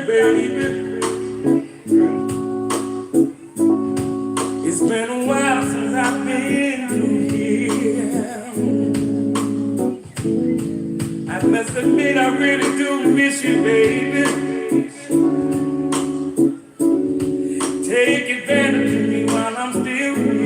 baby. It's been a while since I've been through here. I must admit I really do miss you, baby. Take advantage of me while I'm still here.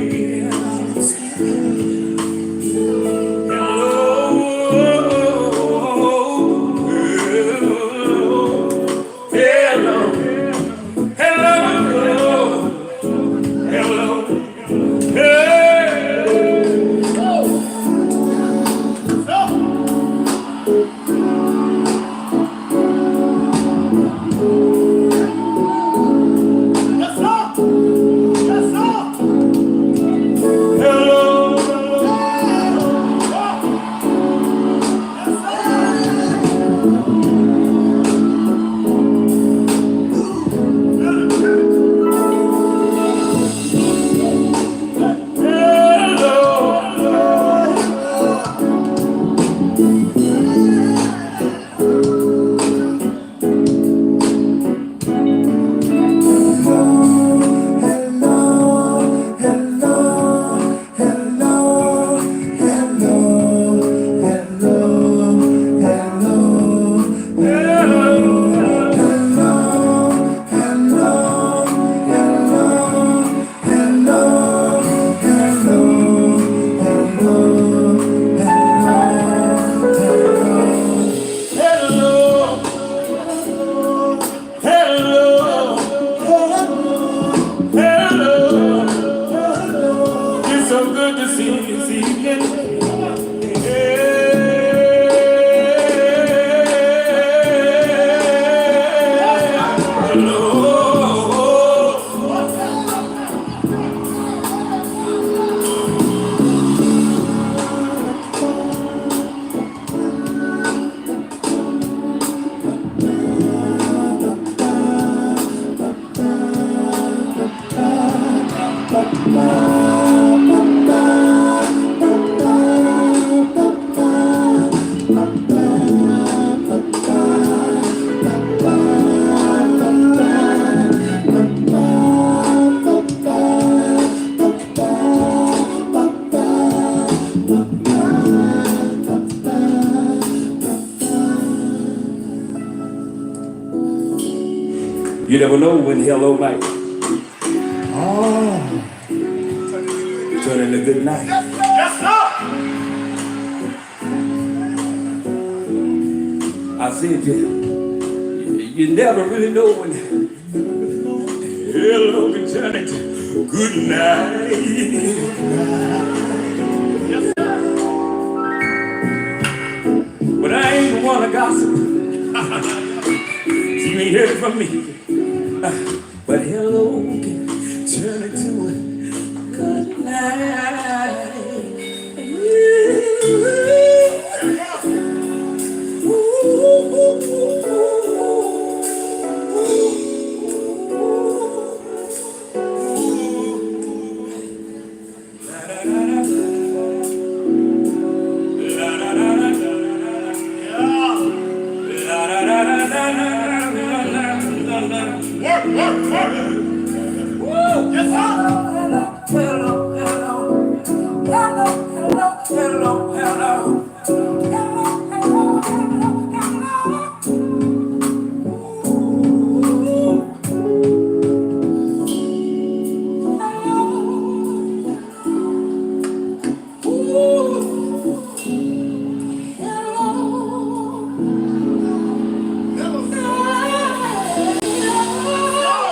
You never know when hello might turn into good night. Yes, sir. I said you never really know when hello can turn into good night. Yes, sir. But I ain't the one to gossip. You ain't heard it from me. But hello can turn into a good night.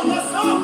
What's up?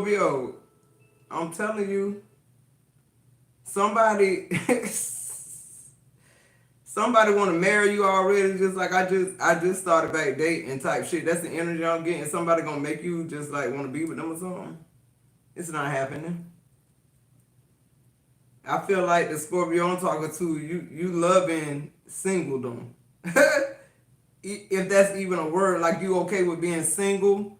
Scorpio, I'm telling you, somebody somebody want to marry you already, just like I just started back dating type shit. That's the energy I'm getting. Somebody gonna make you just like want to be with them or something. It's not happening. I feel like the Scorpio I'm talking to, you loving singledom. If that's even a word, like you okay with being single.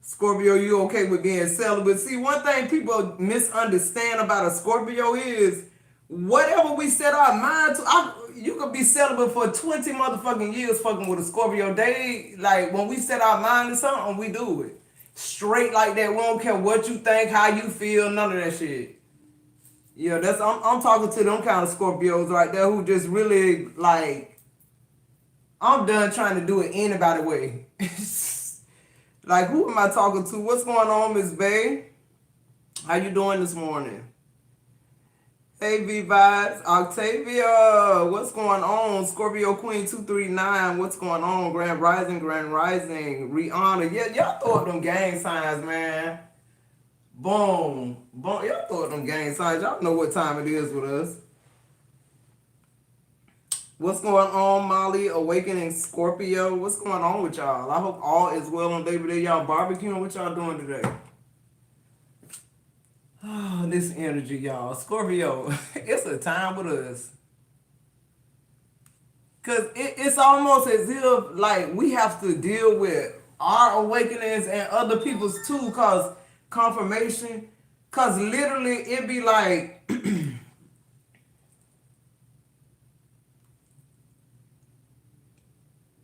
Scorpio, you okay with being celibate. See, one thing people misunderstand about a Scorpio is whatever we set our mind to, you could be celibate for 20 motherfucking years fucking with a Scorpio. They, like, when we set our mind to something, we do it. Straight like that. We don't care what you think, how you feel, none of that shit. Yeah, I'm talking to them kind of Scorpios right there who just really, like, I'm done trying to do it anybody way. Like, who am I talking to? What's going on, Miss Bay? How you doing this morning? Hey, V-Vibes. Octavia, what's going on? Scorpio Queen 239, what's going on? Grand Rising, Grand Rising. Rihanna, yeah, y'all throw up them gang signs, man. Boom. Boom. Y'all throw up them gang signs. Y'all know what time it is with us. What's going on, Molly? Awakening Scorpio. What's going on with y'all? I hope all is well on Labor Day. Y'all barbecuing? What y'all doing today? Oh, this energy, y'all. Scorpio, it's a time with us. Because it's almost as if, like, we have to deal with our awakenings and other people's too, because confirmation. Because literally, it be like...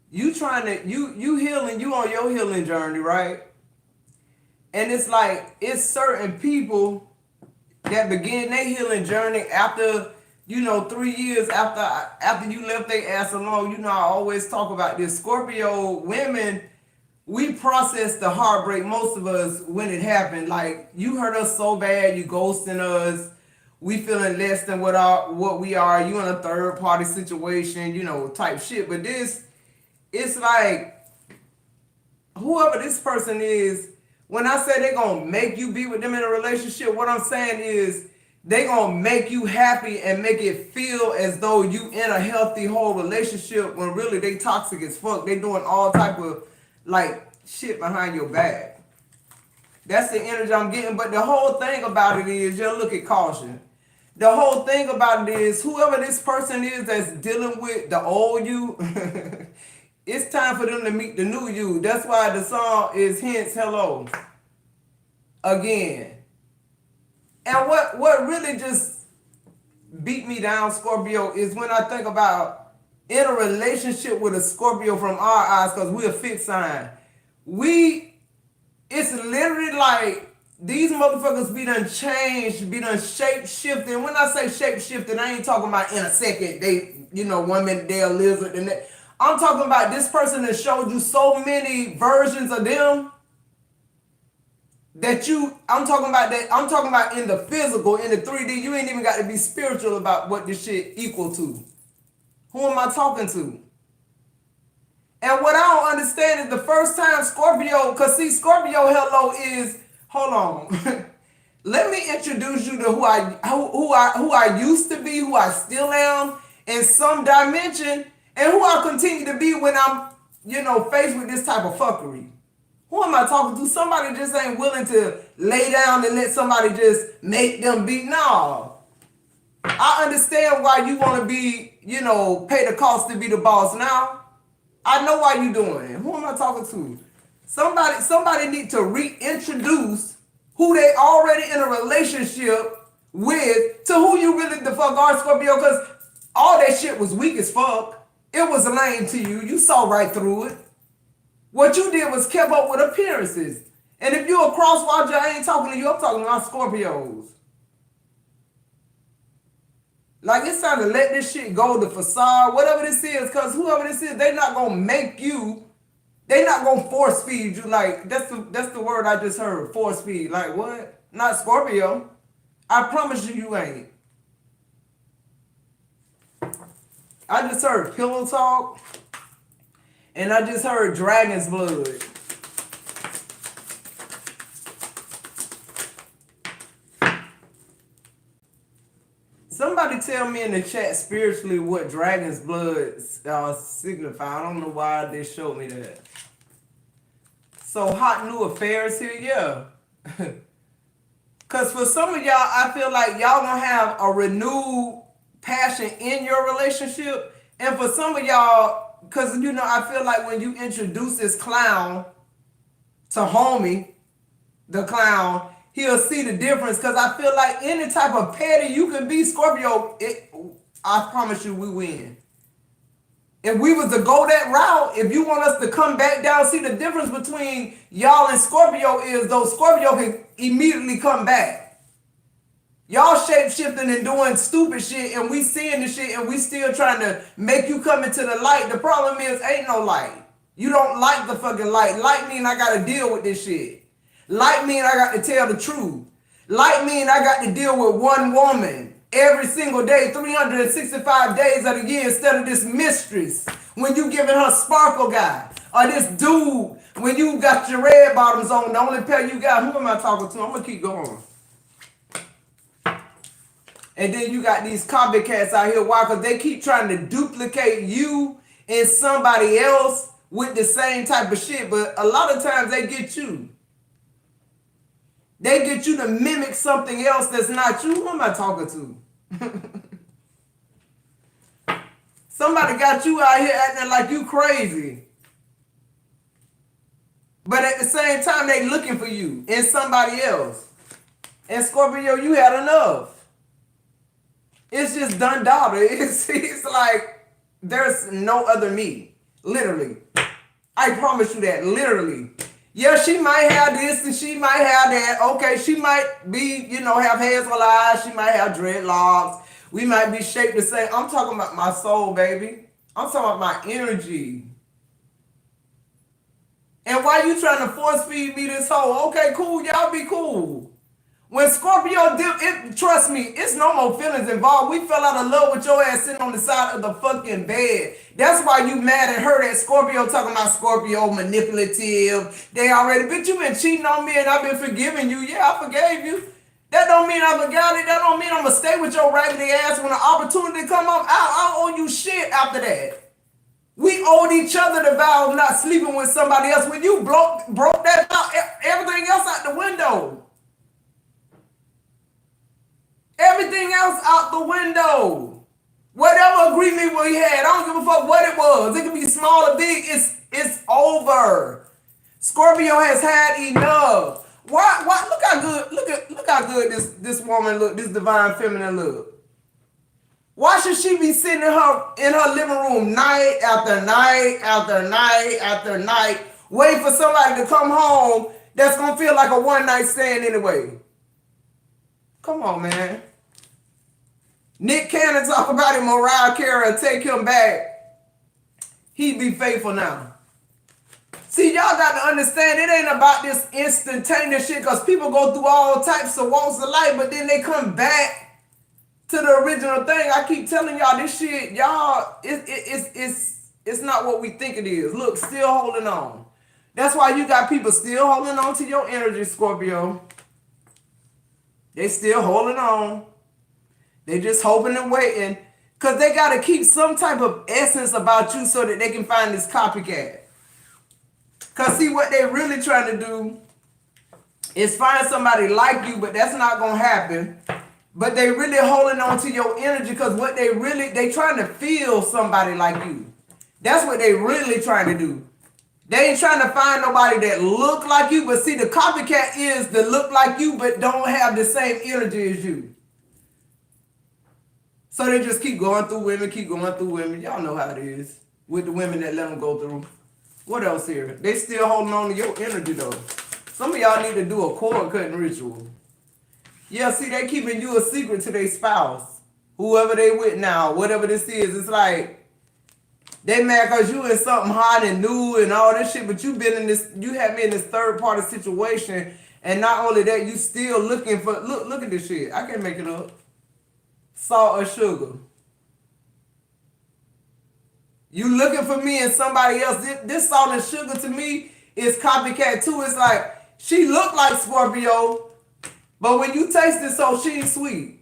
You trying to, you healing, you on your healing journey, right? And it's like, it's certain people that begin their healing journey after, 3 years after you left their ass alone. I always talk about this. Scorpio women, we process the heartbreak, most of us, when it happened. Like, you hurt us so bad, you ghosting us. We feeling less than what we are. You in a third party situation, type shit. But this, it's like, whoever this person is, when I say they're going to make you be with them in a relationship, what I'm saying is they going to make you happy and make it feel as though you in a healthy whole relationship when really they toxic as fuck. They doing all type of, like, shit behind your back. That's the energy I'm getting. But the whole thing about it is, just look at caution. The whole thing about it is, whoever this person is that's dealing with the old you, it's time for them to meet the new you. That's why the song is hence hello again. And what really just beat me down, Scorpio, is when I think about in a relationship with a Scorpio from our eyes, because we're a fixed sign. It's literally like these motherfuckers be done changed, be done shape shifted. When I say shape shifted, I ain't talking about in a second. They, 1 minute they're a lizard and that. I'm talking about this person that showed you so many versions of them that I'm talking about in the physical, in the 3D, you ain't even got to be spiritual about what this shit equal to. Who am I talking to? And what I don't understand is the first time Scorpio, because see, Scorpio hello is, hold on. Let me introduce you to who I used to be, who I still am in some dimension, and who I continue to be when I'm, faced with this type of fuckery. Who am I talking to? Somebody just ain't willing to lay down and let somebody just make them be. No. I understand why you want to be, pay the cost to be the boss now. I know why you doing it. Who am I talking to? Somebody need to reintroduce who they already in a relationship with to who you really the fuck are, Scorpio, because all that shit was weak as fuck. It was lame to you. You saw right through it. What you did was kept up with appearances. And if you a crosswatcher, I ain't talking to you. I'm talking about Scorpios. Like, it's time to let this shit go, the facade, whatever this is, because whoever this is, they not going to make you, they not going to force feed you. Like, that's the word I just heard, force feed. Like, what? Not Scorpio. I promise you ain't. I just heard pillow talk, and I just heard dragon's blood. tell me in the chat spiritually what dragon's blood signify. I don't know why they showed me that. So hot new affairs here, yeah. Cause for some of y'all, I feel like y'all gonna have a renewed passion in your relationship. And for some of y'all, cause you know, I feel like when you introduce this clown to homie, the clown, he'll see the difference. Cause I feel like any type of petty you can be, Scorpio, I promise you we win. If we was to go that route, if you want us to come back down, see the difference between y'all and Scorpio is those Scorpio can immediately come back. Y'all shape shifting and doing stupid shit, and we seeing the shit, and we still trying to make you come into the light. The problem is, ain't no light. You don't like the fucking light. Light mean I gotta deal with this shit. Light mean I got to tell the truth. Light mean I got to deal with one woman every single day, 365 days of the year, instead of this mistress when you giving her sparkle guy, or this dude when you got your red bottoms on, the only pair you got. Who am I talking to? I'm gonna keep going. And then you got these copycats out here. Why? Because they keep trying to duplicate you and somebody else with the same type of shit, but a lot of times they get you. They get you to mimic something else that's not you. Who am I talking to? Somebody got you out here acting like you crazy. But at the same time, they looking for you in somebody else. And Scorpio, you had enough. It's just done daughter. It's like there's no other me. Literally. I promise you that. Literally. Yeah, she might have this and she might have that. Okay, she might be, have hazel eyes. She might have dreadlocks. We might be shaped the same. I'm talking about my soul, baby. I'm talking about my energy. And why you trying to force feed me this whole, okay, cool, y'all be cool. When Scorpio dip, trust me, it's no more feelings involved. We fell out of love with your ass sitting on the side of the fucking bed. That's why you mad at her that Scorpio talking about Scorpio manipulative. They already, bitch, you been cheating on me and I've been forgiving you. Yeah, I forgave you. That don't mean I forgot it. That don't mean I'm going to stay with your raggedy ass when the opportunity come up. I don't owe you shit after that. We owed each other the vow of not sleeping with somebody else. When you broke that out, everything else out the window. Everything else out the window. Whatever agreement we had, I don't give a fuck what it was. It could be small or big. It's over. Scorpio has had enough. Why? Look how good. Look how good this woman look. This divine feminine look. Why should she be sitting in her living room night after night after night after night, waiting for somebody to come home that's gonna feel like a one night stand anyway? Come on, man. Nick Cannon talk about it, Mariah Carey, take him back. He be faithful now. See, y'all got to understand, it ain't about this instantaneous shit, because people go through all types of walks of life, but then they come back to the original thing. I keep telling y'all this shit, y'all, it's not what we think it is. Look, still holding on. That's why you got people still holding on to your energy, Scorpio. They still holding on. They just hoping and waiting. Because they got to keep some type of essence about you so that they can find this copycat. Because see, what they really trying to do is find somebody like you, but that's not going to happen. But they really holding on to your energy because what they trying to feel somebody like you. That's what they really trying to do. They ain't trying to find nobody that look like you, but see, the copycat is the look like you, but don't have the same energy as you. So they just keep going through women, Y'all know how it is with the women that let them go through. What else here? They still holding on to your energy, though. Some of y'all need to do a cord cutting ritual. Yeah, see, they keeping you a secret to their spouse. Whoever they with now, whatever this is, it's like, they mad because you in something hot and new and all this shit, but you had me in this third party situation, and not only that, you still looking for, look at this shit. I can't make it up. Salt or sugar. You looking for me and somebody else. This salt and sugar to me is copycat too. It's like, she look like Scorpio, but when you taste it, so she ain't sweet.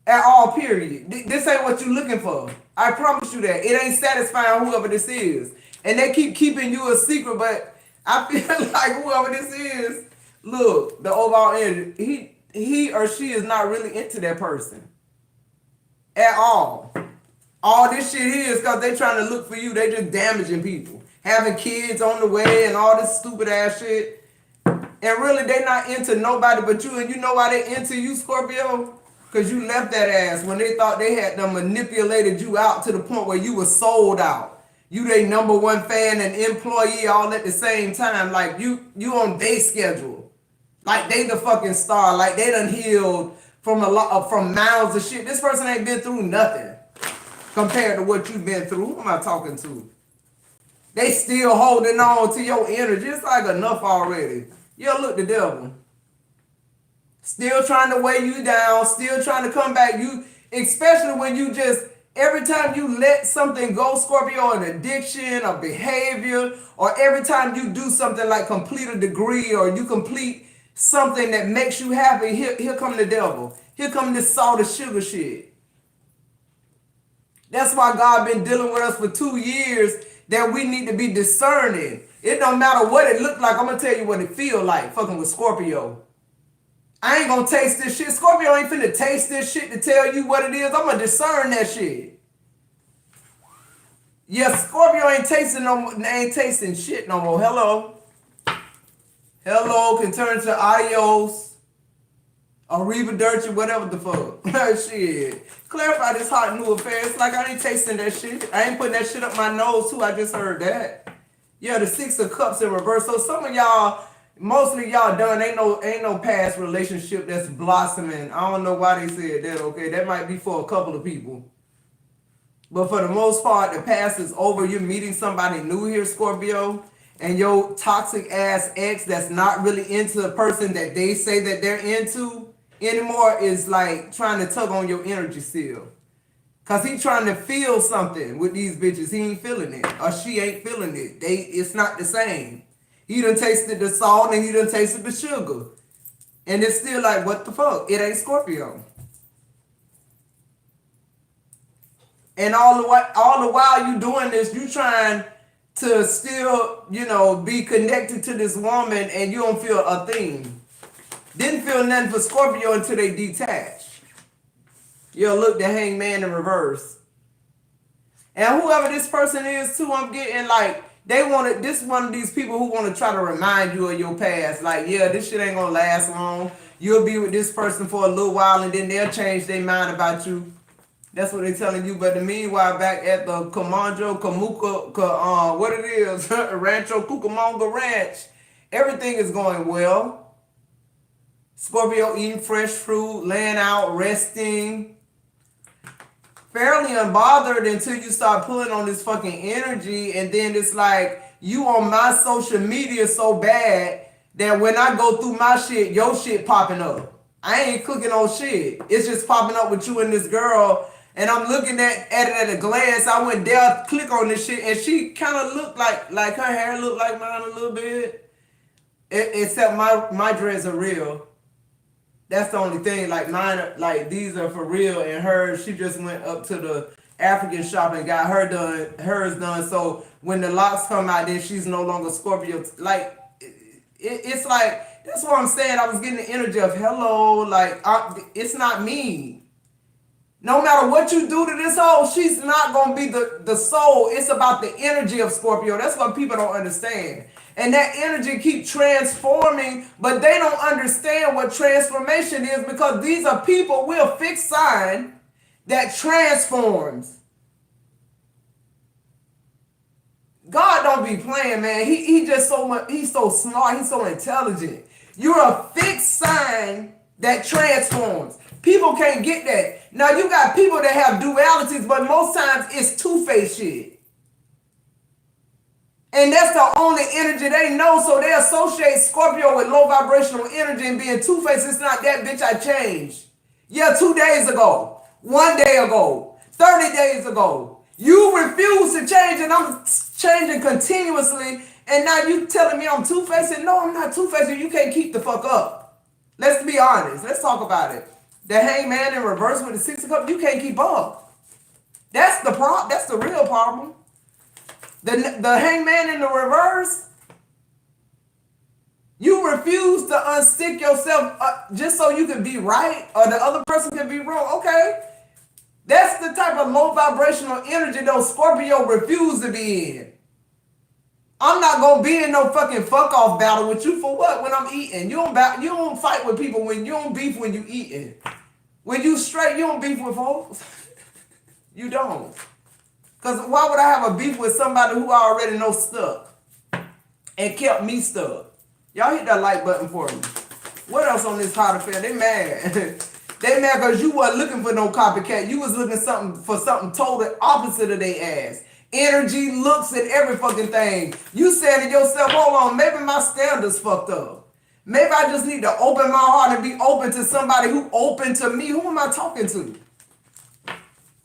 At all, period. This ain't what you looking for. I promise you that. It ain't satisfying whoever this is. And they keep keeping you a secret, but I feel like whoever this is, look, the overall energy, he or she is not really into that person. At all. All this shit is because they trying to look for you. They just damaging people. Having kids on the way and all this stupid ass shit. And really, they not into nobody but you. And you know why they into you, Scorpio? Because you left that ass when they thought they had done manipulated you out to the point where you were sold out. You their number one fan and employee all at the same time. Like, you on their schedule. Like, they the fucking star. Like, they done healed from from miles of shit. This person ain't been through nothing compared to what you've been through. Who am I talking to? They still holding on to your energy. It's like enough already. Yo, look, the devil. Still trying to weigh you down, still trying to come back. You, especially when you just, every time you let something go, Scorpio, an addiction, a behavior, or every time you do something like complete a degree or you complete something that makes you happy, here come the devil. Here come this salt and sugar shit. That's why God been dealing with us for 2 years, that we need to be discerning. It don't matter what it look like. I'm going to tell you what it feel like fucking with Scorpio. I ain't gonna taste this shit. Scorpio ain't finna taste this shit to tell you what it is. I'm gonna discern that shit. Yeah, Scorpio ain't tasting shit no more. Hello. Hello can turn to adios. Arrivederci, whatever the fuck. Shit. Clarify this hot new affair. It's like I ain't tasting that shit. I ain't putting that shit up my nose too. I just heard that. Yeah, the 6 of Cups in reverse. So some of y'all, mostly y'all done. Ain't no past relationship that's blossoming. I don't know why they said that, okay? That might be for a couple of people. But for the most part, the past is over. You're meeting somebody new here, Scorpio. And your toxic ass ex that's not really into the person that they say that they're into anymore is like trying to tug on your energy still. Cause he trying to feel something with these bitches. He ain't feeling it. Or she ain't feeling it. It's not the same. He done tasted the salt and he done tasted the sugar. And it's still like, what the fuck? It ain't Scorpio. And all the while you doing this, you trying to still, be connected to this woman and you don't feel a thing. Didn't feel nothing for Scorpio until they detached. Yo, look, the Hangman in reverse. And whoever this person is too, I'm getting like, this one of these people who want to try to remind you of your past. Like, yeah, this shit ain't gonna last long. You'll be with this person for a little while and then they'll change their mind about you. That's what they're telling you. But meanwhile, back at the what it is, Rancho Cucamonga Ranch, everything is going well. Scorpio eating fresh fruit, laying out, resting. Fairly unbothered until you start pulling on this fucking energy, and then it's like you on my social media so bad that when I go through my shit, your shit popping up. I ain't clicking on shit. It's just popping up with you and this girl, and I'm looking at it at a glance. I went down, click on this shit, and she kind of looked like her hair looked like mine a little bit, except my dreads are real. That's the only thing. Like mine, like these are for real, and hers, she just went up to the African shop and got hers done. So when the locks come out, then she's no longer Scorpio. Like it's like that's what I'm saying. I was getting the energy of hello, like it's not me. No matter what you do to this hoe, she's not gonna be the soul. It's about the energy of Scorpio. That's what people don't understand. And that energy keep transforming, but they don't understand what transformation is because these are people with a fixed sign that transforms. God don't be playing, man. He just so much, he's so smart, he's so intelligent. You're a fixed sign that transforms. People can't get that. Now you got people that have dualities, but most times it's two-faced shit. And that's the only energy they know, so they associate Scorpio with low vibrational energy and being two-faced. It's not that, bitch, I changed. Yeah, 2 days ago, 1 day ago, 30 days ago. You refuse to change and I'm changing continuously, and now you telling me I'm two-faced? No, I'm not two-faced. You can't keep the fuck up. Let's be honest. Let's talk about it. The hangman in reverse with the 6 of cups, you can't keep up. That's the problem. That's the real problem. The hangman in the reverse, you refuse to unstick yourself just so you can be right or the other person can be wrong. Okay. That's the type of low vibrational energy those Scorpio refuse to be in. I'm not gonna be in no fucking fuck off battle with you for what? When I'm eating, you don't fight with people when you don't beef when you eating. When you straight, you don't beef with folks. You don't. Cause why would I have a beef with somebody who I already know stuck and kept me stuck? Y'all hit that like button for me. What else on this hot affair? They mad. They mad because you wasn't looking for no copycat. You was looking for something totally opposite of their ass. Energy, looks, and every fucking thing. You said to yourself, hold on, maybe my standards fucked up. Maybe I just need to open my heart and be open to somebody who open to me. Who am I talking to?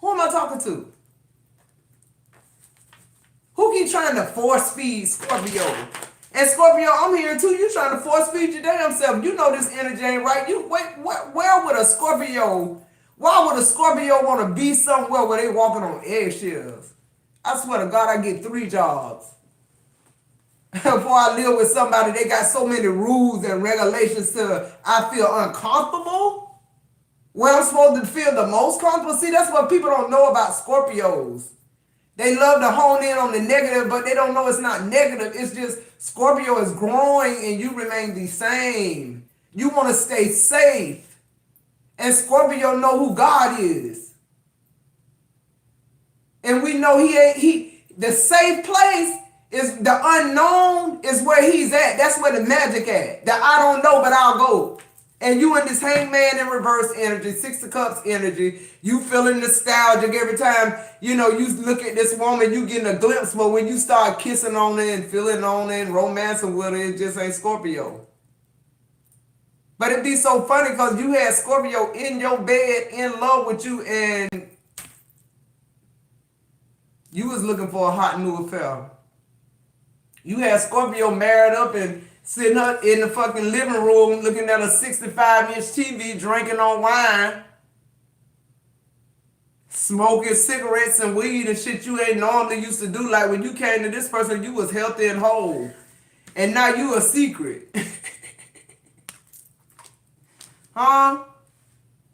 Who am I talking to? Who keep trying to force feed Scorpio? And Scorpio, I'm here too. You trying to force feed your damn self. You know this energy ain't right. Where would a Scorpio, why would a Scorpio want to be somewhere where they walking on eggshells? I swear to God, I get 3 jobs. Before I live with somebody, they got so many rules and regulations till I feel uncomfortable. Where I'm supposed to feel the most comfortable. See, that's what people don't know about Scorpios. They love to hone in on the negative, but they don't know it's not negative. It's just Scorpio is growing and you remain the same. You want to stay safe. And Scorpio know who God is. And we know the safe place is the unknown is where he's at. That's where the magic at. The I don't know, but I'll go. And you in this hangman in reverse energy, 6 of cups energy, you feeling nostalgic every time, you look at this woman, you getting a glimpse, but when you start kissing on her and feeling on her and romancing with her, it just ain't Scorpio. But it'd be so funny because you had Scorpio in your bed, in love with you, and you was looking for a hot new affair. You had Scorpio married up and sitting up in the fucking living room looking at a 65-inch TV, drinking on wine, smoking cigarettes and weed and shit you ain't normally used to do. Like when you came to this person, you was healthy and whole. And now you a secret. Huh?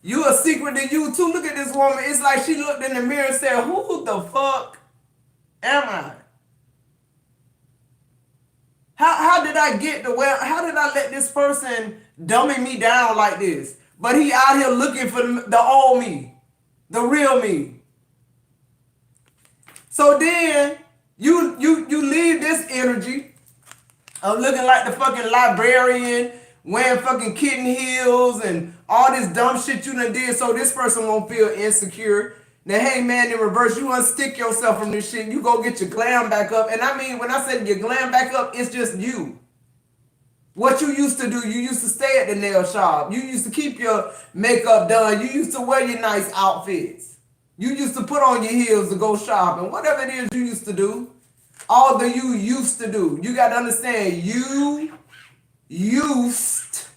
You a secret to you too. Look at this woman. It's like she looked in the mirror and said, who the fuck am I? How did I get to where, how did I let this person dummy me down like this? But he out here looking for the old me, the real me. So then you leave this energy of looking like the fucking librarian, wearing fucking kitten heels and all this dumb shit you done did so this person won't feel insecure. Now, hey man, in reverse, you unstick yourself from this shit. You go get your glam back up. And I mean, when I said your glam back up, it's just you. What you used to do, you used to stay at the nail shop. You used to keep your makeup done. You used to wear your nice outfits. You used to put on your heels to go shopping. Whatever it is you used to do. All the you used to do. You got to understand, you used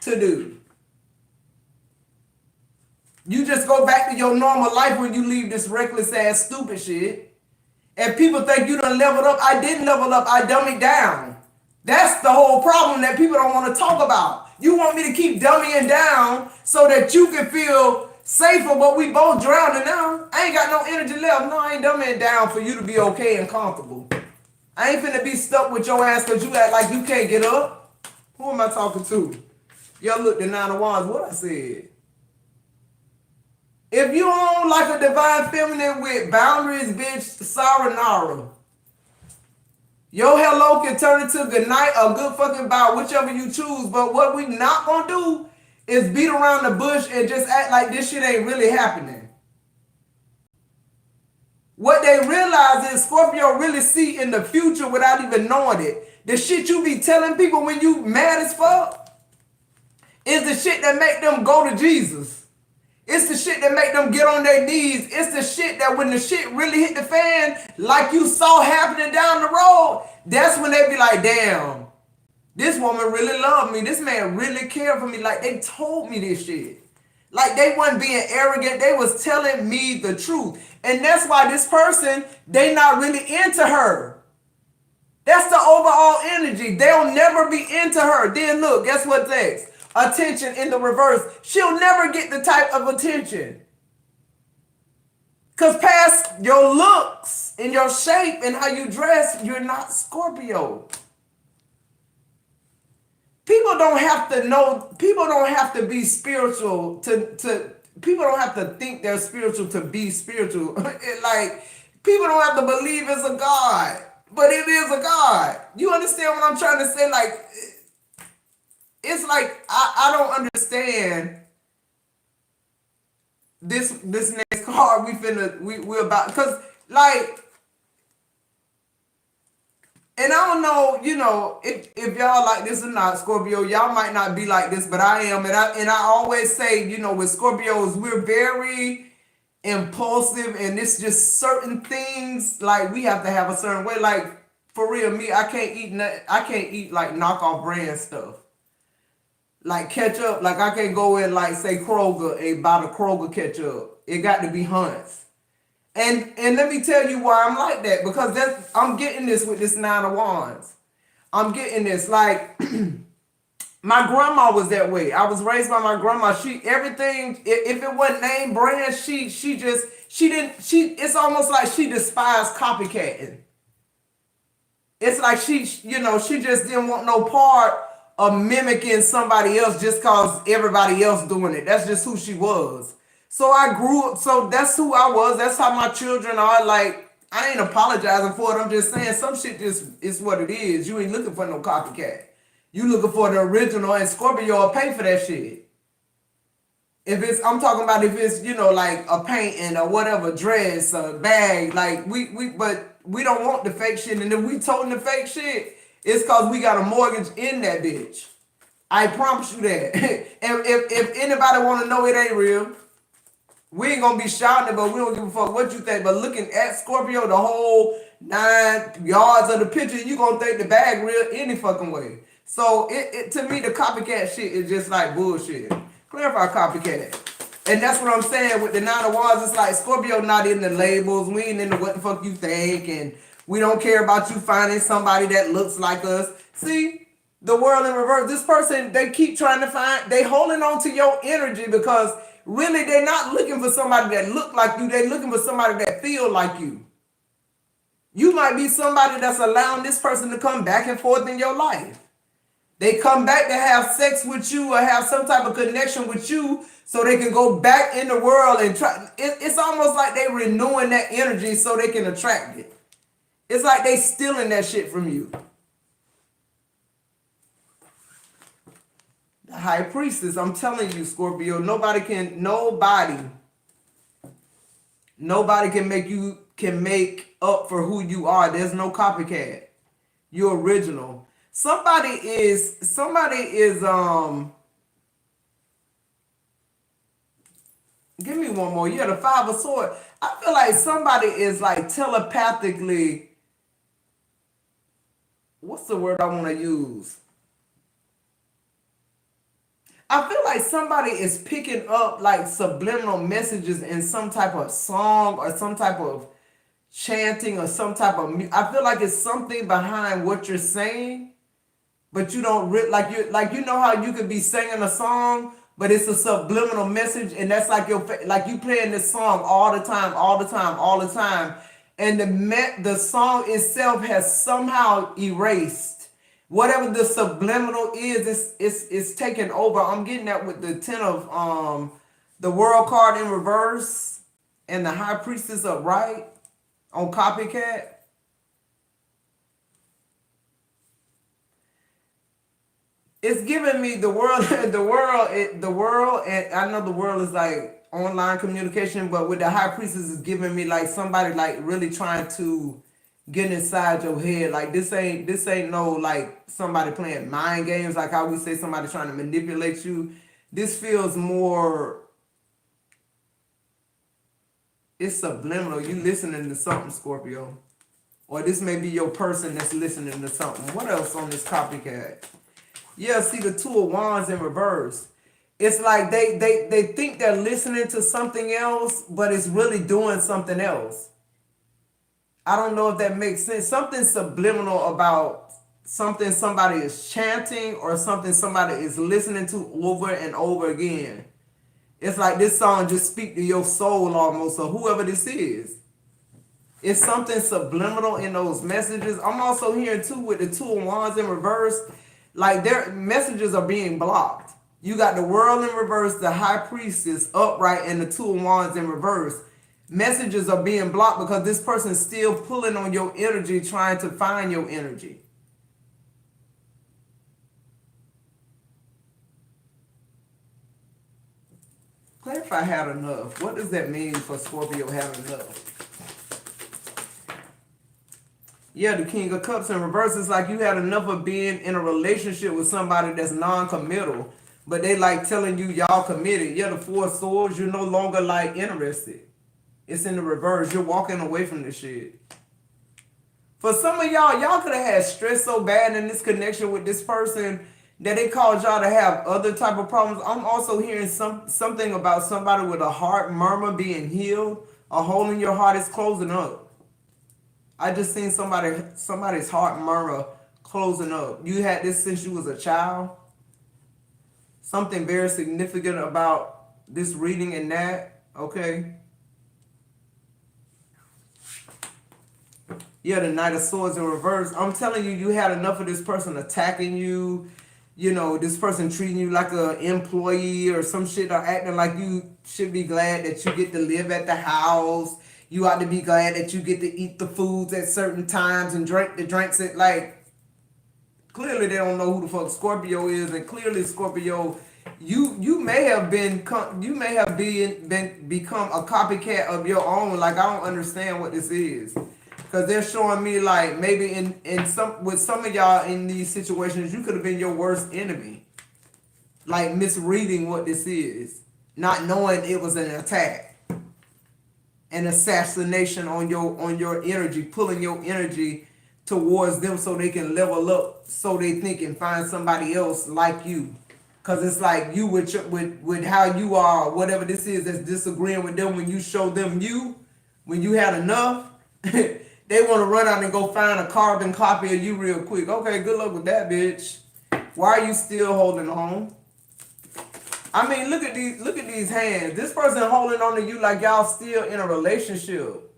to do. You just go back to your normal life when you leave this reckless ass stupid shit. And people think you done leveled up. I didn't level up. I dummied down. That's the whole problem that people don't want to talk about. You want me to keep dummying down so that you can feel safer, but we both drowning now. I ain't got no energy left. No, I ain't dummying down for you to be okay and comfortable. I ain't finna be stuck with your ass because you act like you can't get up. Who am I talking to? Y'all look the 9 of Wands, what I said. If you don't like a divine feminine with boundaries, bitch, sayonara. Your hello can turn into good night or good fucking bout, whichever you choose. But what we not gonna do is beat around the bush and just act like this shit ain't really happening. What they realize is Scorpio really see in the future without even knowing it. The shit you be telling people when you mad as fuck is the shit that make them go to Jesus. It's the shit that make them get on their knees. It's the shit that when the shit really hit the fan, like you saw happening down the road, that's when they be like, damn, this woman really loved me. This man really cared for me. Like they told me this shit. Like they wasn't being arrogant. They was telling me the truth. And that's why this person, they not really into her. That's the overall energy. They'll never be into her. Then look, guess what next? Attention in the reverse. She'll never get the type of attention. Because past your looks and your shape and how you dress, you're not Scorpio. People don't have to know, people don't have to be spiritual people don't have to think they're spiritual to be spiritual. Like, people don't have to believe it's a God, but it is a God. You understand what I'm trying to say? Like, it's like, I don't understand this next card we're about, because like, and I don't know, you know, if y'all like this or not, Scorpio, y'all might not be like this, but I am. And I always say, you know, with Scorpios, we're very impulsive, and it's just certain things, like, we have to have a certain way. Like, for real, me, I can't eat like knockoff brand stuff. Like ketchup, like I can't go in, like, say Kroger and buy the Kroger ketchup. It got to be Hunt's. And let me tell you why I'm like that, because I'm getting this with this 9 of Wands. I'm getting this, like, my grandma was that way. I was raised by my grandma. She, everything, if it wasn't name brand, it's almost like she despised copycatting. It's like she just didn't want no part of mimicking somebody else just cause everybody else doing it. That's just who she was. So I grew up, so that's who I was. That's how my children are. Like, I ain't apologizing for it. I'm just saying some shit just is what it is. You ain't looking for no copycat. You looking for the original, and Scorpio will pay for that shit. I'm talking about if it's, you know, like a painting or whatever, dress, a bag, like but we don't want the fake shit. And if we toting the fake shit, it's cause we got a mortgage in that bitch. I promise you that. if anybody want to know it ain't real, we ain't gonna be shouting it, but we don't give a fuck what you think. But looking at Scorpio, the whole 9 yards of the picture, you gonna think the bag real any fucking way. So it to me, the copycat shit is just like bullshit. Clarify copycat. And that's what I'm saying with the 9 of Wands. It's like Scorpio not in the labels. We ain't into what the fuck you think. And we don't care about you finding somebody that looks like us. See, the world in reverse. This person, they keep trying to find, they holding on to your energy because really, they're not looking for somebody that look like you. They're looking for somebody that feel like you. You might be somebody that's allowing this person to come back and forth in your life. They come back to have sex with you or have some type of connection with you so they can go back in the world and try. It's almost like they renewing that energy so they can attract it. It's like they stealing that shit from you. The High Priestess, I'm telling you, Scorpio, nobody can make up for who you are. There's no copycat. You're original. Somebody is give me one more. You had a 5 of Swords. I feel like somebody is like telepathically, what's the word I want to use? I feel like somebody is picking up like subliminal messages in some type of song or some type of chanting or some type of I feel like it's something behind what you're saying, but you don't like you know how you could be singing a song, but it's a subliminal message, and that's like like you playing this song all the time, and the song itself has somehow erased. Whatever the subliminal is, it's taken over. I'm getting that with the 10 of the World card in reverse and the High Priestess upright on copycat. It's giving me the world, the world, and I know the world is like online communication, but with the High Priestess is giving me like somebody like really trying to get inside your head. Like this ain't no like somebody playing mind games, like how we say somebody trying to manipulate you. This feels more, it's subliminal. You listening to something, Scorpio. Or this may be your person that's listening to something. What else on this copycat? Yeah, see the 2 of Wands in reverse. It's like they think they're listening to something else, but it's really doing something else. I don't know if that makes sense. Something subliminal about something somebody is chanting or something somebody is listening to over and over again. It's like this song just speak to your soul almost, or whoever this is. It's something subliminal in those messages. I'm also hearing too with the Two of Wands in reverse, like their messages are being blocked. You got the World in reverse, the High Priestess upright, and the Two of Wands in reverse. Messages are being blocked because this person's still pulling on your energy, trying to find your energy. Clarify had enough. What does that mean for Scorpio having enough? Yeah, the King of Cups in reverse is like you had enough of being in a relationship with somebody that's non-committal, but they like telling you y'all committed. Yeah, the Four of Swords, you're no longer like interested. It's in the reverse. You're walking away from this shit. For some of y'all could have had stress so bad in this connection with this person that it caused y'all to have other type of problems. I'm also hearing something about somebody with a heart murmur being healed. A hole in your heart is closing up. I just seen somebody's heart murmur closing up. You had this since you was a child. Something very significant about this reading and that, okay? Yeah, the Knight of Swords in reverse. I'm telling you, you had enough of this person attacking you. You know, this person treating you like an employee or some shit, or acting like you should be glad that you get to live at the house. You ought to be glad that you get to eat the foods at certain times and drink the drinks at, like, clearly they don't know who the fuck Scorpio is, and clearly Scorpio, you may have become a copycat of your own. Like, I don't understand what this is. Because they're showing me like maybe with some of y'all in these situations, you could have been your worst enemy. Like misreading what this is. Not knowing it was an attack. An assassination on your energy, pulling your energy towards them so they can level up, so they think and find somebody else like you. Because it's like you with how you are, whatever this is that's disagreeing with them, when you show them when you had enough, they want to run out and go find a carbon copy of you real quick. Okay, good luck with that, bitch. Why are you still holding on? I mean, look at these hands. This person holding on to you like y'all still in a relationship.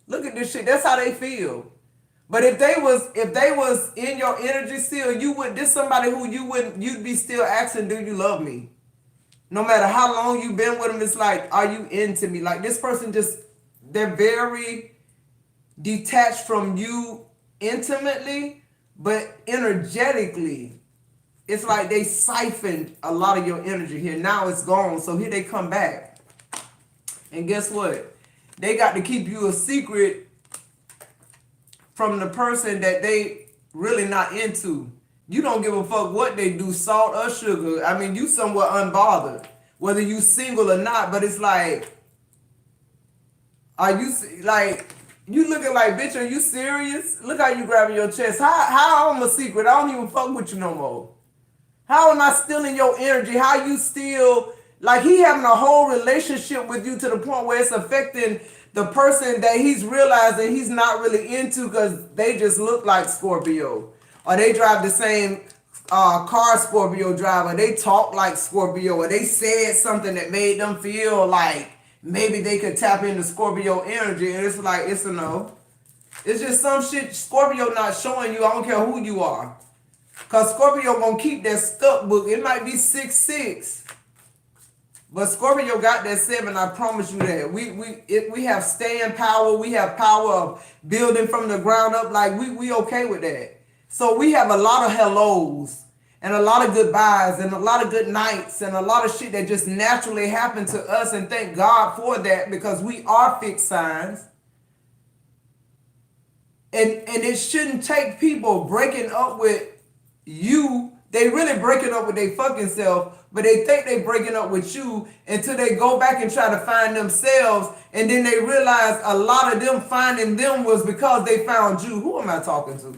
Look at this shit. That's how they feel. But if they was in your energy still, this somebody who you'd be still asking, do you love me? No matter how long you've been with them, it's like, are you into me? Like this person they're very detached from you intimately, but energetically, it's like they siphoned a lot of your energy here. Now it's gone. So here they come back. And guess what? They got to keep you a secret from the person that they really not into. You don't give a fuck what they do, salt or sugar. I mean, you somewhat unbothered, whether you single or not, but it's like, are you like, you looking like, bitch, are you serious? Look how you grabbing your chest. How I'm a secret? I don't even fuck with you no more. How am I still in your energy? How you still, like he having a whole relationship with you to the point where it's affecting the person that he's realizing he's not really into because they just look like Scorpio. Or they drive the same car Scorpio drive, or they talk like Scorpio, or they said something that made them feel like maybe they could tap into Scorpio energy, and it's like, it's a no. It's just some shit Scorpio not showing you. I don't care who you are. Because Scorpio gonna keep that stuck book. It might be 6-6. But Scorpio got that 7, I promise you that. We have staying power. We have power of building from the ground up. Like, we okay with that. So we have a lot of hellos and a lot of goodbyes and a lot of good nights and a lot of shit that just naturally happened to us, and thank God for that, because we are fixed signs. And it shouldn't take people breaking up with you. They really breaking up with their fucking self, but they think they breaking up with you until they go back and try to find themselves, and then they realize a lot of them finding them was because they found you. Who am I talking to?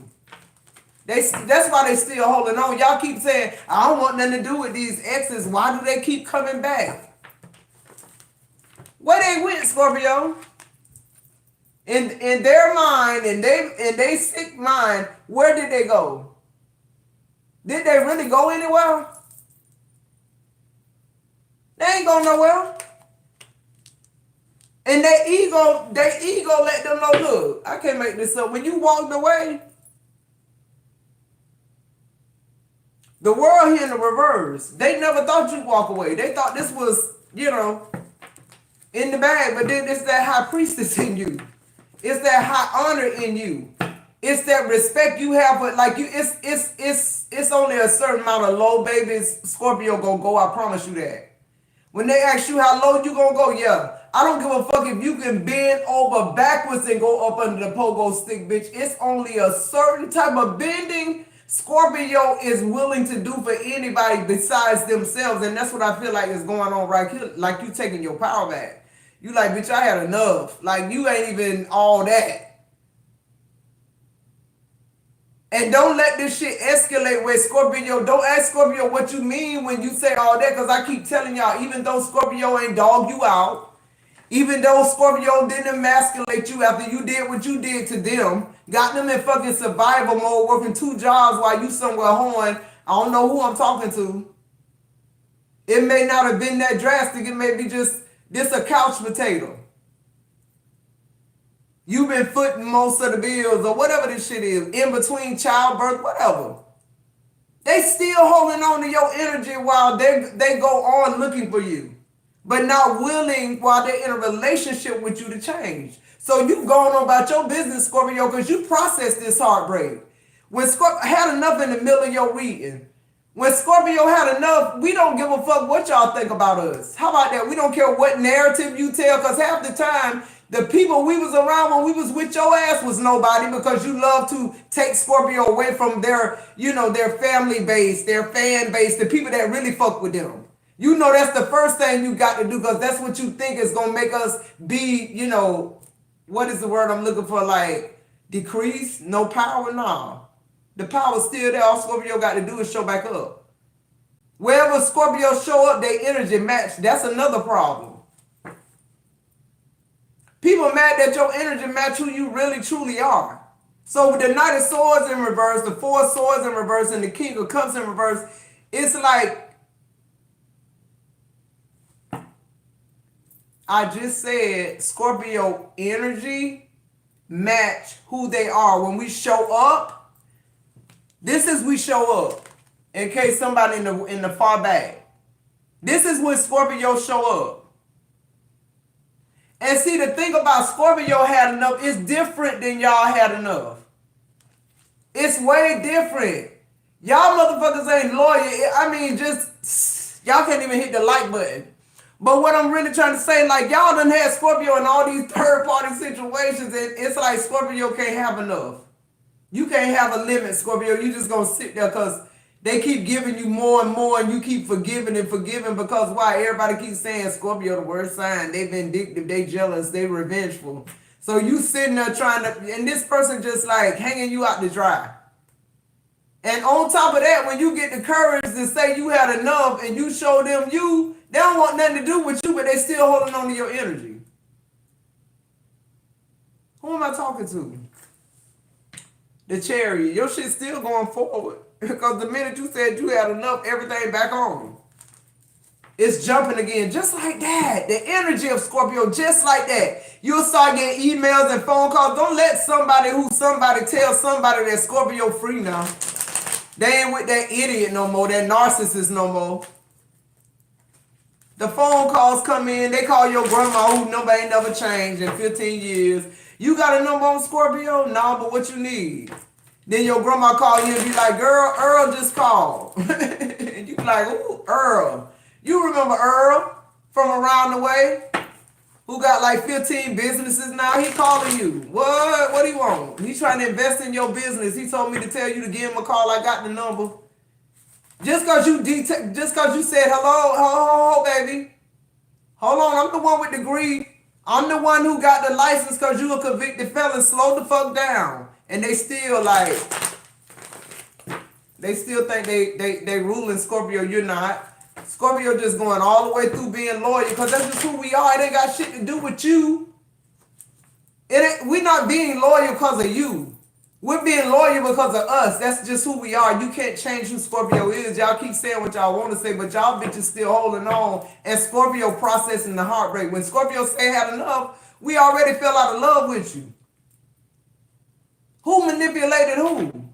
That's why they still holding on. Y'all keep saying, I don't want nothing to do with these exes. Why do they keep coming back? Where they went, Scorpio? In their mind, in they sick mind, where did they go? Did they really go anywhere? They ain't go nowhere. And their ego let them know, look, I can't make this up. When you walked away, the world here in the reverse. They never thought you'd walk away. They thought this was, in the bag. But then it's that high priestess in you. It's that high honor in you. It's that respect you have for it's only a certain amount of low babies Scorpio gonna go, I promise you that. When they ask you how low you gonna go, yeah. I don't give a fuck if you can bend over backwards and go up under the pogo stick, bitch. It's only a certain type of bending Scorpio is willing to do for anybody besides themselves. And that's what I feel like is going on right here. Like you taking your power back. You like, bitch, I had enough. Like, you ain't even all that. And don't let this shit escalate with Scorpio. Don't ask Scorpio what you mean when you say all that, because I keep telling y'all, even though Scorpio ain't dog you out, even though Scorpio didn't emasculate you after you did what you did to them, got them in fucking survival mode, working 2 jobs while you somewhere hoeing, I don't know who I'm talking to. It may not have been that drastic. It may be just this a couch potato. You've been footing most of the bills or whatever this shit is, in between childbirth, whatever. They still holding on to your energy while they go on looking for you, but not willing while they're in a relationship with you to change. So you going on about your business, Scorpio, because you processed this heartbreak. When Scorpio had enough in the middle of your reading, when Scorpio had enough, we don't give a fuck what y'all think about us. How about that? We don't care what narrative you tell, because half the time, the people we was around when we was with your ass was nobody, because you love to take Scorpio away from their, their family base, their fan base, the people that really fuck with them. You know that's the first thing you got to do, because that's what you think is going to make us be, what is the word I'm looking for? Like, decrease? No power? No. The power's still there. All Scorpio got to do is show back up. Wherever Scorpio show up, their energy match. That's another problem. People mad that your energy match who you really truly are. So with the Knight of Swords in reverse, the 4 of Swords in reverse, and the King of Cups in reverse, it's like I just said, Scorpio energy match who they are. When we show up, this is we show up. In case somebody in the far back. This is when Scorpio show up. And see, the thing about Scorpio had enough is different than y'all had enough. It's way different. Y'all motherfuckers ain't loyal. I mean, just, y'all can't even hit the like button. But what I'm really trying to say, like, y'all done had Scorpio in all these third-party situations, and it's like Scorpio can't have enough. You can't have a limit, Scorpio. You just gonna sit there because they keep giving you more and more, and you keep forgiving and forgiving, because why? Everybody keeps saying Scorpio the worst sign. They vindictive, they jealous, they revengeful. So you sitting there trying to, and this person just like hanging you out to dry. And on top of that, when you get the courage to say you had enough and you show them they don't want nothing to do with you, but they still holding on to your energy. Who am I talking to? The Chariot. Your shit's still going forward. Because the minute you said you had enough, everything back on. It's jumping again, just like that. The energy of Scorpio, just like that. You'll start getting emails and phone calls. Don't let somebody tell somebody that Scorpio free now. They ain't with that idiot no more, that narcissist no more. The phone calls come in, they call your grandma who number ain't never changed in 15 years. You got a number on Scorpio? No, but what you need? Then your grandma call you and be like, girl, Earl just called. And you be like, ooh, Earl. You remember Earl from around the way? Who got like 15 businesses now? He calling you. What? What do you want? He's trying to invest in your business. He told me to tell you to give him a call. I got the number. Just cause you said hello, baby. Hold on, I'm the one with the degree. I'm the one who got the license because you a convicted felon. Slow the fuck down. And they still like, They still think they ruling Scorpio. You're not. Scorpio just going all the way through being loyal because that's just who we are. It ain't got shit to do with you. We not being loyal because of you. We're being loyal because of us. That's just who we are. You can't change who Scorpio is. Y'all keep saying what y'all want to say, but y'all bitches still holding on. And Scorpio processing the heartbreak. When Scorpio say had enough, we already fell out of love with you. Who manipulated who?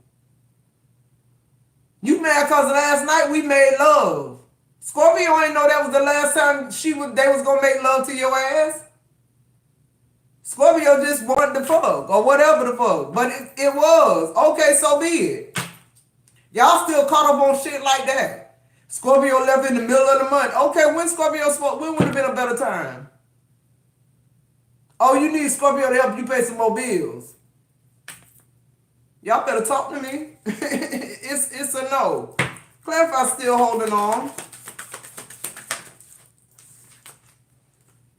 You mad because last night we made love. Scorpio ain't know that was the last time they was gonna make love to your ass. Scorpio just wanted the fuck or whatever the fuck, but it was okay. So be it. Y'all still caught up on shit like that. Scorpio left in the middle of the month. Okay, when would have been a better time? Oh, you need Scorpio to help you pay some more bills. Y'all better talk to me. It's a no. Clarify still holding on.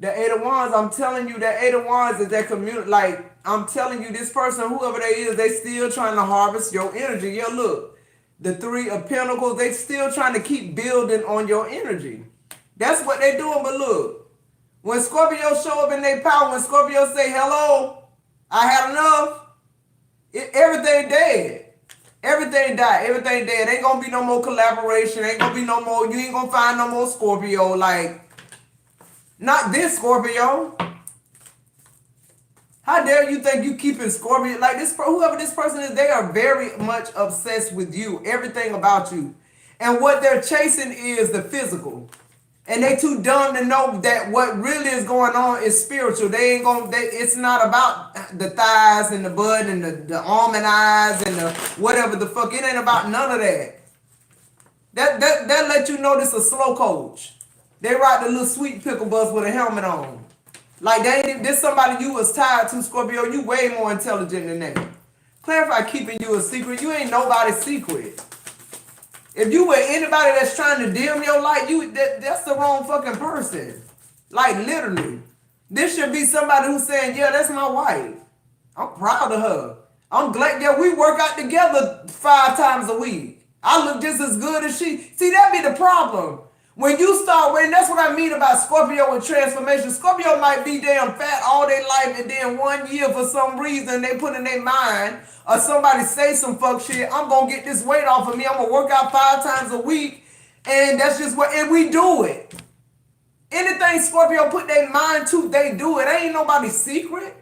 The Eight of Wands, I'm telling you, that Eight of Wands is that community. Like, I'm telling you, this person, whoever they is, they still trying to harvest your energy. Yeah, look, the Three of Pentacles, they still trying to keep building on your energy. That's what they doing. But look, when Scorpio show up in their power, when Scorpio say, hello, I had enough, everything dead. Everything died. Everything dead. Ain't gonna be no more collaboration. Ain't gonna be no more. You ain't gonna find no more Scorpio. Like, not this Scorpio. How dare you think you keeping Scorpio? Like this, whoever this person is, they are very much obsessed with you. Everything about you. And what they're chasing is the physical. And they too dumb to know that what really is going on is spiritual. It's not about the thighs and the butt and the arm and eyes and the whatever the fuck. It ain't about none of that. That let you know this a slow coach. They ride the little sweet pickle bus with a helmet on. Like this somebody you was tied to, Scorpio. You way more intelligent than that. Clarify keeping you a secret. You ain't nobody's secret. If you were anybody that's trying to dim your light, that's the wrong fucking person. Like literally. This should be somebody who's saying, yeah, that's my wife. I'm proud of her. I'm glad, yeah, we work out together 5 times a week. I look just as good as she. See, that be the problem. When you start wearing, that's what I mean about Scorpio with transformation. Scorpio might be damn fat all their life, and then 1 year for some reason they put in their mind, or somebody say some fuck shit, I'm gonna get this weight off of me. I'm gonna work out 5 times a week, and that's just what, and we do it. Anything Scorpio put their mind to, they do it. Ain't nobody's secret.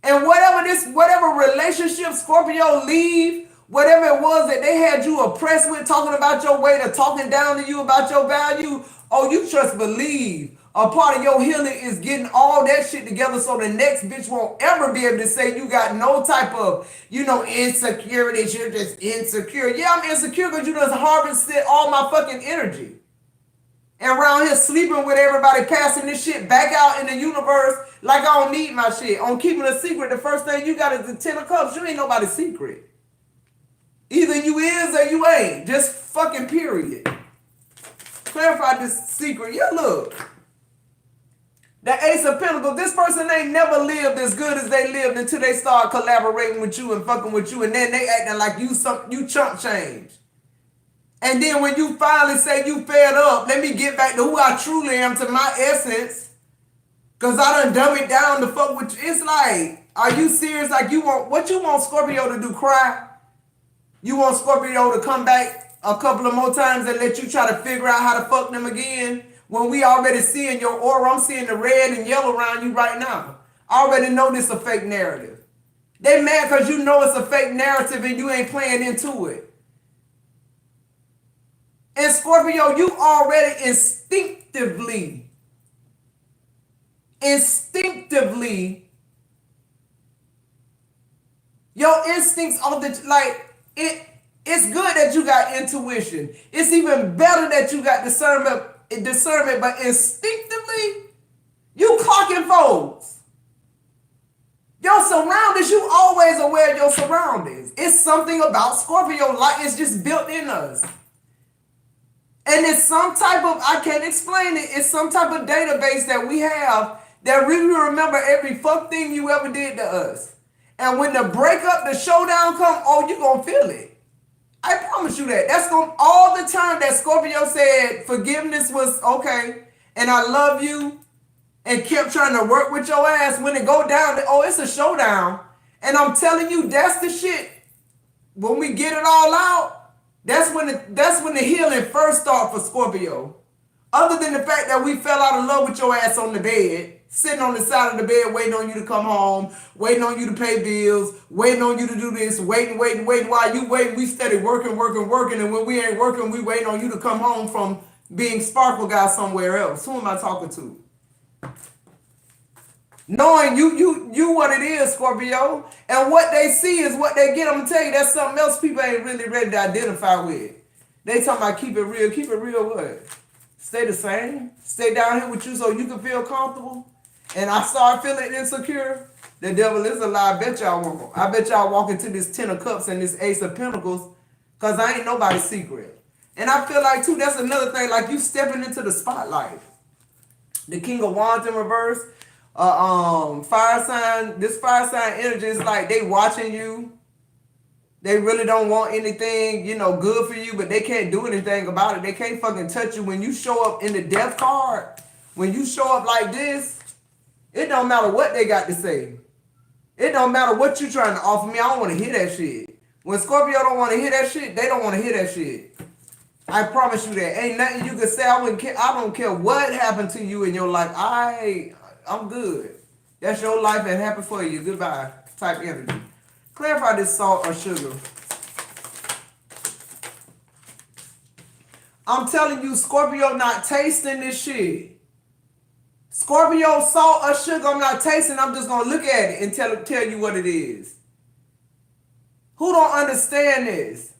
And whatever relationship Scorpio leave, whatever it was that they had you oppressed with, talking about your weight or talking down to you about your value, oh, you just believe a part of your healing is getting all that shit together so the next bitch won't ever be able to say you got no type of, insecurity. You're just insecure. Yeah, I'm insecure because you just harvested all my fucking energy. And around here sleeping with everybody, passing this shit back out in the universe like I don't need my shit. On keeping a secret, the first thing you got is the 10 of Cups. You ain't nobody's secret. Either you is or you ain't. Just fucking period. Clarify this secret. Yeah, look. The Ace of Pentacles, this person ain't never lived as good as they lived until they start collaborating with you and fucking with you, and then they acting like you chump change. And then when you finally say you fed up, let me get back to who I truly am, to my essence, because I done dumb it down to fuck with you. It's like, are you serious? Like, what you want Scorpio to do, cry? You want Scorpio to come back a couple of more times and let you try to figure out how to fuck them again? When we already seeing your aura, I'm seeing the red and yellow around you right now. I already know this a fake narrative. They mad because you know it's a fake narrative and you ain't playing into it. And Scorpio, you already instinctively, your instincts are it's good that you got intuition. It's even better that you got discernment, but instinctively, you clocking folks. Your surroundings, you always aware of your surroundings. It's something about Scorpio, like it's just built in us. And it's some type of, I can't explain it, it's some type of database that we have that really remember every fuck thing you ever did to us. And when the breakup, the showdown come, oh, you gonna feel it. I promise you that. That's gonna all the time that Scorpio said forgiveness was okay, and I love you, and kept trying to work with your ass. When it go down, oh, it's a showdown. And I'm telling you, that's the shit. When we get it all out, that's when the healing first start for Scorpio. Other than the fact that we fell out of love with your ass on the bed, sitting on the side of the bed waiting on you to come home, waiting on you to pay bills, waiting on you to do this, waiting. While you waiting, we steady working. And when we ain't working, we waiting on you to come home from being sparkle guy somewhere else. Who am I talking to? Knowing you what it is, Scorpio, and what they see is what they get. I'm gonna tell you, that's something else people ain't really ready to identify with. They talking about keep it real what? Stay the same, stay down here with you so you can feel comfortable. And I start feeling insecure. The devil is a lie. I bet y'all walk into this 10 of cups and this ace of pentacles, cause I ain't nobody's secret. And I feel like too, that's another thing, like you stepping into the spotlight. The king of wands in reverse. Fire sign, this fire sign energy is like they watching you. They really don't want anything, good for you, but they can't do anything about it. They can't fucking touch you. When you show up in the death card, when you show up like this, it don't matter what they got to say. It don't matter what you trying to offer me. I don't want to hear that shit. When Scorpio don't want to hear that shit, they don't want to hear that shit. I promise you that. Ain't nothing you can say. I don't care what happened to you in your life. I'm good. That's your life and happy for you. Goodbye. Type energy. Clarify this salt or sugar. I'm telling you, Scorpio not tasting this shit. Scorpio, salt or sugar, I'm not tasting. I'm just going to look at it and tell you what it is. Who don't understand this?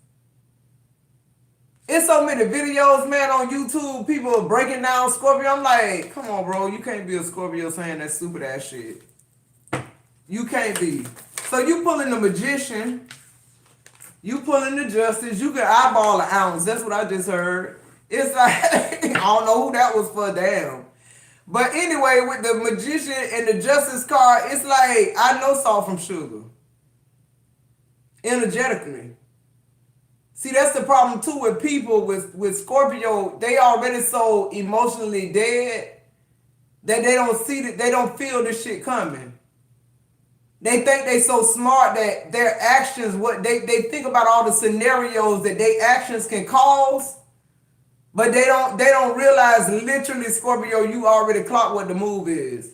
It's so many videos, man, on YouTube. People are breaking down Scorpio. I'm like, come on, bro. You can't be a Scorpio saying that stupid ass shit. You can't be. So you pulling the magician. You pulling the justice. You can eyeball an ounce. That's what I just heard. It's like, I don't know who that was for, damn. But anyway, with the magician and the justice card, it's like, I know salt from sugar. Energetically. See, that's the problem too with people with Scorpio. They already so emotionally dead that they don't they don't feel this shit coming. They think they so smart that their actions, they think about all the scenarios that their actions can cause, but they don't realize literally, Scorpio, you already clocked what the move is.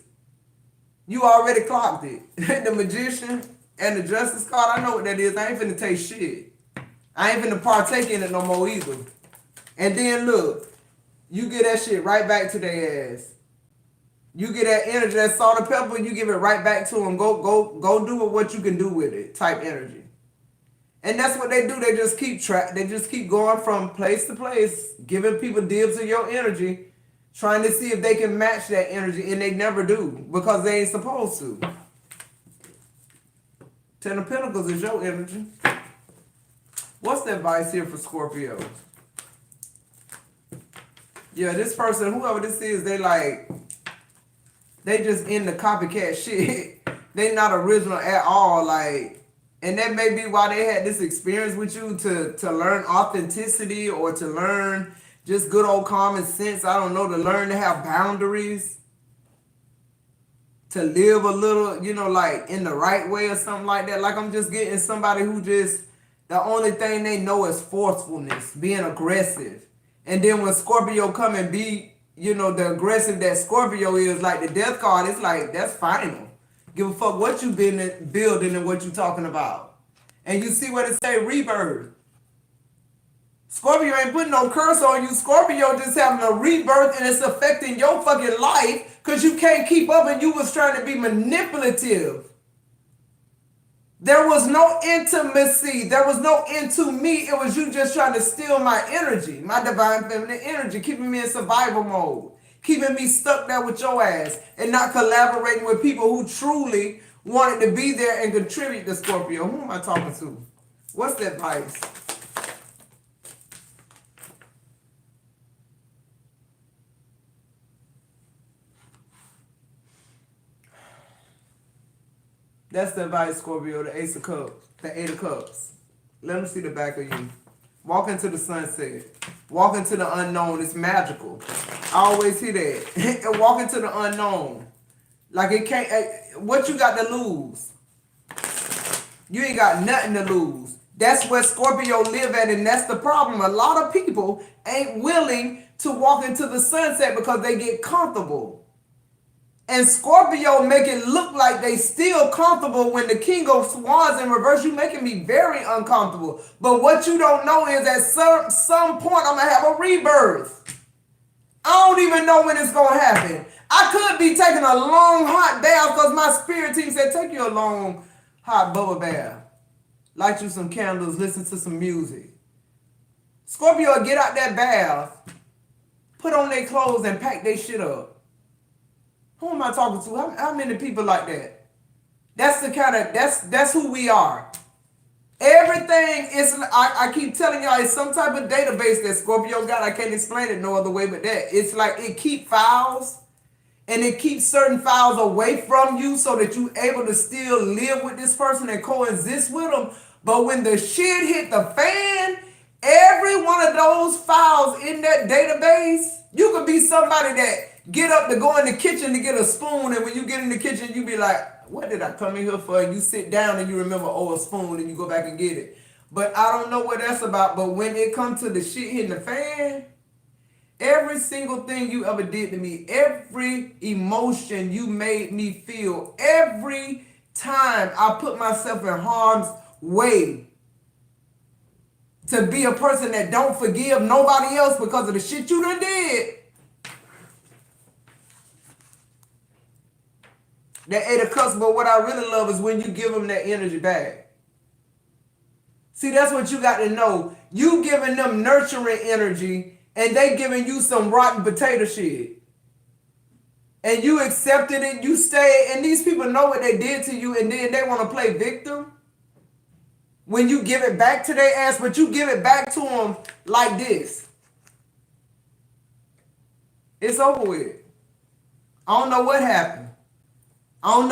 You already clocked it. The magician and the justice card, I know what that is. I ain't finna taste shit. I ain't finna partake in it no more either. And then look, you get that shit right back to their ass. You get that energy, that salt and pepper, you give it right back to them. Go do what you can do with it, type energy. And that's what they do. They just keep going from place to place, giving people dibs of your energy, trying to see if they can match that energy, and they never do because they ain't supposed to. 10 of Pentacles is your energy. What's the advice here for Scorpio? Yeah, this person, whoever this is, they just in the copycat shit. They not original at all. And that may be why they had this experience with you to learn authenticity or to learn just good old common sense. I don't know, to learn to have boundaries. To live a little, in the right way or something like that. Like I'm just getting somebody who just, the only thing they know is forcefulness, being aggressive. And then when Scorpio come and be, the aggressive that Scorpio is, like the death card, it's like, that's final. Give a fuck what you been building and what you talking about. And you see what it say, rebirth. Scorpio ain't putting no curse on you. Scorpio just having a rebirth and it's affecting your fucking life because you can't keep up and you was trying to be manipulative. There was no intimacy. There was no into me. It was you just trying to steal my energy, my divine feminine energy, keeping me in survival mode, keeping me stuck there with your ass and not collaborating with people who truly wanted to be there and contribute to Scorpio. Who am I talking to? What's the advice? That's the advice, Scorpio, the Ace of Cups, the Eight of Cups. Let them see the back of you. Walk into the sunset. Walk into the unknown. It's magical. I always hear that. Walk into the unknown. Like it can't, what you got to lose? You ain't got nothing to lose. That's where Scorpio live at, and that's the problem. A lot of people ain't willing to walk into the sunset because they get comfortable. And Scorpio make it look like they still comfortable when the King of Swords in reverse. You making me very uncomfortable. But what you don't know is at some point I'm going to have a rebirth. I don't even know when it's going to happen. I could be taking a long hot bath because my spirit team said take you a long hot bubble bath. Light you some candles, listen to some music. Scorpio get out that bath, put on their clothes and pack their shit up. Who am I talking to? How many people like that? That's the kind of, that's who we are. Everything is, I keep telling y'all, it's some type of database that Scorpio got. I can't explain it no other way but that. It's like it keep files, and it keeps certain files away from you so that you able to still live with this person and coexist with them. But when the shit hit the fan, every one of those files in that database, you could be somebody that get up to go in the kitchen to get a spoon, and when you get in the kitchen, you be like, what did I come in here for? And you sit down and you remember, oh, a spoon, and you go back and get it. But I don't know what that's about. But when it comes to the shit hitting the fan, every single thing you ever did to me, every emotion you made me feel, every time I put myself in harm's way to be a person that don't forgive nobody else because of the shit you done did, that Eight of Cups. But what I really love is when you give them that energy back. See, that's what you got to know. You giving them nurturing energy, and they giving you some rotten potato shit. And you accepted it, you stayed, and these people know what they did to you, and then they want to play victim. When you give it back to their ass, but you give it back to them like this. It's over with. I don't know what happened. I don't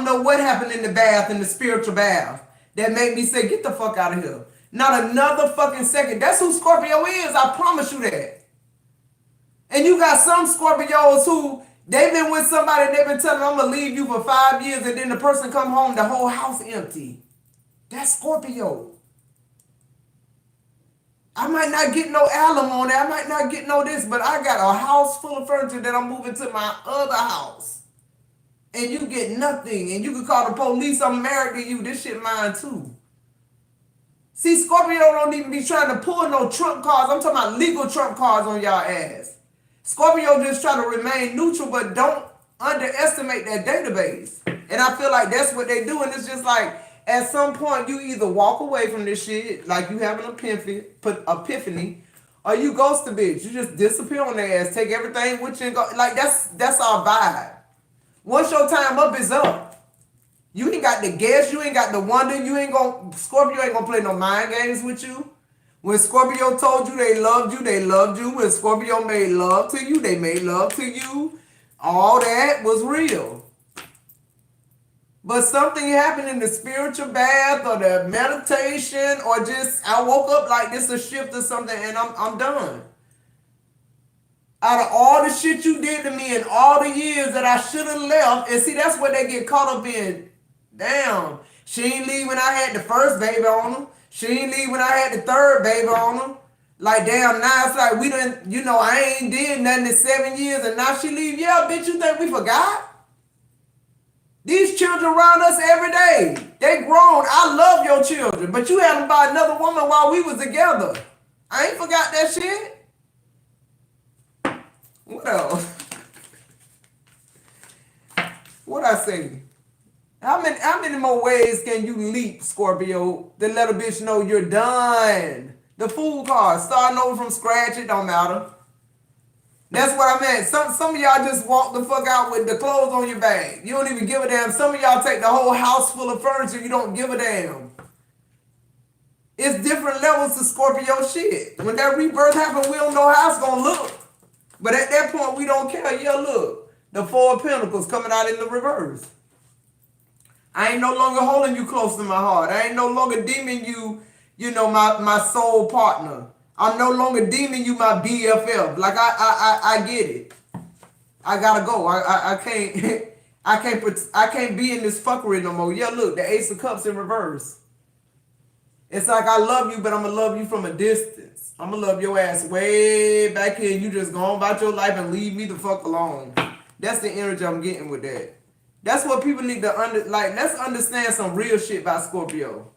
know what happened in the bath, in the spiritual bath, that made me say, get the fuck out of here. Not another fucking second. That's who Scorpio is. I promise you that. And you got some Scorpios who, they've been with somebody, they've been telling them, I'm going to leave you for 5 years, and then the person come home, the whole house empty. That's Scorpio. I might not get no alimony, I might not get no this, but I got a house full of furniture that I'm moving to my other house. And you get nothing, and you can call the police, I'm married to you, this shit mine too. See, Scorpio don't even be trying to pull no trump cards. I'm talking about legal trump cards on y'all ass. Scorpio just try to remain neutral, but don't underestimate that database. And I feel like that's what they do, and it's just like, at some point, you either walk away from this shit, like you have an epiphany, or you ghost the bitch. You just disappear on their ass, take everything with you and go. Like, that's our vibe. Once your time up is up. You ain't got to guess. You ain't got to wonder. Scorpio ain't gonna play no mind games with you. When Scorpio told you they loved you, they loved you. When Scorpio made love to you, they made love to you. All that was real. But something happened in the spiritual bath or the meditation, or just I woke up like this, a shift or something, and I'm done. Out of all the shit you did to me and all the years that I should have left, and see, that's what they get caught up in. Damn, she ain't leave when I had the first baby on her. She ain't leave when I had the third baby on her. Like, damn, now it's like we done, I ain't did nothing in 7 years, and now she leave. Yeah, bitch, you think we forgot? These children around us every day. They grown. I love your children, but you had them by another woman while we was together. I ain't forgot that shit. What else? What I say? How many more ways can you leap, Scorpio, to let a bitch know you're done? The Fool card, starting over from scratch, it don't matter. That's what I meant. Some of y'all just walk the fuck out with the clothes on your back. You don't even give a damn. Some of y'all take the whole house full of furniture. You don't give a damn. It's different levels to Scorpio shit. When that rebirth happens, we don't know how it's going to look. But at that point, we don't care. Yeah, look. The Four of Pentacles coming out in the reverse. I ain't no longer holding you close to my heart. I ain't no longer deeming you, my soul partner. I'm no longer deeming you my BFF. Like I get it. I gotta go. I can't I can't be in this fuckery no more. Yeah, look, the Ace of Cups in reverse. It's like I love you, but I'm gonna love you from a distance. I'm gonna love your ass way back here. You just go on about your life and leave me the fuck alone. That's the energy I'm getting with that. That's what people need to let's understand some real shit about Scorpio.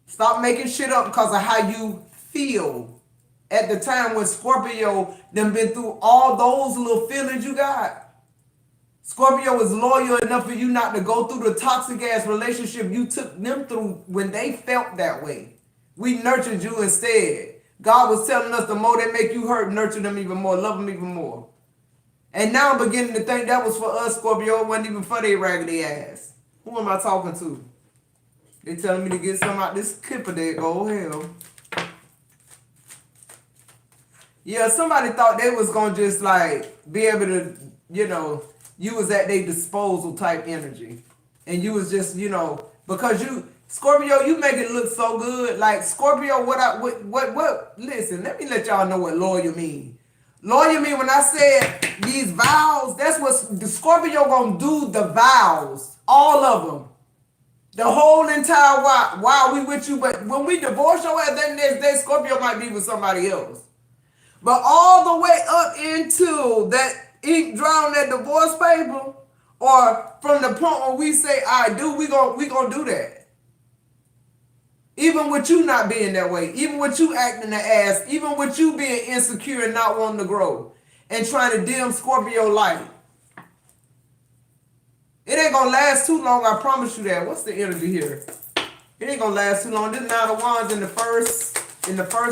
Stop making shit up because of how you feel at the time when Scorpio done been through all those little feelings you got. Scorpio is loyal enough for you not to go through the toxic ass relationship you took them through when they felt that way. We nurtured you instead. God was telling us the more they make you hurt, nurture them even more, love them even more. And now I'm beginning to think that was for us, Scorpio. It wasn't even for their raggedy ass. Who am I talking to? They telling me to get some out this kipper there. Oh, hell. Yeah, somebody thought they was going to just be able to, you was at their disposal type energy. And you was just, because Scorpio, you make it look so good. Like Scorpio, listen, let me let y'all know what loyal mean. Loyal mean when I said these vows, that's what the Scorpio gonna do, the vows. All of them. The whole entire while we with you, but when we divorce your ass, then next day Scorpio might be with somebody else. But all the way up into that ink dry on that divorce paper, or from the point where we say I do, we gonna do that. Even with you not being that way, even with you acting the ass, even with you being insecure and not wanting to grow and trying to dim Scorpio light. It ain't gonna last too long, I promise you that. What's the energy here? It ain't gonna last too long. This 9 of Wands in the first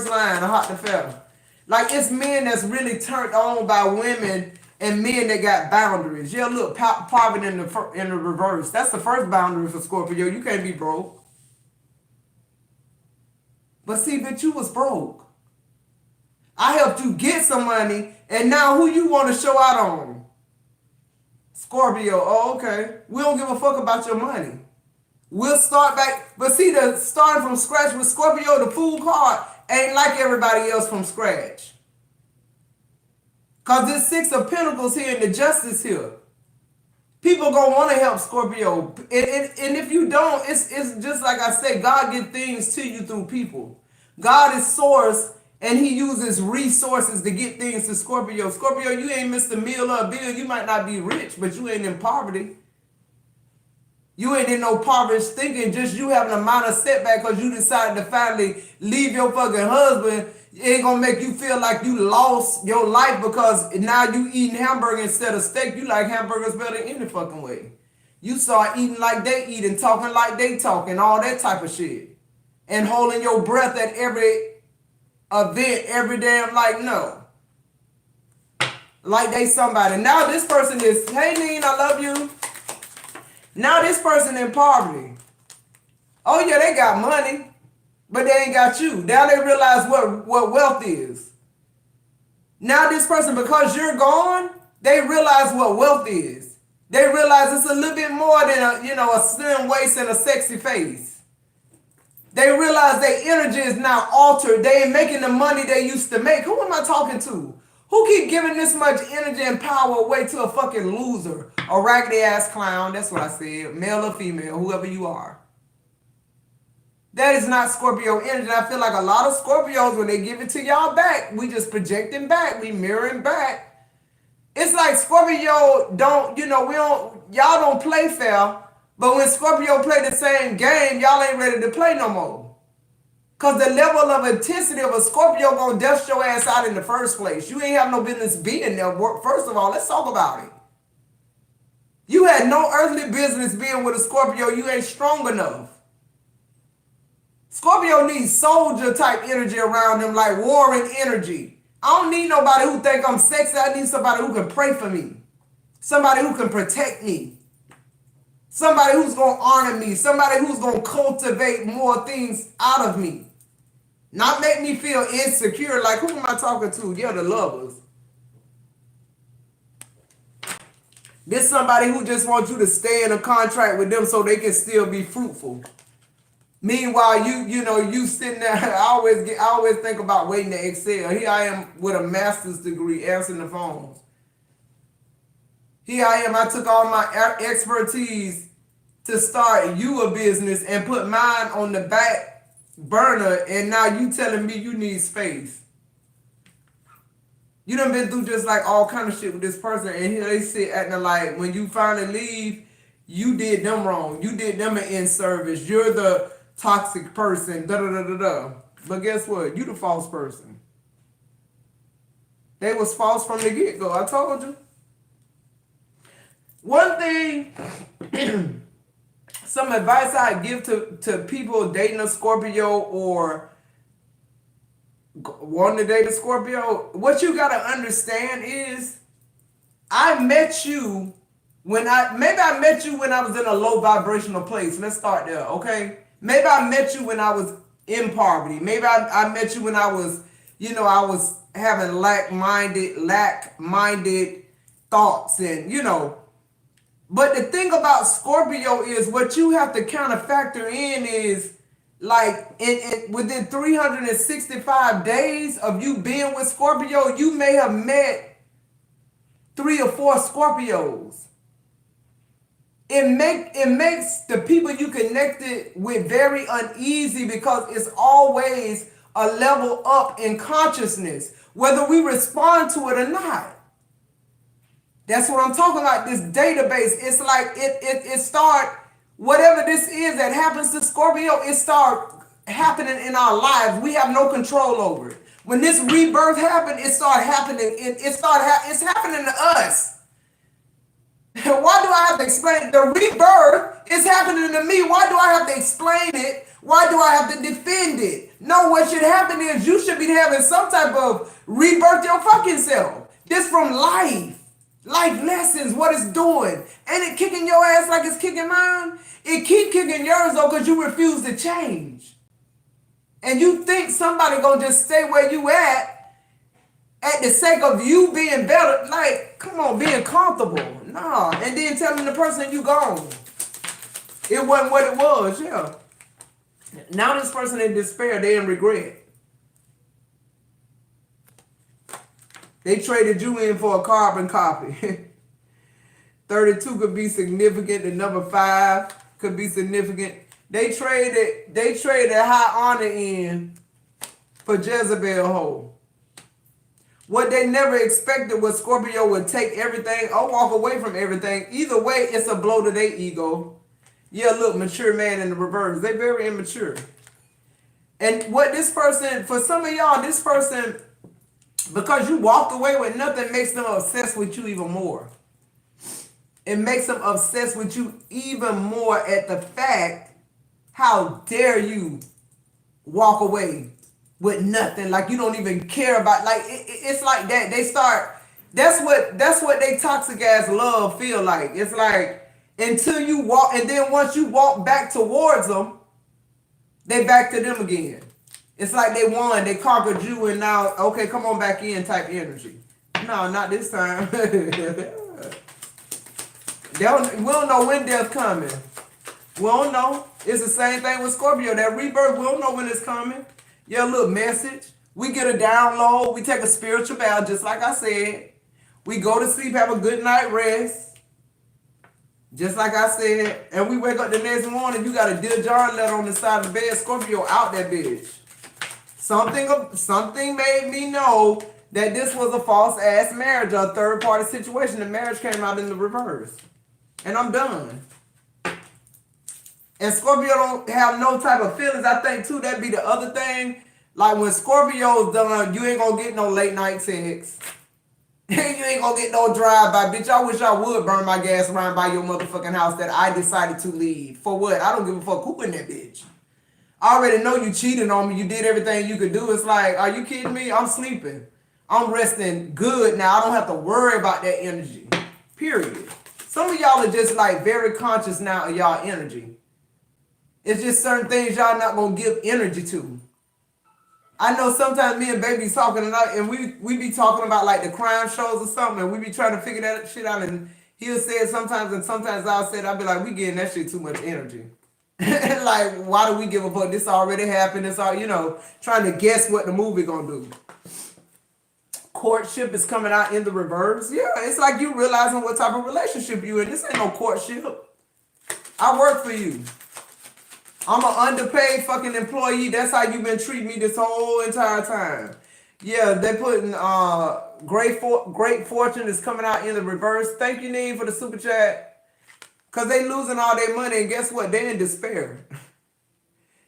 line, a hot to feather. Like it's men that's really turned on by women and men that got boundaries. Yeah, look, poverty in the reverse. That's the first boundary for Scorpio. You can't be broke. But see, bitch, you was broke. I helped you get some money, and now who you want to show out on? Scorpio. Oh, okay. We don't give a fuck about your money. We'll start back. But see, the starting from scratch with Scorpio, the Fool card, ain't like everybody else from scratch. Because this 6 of Pentacles here and the Justice here. People gonna want to help Scorpio. And if you don't, it's just like I said, God get things to you through people. God is source, and he uses resources to get things to Scorpio. Scorpio, you ain't missed a meal or a bill. You might not be rich, but you ain't in poverty. You ain't in no poverty thinking, just you having a minor setback because you decided to finally leave your fucking husband. It ain't gonna make you feel like you lost your life because now you eating hamburger instead of steak. You like hamburgers better any fucking way. You start eating like they eat and talking like they talk and all that type of shit. And holding your breath at every event, every damn no. Like they somebody. Now this person is, hey Neen, I love you. Now this person in poverty. Oh yeah, they got money. But they ain't got you. Now they realize what wealth is. Now this person, because you're gone, they realize what wealth is. They realize it's a little bit more than a slim waist and a sexy face. They realize their energy is now altered. They ain't making the money they used to make. Who am I talking to? Who keep giving this much energy and power away to a fucking loser? A raggedy ass clown. That's what I said. Male or female, whoever you are. That is not Scorpio energy. I feel like a lot of Scorpios, when they give it to y'all back, we just projecting back. We mirroring back. It's like Scorpio y'all don't play fair. But when Scorpio play the same game, y'all ain't ready to play no more. Because the level of intensity of a Scorpio gonna dust your ass out in the first place. You ain't have no business being there. First of all, let's talk about it. You had no earthly business being with a Scorpio. You ain't strong enough. Scorpio needs soldier type energy around them, like warring energy. I don't need nobody who think I'm sexy. I need somebody who can pray for me. Somebody who can protect me. Somebody who's going to honor me. Somebody who's going to cultivate more things out of me. Not make me feel insecure. Like, who am I talking to? Yeah, the lovers. This somebody who just wants you to stay in a contract with them so they can still be fruitful. Meanwhile, you sitting there. I always think about waiting to exhale. Here I am with a master's degree answering the phones. Here I am. I took all my expertise to start you a business and put mine on the back burner, and now you telling me you need space. You done been through just like all kind of shit with this person, and here they sit acting like when you finally leave, you did them wrong. You did them an in-service. You're the toxic person, da-da-da-da-da. But guess what? You the false person. They was false from the get-go. I told you. One thing, some advice I give to people dating a Scorpio or wanting to date a Scorpio, what you got to understand is I met you when I met you when I was in a low vibrational place. Let's start there, okay? Maybe I met you when I was in poverty. Maybe I met you when I was, I was having lack-minded thoughts and, But the thing about Scorpio is what you have to kind of factor in is like within 365 days of you being with Scorpio, you may have met 3 or 4 Scorpios. It makes the people you connected with very uneasy because it's always a level up in consciousness, whether we respond to it or not. That's what I'm talking about, this database. It's like it start, whatever this is that happens to Scorpio, it start happening in our lives. We have no control over it. When this rebirth happened, it started happening. It's happening to us. Why do I have to explain it? The rebirth is happening to me. Why do I have to explain it? Why do I have to defend it? No, what should happen is you should be having some type of rebirth your fucking self. This from life. Life lessons, what it's doing. Ain't it kicking your ass like it's kicking mine? It keep kicking yours though because you refuse to change. And you think somebody gonna just stay where you at the sake of you being better. Like, come on, being comfortable. Nah, and then telling the person you gone. It wasn't what it was, yeah. Now this person in despair, they in regret. They traded you in for a carbon copy. 32 could be significant. The number 5 could be significant. They traded high honor in for Jezebel hoe. What they never expected was Scorpio would take everything or walk away from everything. Either way, it's a blow to their ego. Yeah, look, mature man in the reverse. They very immature. And what this person, for some of y'all, this person, because you walked away with nothing, makes them obsessed with you even more. It makes them obsessed with you even more at the fact, how dare you walk away with nothing, like you don't even care about, like it's like that. They start, that's what they toxic ass love feel like. It's like until you walk, and then once you walk back towards them, they back to them again. It's like they won, they conquered you, and now, okay, come on back in type energy. No, not this time. We don't know when death's coming. We don't know. It's the same thing with Scorpio. That rebirth, we don't know when it's coming. Yeah, a little message. We get a download. We take a spiritual bath, just like I said. We go to sleep, have a good night rest. Just like I said. And we wake up the next morning, you got a Dear John letter on the side of the bed. Scorpio out that bitch. Something made me know that this was a false ass marriage, a third party situation. The marriage came out in the reverse. And I'm done. And Scorpio don't have no type of feelings. I think too, that'd be the other thing. Like when Scorpio's done, you ain't gonna get no late night sex. You ain't gonna get no drive-by. Bitch, I wish I would burn my gas around by your motherfucking house that I decided to leave. For what? I don't give a fuck who in that bitch. I already know you cheated on me. You did everything you could do. It's like, are you kidding me? I'm sleeping. I'm resting good now. I don't have to worry about that energy. Period. Some of y'all are just like very conscious now of y'all energy. It's just certain things y'all not gonna give energy to. I know sometimes me and baby talking and we be talking about like the crime shows or something, and we be trying to figure that shit out, and He'll say it sometimes, and sometimes I'll say it, I'll be like, we getting that shit too much energy. Like, why do we give a fuck? This already happened. It's all, trying to guess what the movie gonna do. Courtship is coming out in the reverse. Yeah, it's like you realizing what type of relationship you in. This ain't no courtship. I work for you. I'm an underpaid fucking employee. That's how you've been treating me this whole entire time. Yeah, they putting great fortune is coming out in the reverse. Thank you, Neen, for the super chat. Cause they losing all their money, and guess what? They in despair.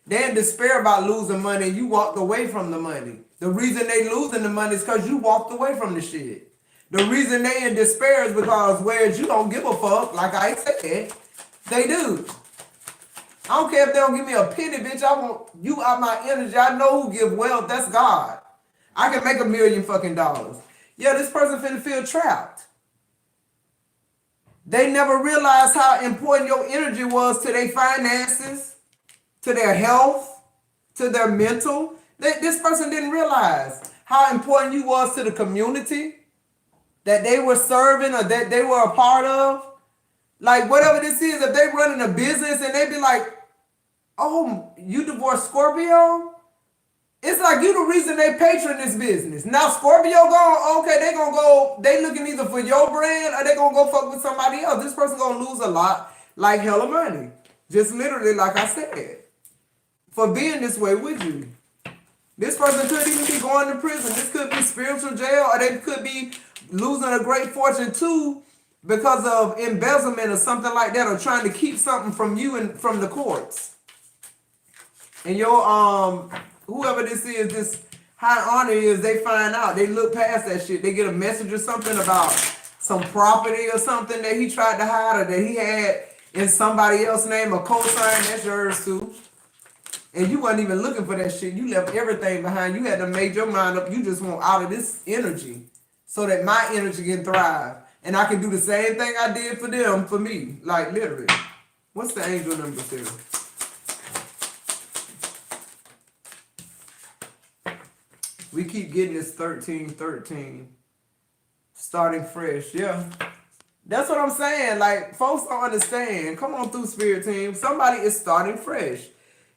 They in despair about losing money, and you walked away from the money. The reason they losing the money is because you walked away from the shit. The reason they in despair is because whereas you don't give a fuck, like I said, they do. I don't care if they don't give me a penny, bitch. I want you out my energy. I know who give wealth. That's God. I can make $1 million fucking dollars. Yeah, this person finna feel trapped. They never realized how important your energy was to their finances, to their health, to their mental. This person didn't realize how important you was to the community that they were serving or that they were a part of. Like, whatever this is, if they running a business and they be like, oh, you divorced Scorpio? It's like you the reason they patron this business. Now Scorpio gone, okay, they gonna go, they looking either for your brand or they gonna go fuck with somebody else. This person gonna lose a lot, like hella money. Just literally, like I said, for being this way with you. This person could even be going to prison. This could be spiritual jail, or they could be losing a great fortune too because of embezzlement or something like that, or trying to keep something from you and from the courts. And your whoever this is, this high honor is, they find out. They look past that shit. They get a message or something about some property or something that he tried to hide or that he had in somebody else's name, a cosign. That's yours too. And you wasn't even looking for that shit. You left everything behind. You had to make your mind up. You just want out of this energy so that my energy can thrive. And I can do the same thing I did for them, for me. Like, literally. What's the angel number here? We keep getting this 1313. Starting fresh. Yeah. That's what I'm saying. Like, folks don't understand. Come on through, Spirit Team. Somebody is starting fresh.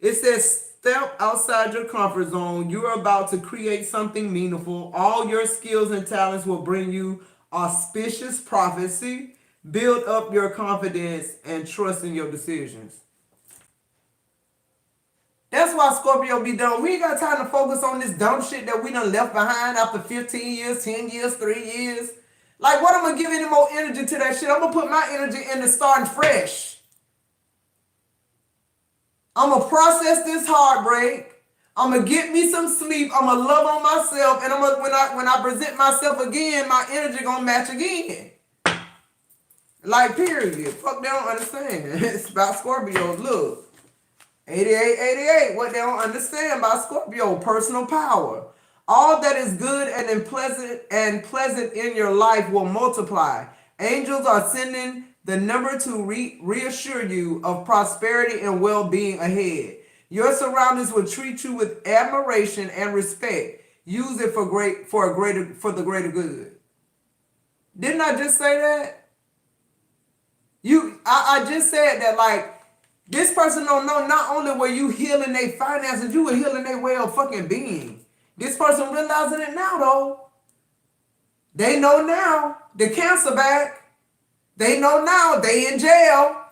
It says, step outside your comfort zone. You're about to create something meaningful. All your skills and talents will bring you auspicious prophecy. Build up your confidence and trust in your decisions. That's why Scorpio be done. We ain't got time to focus on this dumb shit that we done left behind after 15 years, 10 years, 3 years. Like, what am I giving any more energy to that shit? I'm going to put my energy into starting fresh. I'm going to process this heartbreak. I'm going to get me some sleep. I'm going to love on myself. And when I present myself again, my energy going to match again. Like, period. Fuck, they don't understand. It's about Scorpio. Look. 8888, what they don't understand about Scorpio, personal power. All that is good and pleasant in your life will multiply. Angels are sending the number to reassure you of prosperity and well-being ahead. Your surroundings will treat you with admiration and respect. Use it for the greater good. Didn't I just say that? I just said that, like, this person don't know not only were you healing their finances, you were healing their way of fucking being. This person realizing it now, though. They know now the cancer back. They know now they in jail.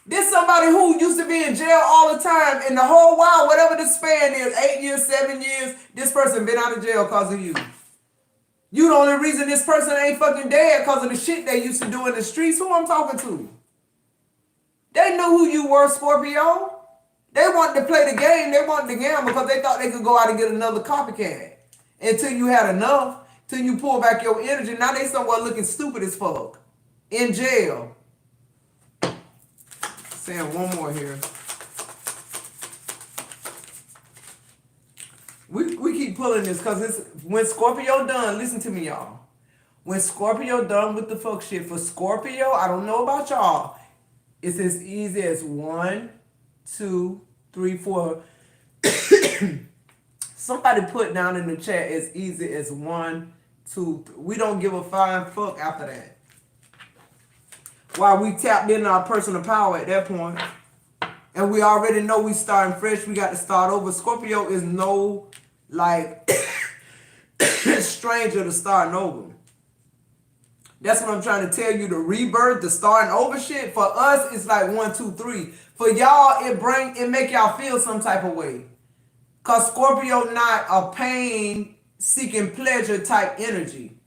This somebody who used to be in jail all the time in the whole while, whatever the span is, 8 years, 7 years, this person been out of jail because of you. You the only reason this person ain't fucking dead because of the shit they used to do in the streets. Who I'm talking to? They knew who you were, Scorpio. They wanted to play the game. They wanted to gamble because they thought they could go out and get another copycat. Until you had enough, till you pull back your energy. Now they somewhere looking stupid as fuck. In jail. Saying one more here. We keep pulling this because it's when Scorpio done, listen to me, y'all. When Scorpio done with the fuck shit, for Scorpio, I don't know about y'all. It's as easy as 1, 2, 3, 4. Somebody put down in the chat as easy as 1, 2, 3. We don't give a flying fuck after that. while we tapped into our personal power at that point. And we already know we starting fresh. We got to start over. Scorpio is no, like, stranger to starting over. That's what I'm trying to tell you. The rebirth, the starting over shit, for us, it's like 1, 2, 3. For y'all, it make y'all feel some type of way. Because Scorpio not a pain-seeking pleasure type energy.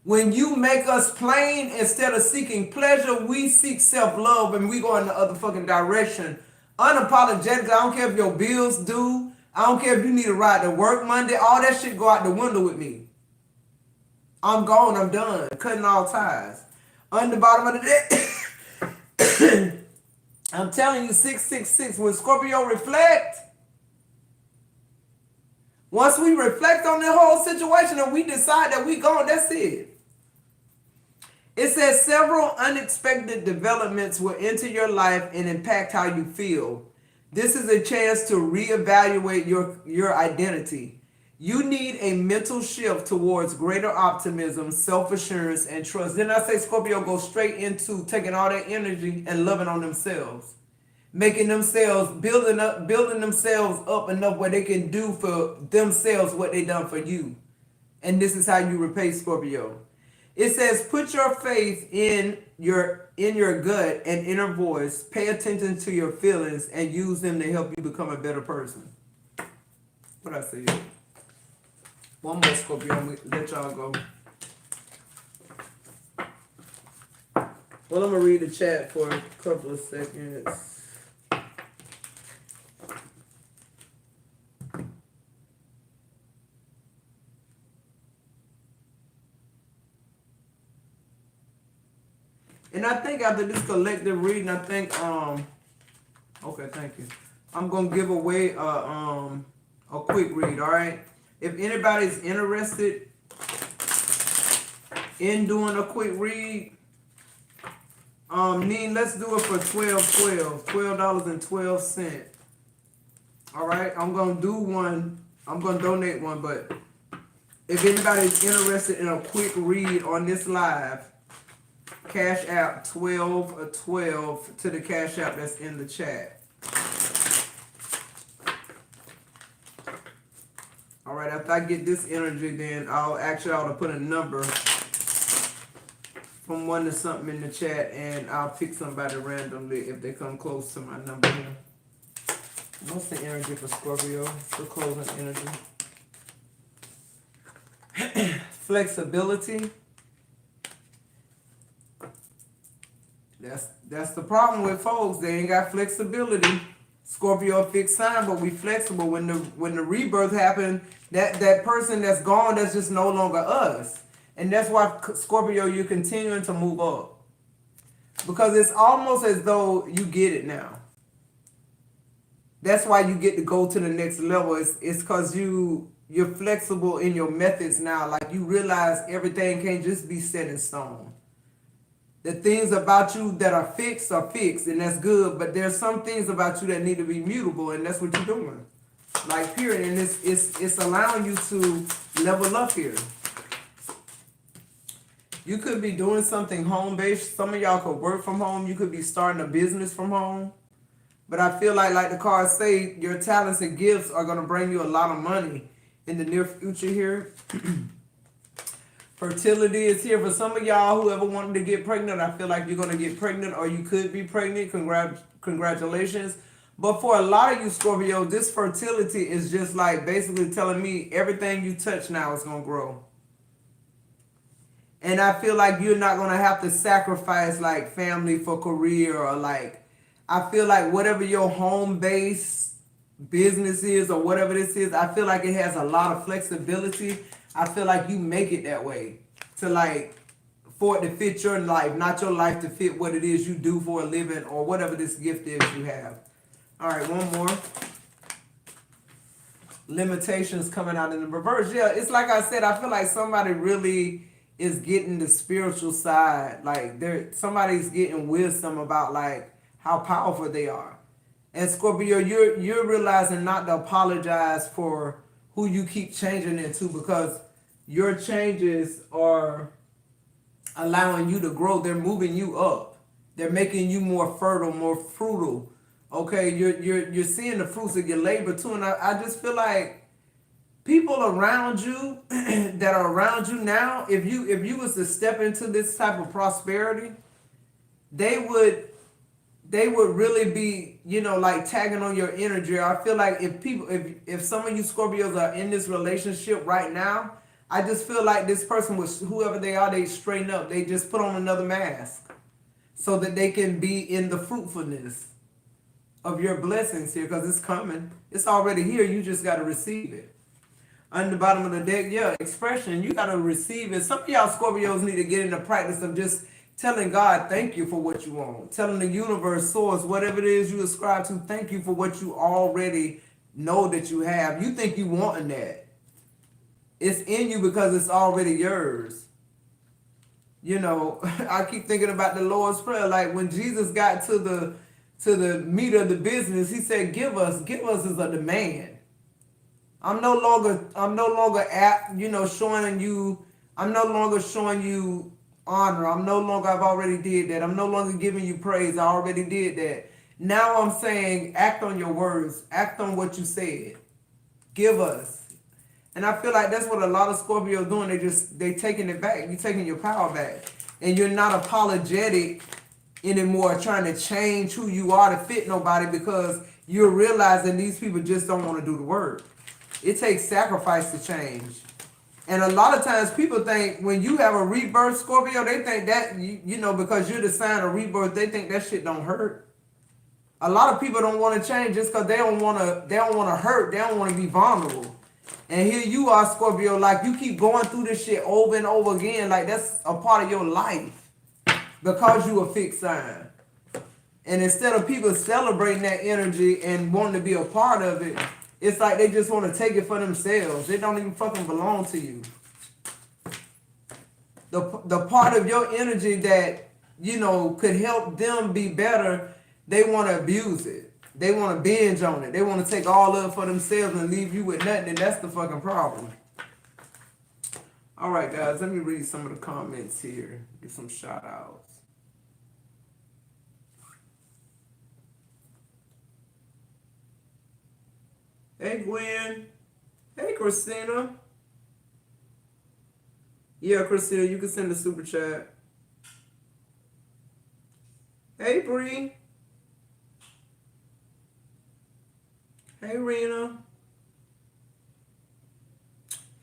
When you make us plain instead of seeking pleasure, we seek self-love and we go in the other fucking direction. Unapologetically, I don't care if your bills due. I don't care if you need a ride to work Monday. All that shit go out the window with me. I'm gone. I'm done. Cutting all ties. On the bottom of the day, I'm telling you, 666. When Scorpio reflect, once we reflect on the whole situation and we decide that we gone, that's it. It says several unexpected developments will enter your life and impact how you feel. This is a chance to reevaluate your identity. You need a mental shift towards greater optimism, self-assurance, and trust. Then I say Scorpio goes straight into taking all that energy and loving on themselves. Making themselves, building themselves up enough where they can do for themselves what they done for you. And this is how you repay Scorpio. It says, put your faith in your gut and inner voice. Pay attention to your feelings and use them to help you become a better person. What I say? One more Scorpio, I'm gonna let y'all go. Well, I'm gonna read the chat for a couple of seconds. And I think after this collective reading, I think okay, thank you. I'm gonna give away a quick read, all right? If anybody's interested in doing a quick read, let's do it for $12.12. All right, I'm gonna do one. I'm gonna donate one, but if anybody's interested in a quick read on this live, Cash App 1212 to the Cash App that's in the chat. All right, after I get this energy, then I'll ask y'all to put a number from 1 to something in the chat, and I'll pick somebody randomly if they come close to my number here. What's the energy for Scorpio? The closing energy. Flexibility. That's the problem with folks. They ain't got flexibility. Scorpio a fixed sign, but we flexible. When the rebirth happened, that person that's gone, that's just no longer us. And that's why Scorpio, you're continuing to move up. Because it's almost as though you get it now. That's why you get to go to the next level. It's because you're flexible in your methods now. Like you realize everything can't just be set in stone. The things about you that are fixed, and that's good. But there's some things about you that need to be mutable, and that's what you're doing. Like, period. And it's allowing you to level up here. You could be doing something home-based. Some of y'all could work from home. You could be starting a business from home. But I feel like the cards say, your talents and gifts are going to bring you a lot of money in the near future here. Fertility is here for some of y'all who ever wanted to get pregnant. I feel like you're going to get pregnant, or you could be pregnant. Congratulations. But for a lot of you, Scorpio, this fertility is just like basically telling me everything you touch now is going to grow. And I feel like you're not going to have to sacrifice like family for career, or like, I feel like whatever your home-based business is or whatever this is, I feel like it has a lot of flexibility. I feel like you make it that way to like, for it to fit your life, not your life to fit what it is you do for a living or whatever this gift is you have. All right, one more. Limitations coming out in the reverse. Yeah, it's like I said, I feel like somebody really is getting the spiritual side. Like somebody's getting wisdom about like how powerful they are. And Scorpio, you're realizing not to apologize for who you keep changing into, because your changes are allowing you to grow. They're moving you up. They're making you more fertile, more fruitful. Okay, you're seeing the fruits of your labor too. And I just feel like people around you that are around you now, if you was to step into this type of prosperity, they would really be, like tagging on your energy. I feel like if some of you Scorpios are in this relationship right now, I just feel like this person was, whoever they are, they straighten up. They just put on another mask so that they can be in the fruitfulness of your blessings here, because it's coming. It's already here. You just got to receive it. On the bottom of the deck, yeah, expression. You got to receive it. Some of y'all Scorpios need to get in the practice of just telling God thank you for what you want. Telling the universe, source, whatever it is you ascribe to, thank you for what you already know that you have. You think you wanting that. It's in you because it's already yours. I keep thinking about the Lord's Prayer. Like when Jesus got to the meat of the business, he said, give us is a demand. I'm no longer showing you, I'm no longer showing you honor. I've already did that. I'm no longer giving you praise. I already did that. Now I'm saying, act on your words. Act on what you said. Give us. And I feel like that's what a lot of Scorpios doing. They taking it back. You're taking your power back. And you're not apologetic anymore trying to change who you are to fit nobody, because you're realizing these people just don't want to do the work. It takes sacrifice to change. And a lot of times people think when you have a rebirth, Scorpio, they think that, because you're the sign of rebirth, they think that shit don't hurt. A lot of people don't want to change just because they don't want to hurt. They don't want to be vulnerable. And here you are, Scorpio, like you keep going through this shit over and over again, like that's a part of your life because you a fixed sign. And instead of people celebrating that energy and wanting to be a part of it, it's like they just want to take it for themselves. It don't even fucking belong to you. The part of your energy that, could help them be better, they want to abuse it. They want to binge on it. They want to take all of it for themselves and leave you with nothing, and that's the fucking problem. All right, guys, let me read some of the comments here. Get some shout outs. Hey, Gwen. Hey, Christina. Yeah, Christina, you can send a super chat. Hey, Bree. Hey, Rena.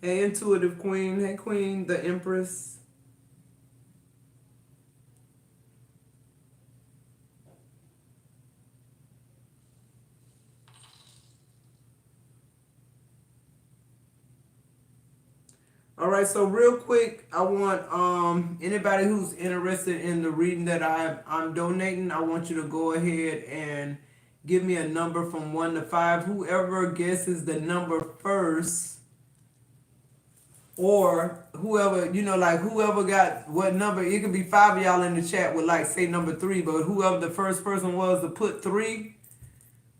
Hey, Intuitive Queen. Hey, Queen, the Empress. All right, so real quick, I want anybody who's interested in the reading that I'm donating, I want you to go ahead and give me a number from 1 to 5. Whoever guesses the number first, or whoever, whoever got what number, it could be 5 of y'all in the chat would say number 3, but whoever the first person was to put 3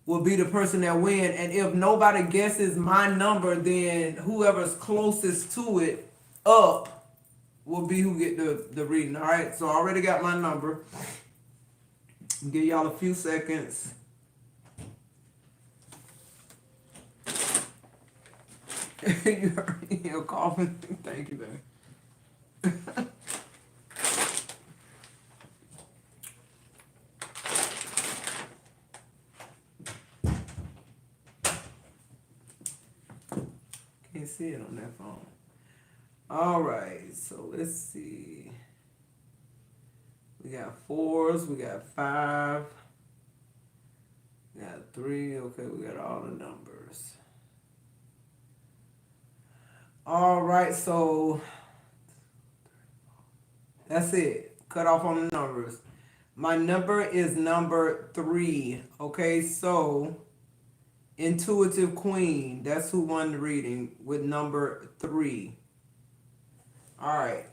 will be the person that win. And if nobody guesses my number, then whoever's closest to it up will be who get the reading. All right, so I already got my number. I'll give y'all a few seconds. You're coughing. Thank you, baby. Can't see it on that phone. All right, so let's see. We got 4s, we got 5, we got 3. Okay, we got all the numbers. All right, so that's it. Cut off on the numbers. My number is number 3. Okay, so Intuitive Queen, that's who won the reading with number 3. All right.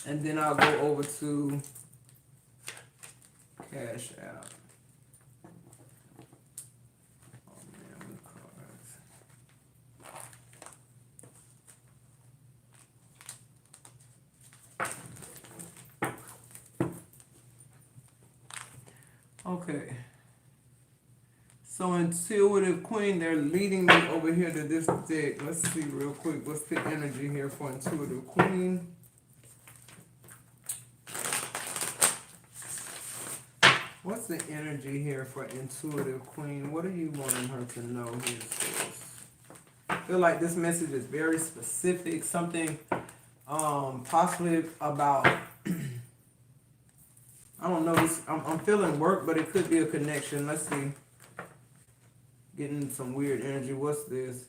And then I'll go over to Cash App. Oh man, the cards. Okay. So intuitive queen, they're leading me over here to this deck. Let's see real quick. What's the energy here for intuitive queen? What's the energy here for intuitive queen? What are you wanting her to know here, sis? I feel like this message is very specific. Something possibly about I don't know. I'm feeling work, but it could be a connection. Let's see. Getting some weird energy. What's this?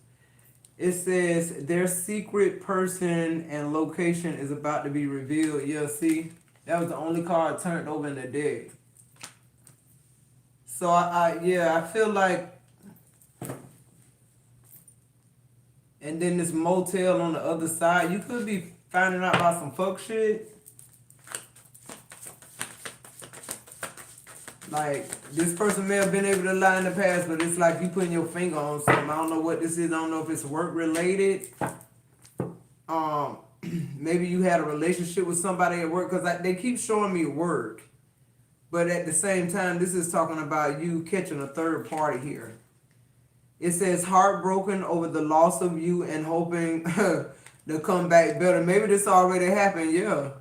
It says their secret person and location is about to be revealed. Yeah, see? That was the only card turned over in the deck. So I feel like, and then this motel on the other side, you could be finding out about some fuck shit. Like, this person may have been able to lie in the past, but it's like you putting your finger on something. I don't know what this is. I don't know if it's work related. Maybe you had a relationship with somebody at work, because they keep showing me work. But at the same time, this is talking about you catching a third party here. It says heartbroken over the loss of you and hoping to come back better. Maybe this already happened, yeah.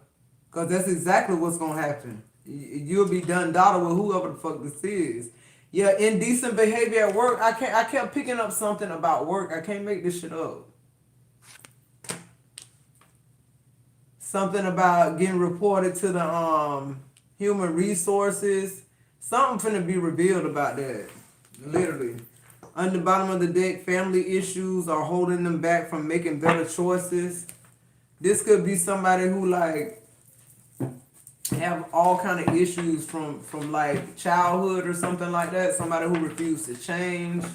Because that's exactly what's going to happen. You'll be done daughter with whoever the fuck this is. Yeah, indecent behavior at work. I kept picking up something about work. I can't make this shit up. Something about getting reported to the human resources. Something finna be revealed about that. Literally. On the bottom of the deck, family issues are holding them back from making better choices. This could be somebody who like have all kind of issues from like childhood or something like that. Somebody who refused to change.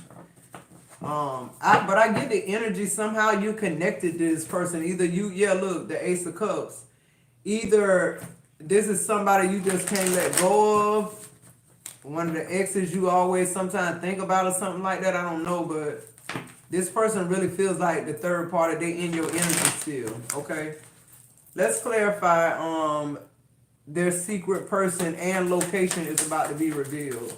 But I get the energy somehow you connected to this person. Either look, the Ace of Cups. Either this is somebody you just can't let go of. One of the exes you always sometimes think about or something like that. I don't know, but this person really feels like the third party. They in your energy still. Okay. Let's clarify. Their secret person and location is about to be revealed.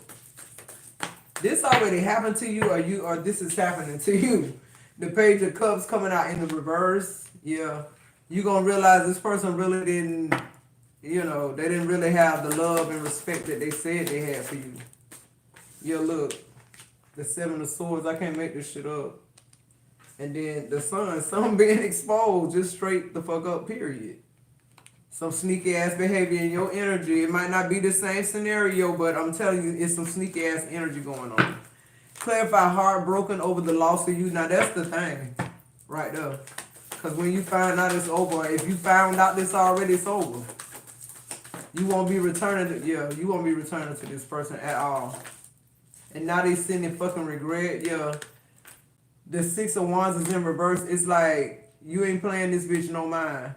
This already happened to you, or this is happening to you. The Page of Cups coming out in the reverse. Yeah. You're going to realize this person really didn't, they didn't really have the love and respect that they said they had for you. Yeah, look. The Seven of Swords. I can't make this shit up. And then the Sun being exposed. Just straight the fuck up, period. Some sneaky ass behavior in your energy. It might not be the same scenario, but I'm telling you, it's some sneaky ass energy going on. Clarify heartbroken over the loss of you. Now that's the thing, right there. Because when you find out it's over, if you found out this already, it's over. You won't be returning to this person at all. And now they sending fucking regret. Yeah. The Six of Wands is in reverse. It's like you ain't playing this bitch no mind.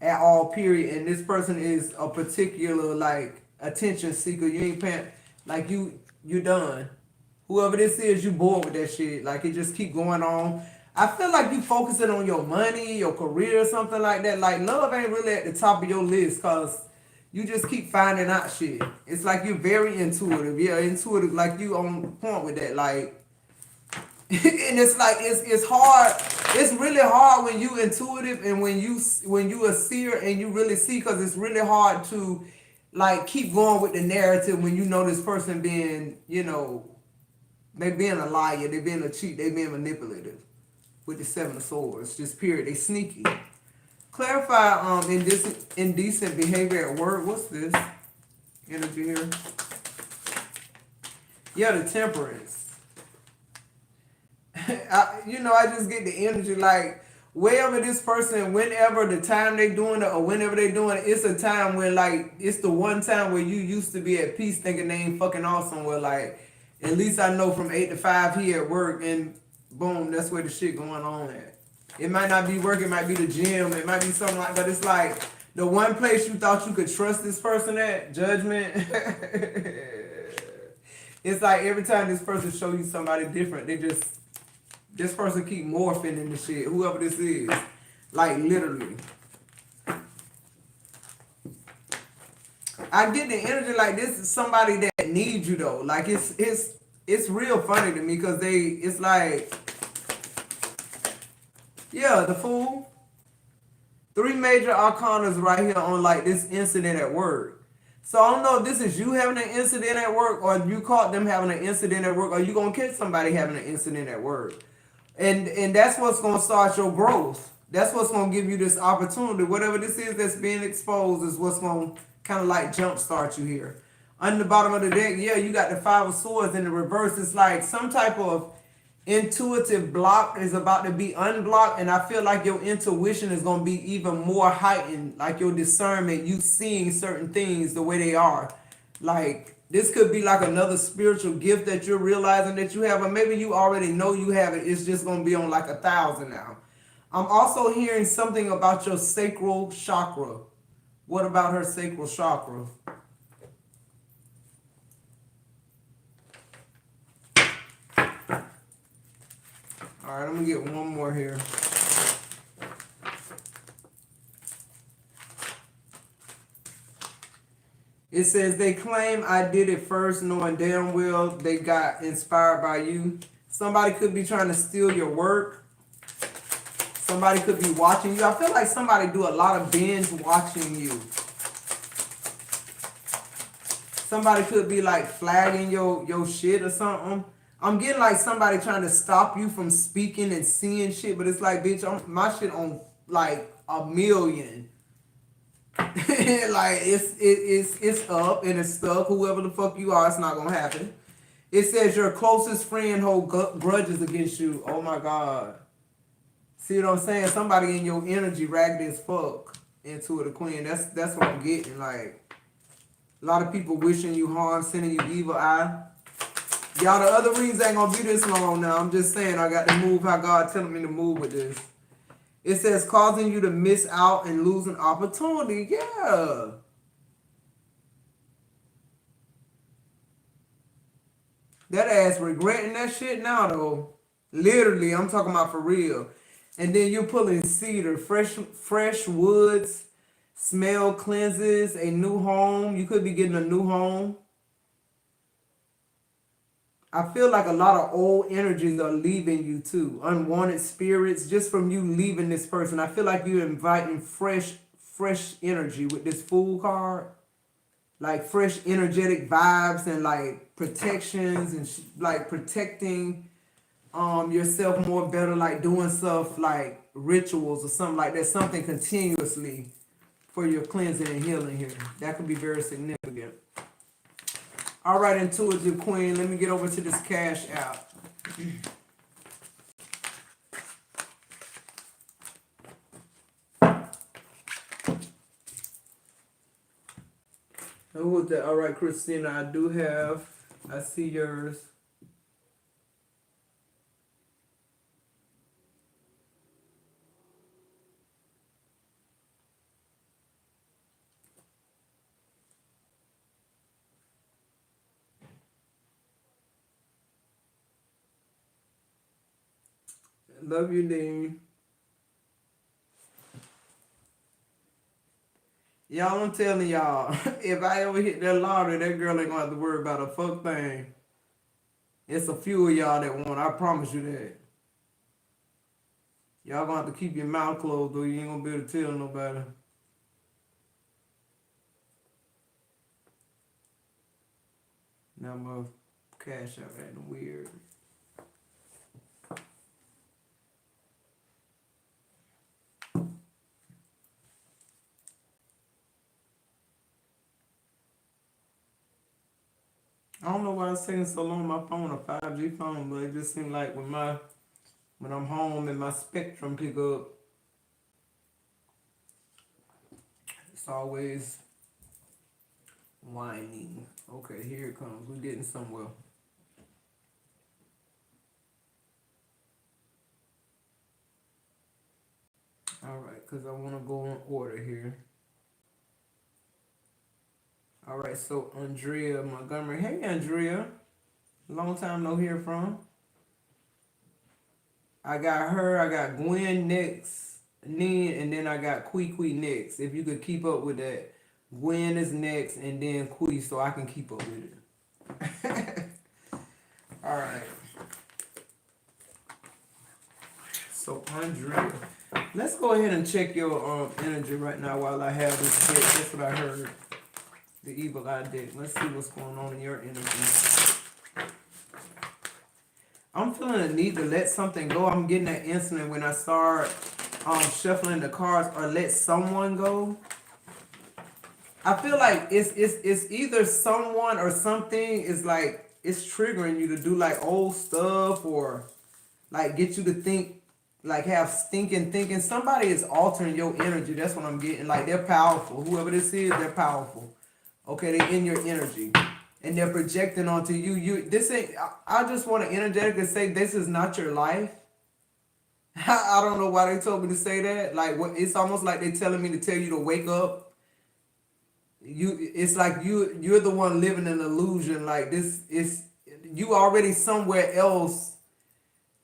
At all, period. And this person is a particular like attention seeker. You ain't paying, like you done. Whoever this is, you bored with that shit. Like it just keep going on. I feel like you focusing on your money, your career, something like that. Like love ain't really at the top of your list because you just keep finding out shit. It's like you're very intuitive. Yeah, intuitive. Like you on point with that. Like. And it's like it's hard. It's really hard when you intuitive and when you a seer and you really see, because it's really hard to like keep going with the narrative when you know this person being, they being a liar, they being a cheat, they being manipulative with the Seven of Swords. Just period. They sneaky. Clarify indecent behavior at work. What's this energy here? Yeah, the Temperance. I just get the energy like wherever this person, whenever the time they doing it or whenever they doing it, it's a time when like it's the one time where you used to be at peace thinking they ain't fucking off somewhere. Like at least I know from 8 to 5 here at work, and boom, that's where the shit going on at. It might not be work, it might be the gym, it might be something like, but it's like the one place you thought you could trust this person at, judgment. It's like every time this person show you somebody different, this person keep morphing in the shit, whoever this is. Like, literally. I get the energy like this is somebody that needs you though. Like it's real funny to me because it's like, yeah, the Fool. 3 major arcanas right here on like this incident at work. So I don't know if this is you having an incident at work or if you caught them having an incident at work or you gonna catch somebody having an incident at work. And that's what's gonna start your growth. That's what's gonna give you this opportunity. Whatever this is that's being exposed is what's gonna kind of like jumpstart you here. On the bottom of the deck, yeah, you got the 5 of Swords in the reverse. It's like some type of intuitive block is about to be unblocked, and I feel like your intuition is going to be even more heightened, like your discernment, you seeing certain things the way they are. Like this could be like another spiritual gift that you're realizing that you have, or maybe you already know you have it. It's just going to be on like 1,000 now. I'm also hearing something about your sacral chakra. What about her sacral chakra? All right, I'm gonna get one more here. It says they claim I did it first, knowing damn well they got inspired by you. Somebody could be trying to steal your work. Somebody could be watching you. I feel like somebody do a lot of binge watching you. Somebody could be like flagging your shit or something. I'm getting like somebody trying to stop you from speaking and seeing shit, but it's like, bitch, my shit on like 1 million. Like it's up and it's stuck. Whoever the fuck you are, it's not gonna happen. It says your closest friend hold grudges against you. Oh my God. See what I'm saying? Somebody in your energy ragged as fuck into the Queen. That's what I'm getting. Like a lot of people wishing you harm, sending you evil eye. Y'all, the other reads ain't gonna be this long now. I'm just saying I got to move how God telling me to move with this. It says causing you to miss out and lose an opportunity. Yeah. That ass regretting that shit now though. Literally, I'm talking about for real. And then you're pulling cedar, fresh woods, smell cleanses, a new home. You could be getting a new home. I feel like a lot of old energies are leaving you too. Unwanted spirits just from you leaving this person. I feel like you're inviting fresh energy with this Fool card. Like fresh energetic vibes and like protections and like protecting yourself more better, like doing stuff like rituals or something like that. Something continuously for your cleansing and healing here. That could be very significant. All right, intuitive Queen, let me get over to this cash app. Who was that? All right, Christina, I see yours. Love you, Dean. Y'all, I'm telling y'all, if I ever hit that lottery, that girl ain't gonna have to worry about a fuck thing. It's a few of y'all that want, I promise you that. Y'all gonna have to keep your mouth closed though, you ain't gonna be able to tell nobody. Now my cash out acting weird. I don't know why it's taking so long on my phone, a 5G phone, but it just seems like when I'm home and my spectrum pick up, it's always whining. Okay, here it comes. We're getting somewhere. All right, because I want to go in order here. All right, so Andrea Montgomery. Hey, Andrea. Long time no hear from. I got her. I got Gwen next. Nin, and then I got Quee next. If you could keep up with that. Gwen is next, and then Quee, so I can keep up with it. All right. So Andrea, let's go ahead and check your energy right now while I have this deck. That's what I heard. The evil eye deck. Let's see what's going on in your energy. I'm feeling a need to let something go. I'm getting that instant when I start shuffling the cards, or let someone go. I feel like it's either someone or something is like it's triggering you to do like old stuff, or like get you to think, like have stinking thinking. Somebody is altering your energy. That's what I'm getting. Like they're powerful. Whoever this is, they're powerful. Okay, they're in your energy. And they're projecting onto you. This ain't, I just want to energetically say this is not your life. I don't know why they told me to say that. Like what, it's almost like they're telling me to tell you to wake up. It's like you're the one living an illusion. Like this is, you already somewhere else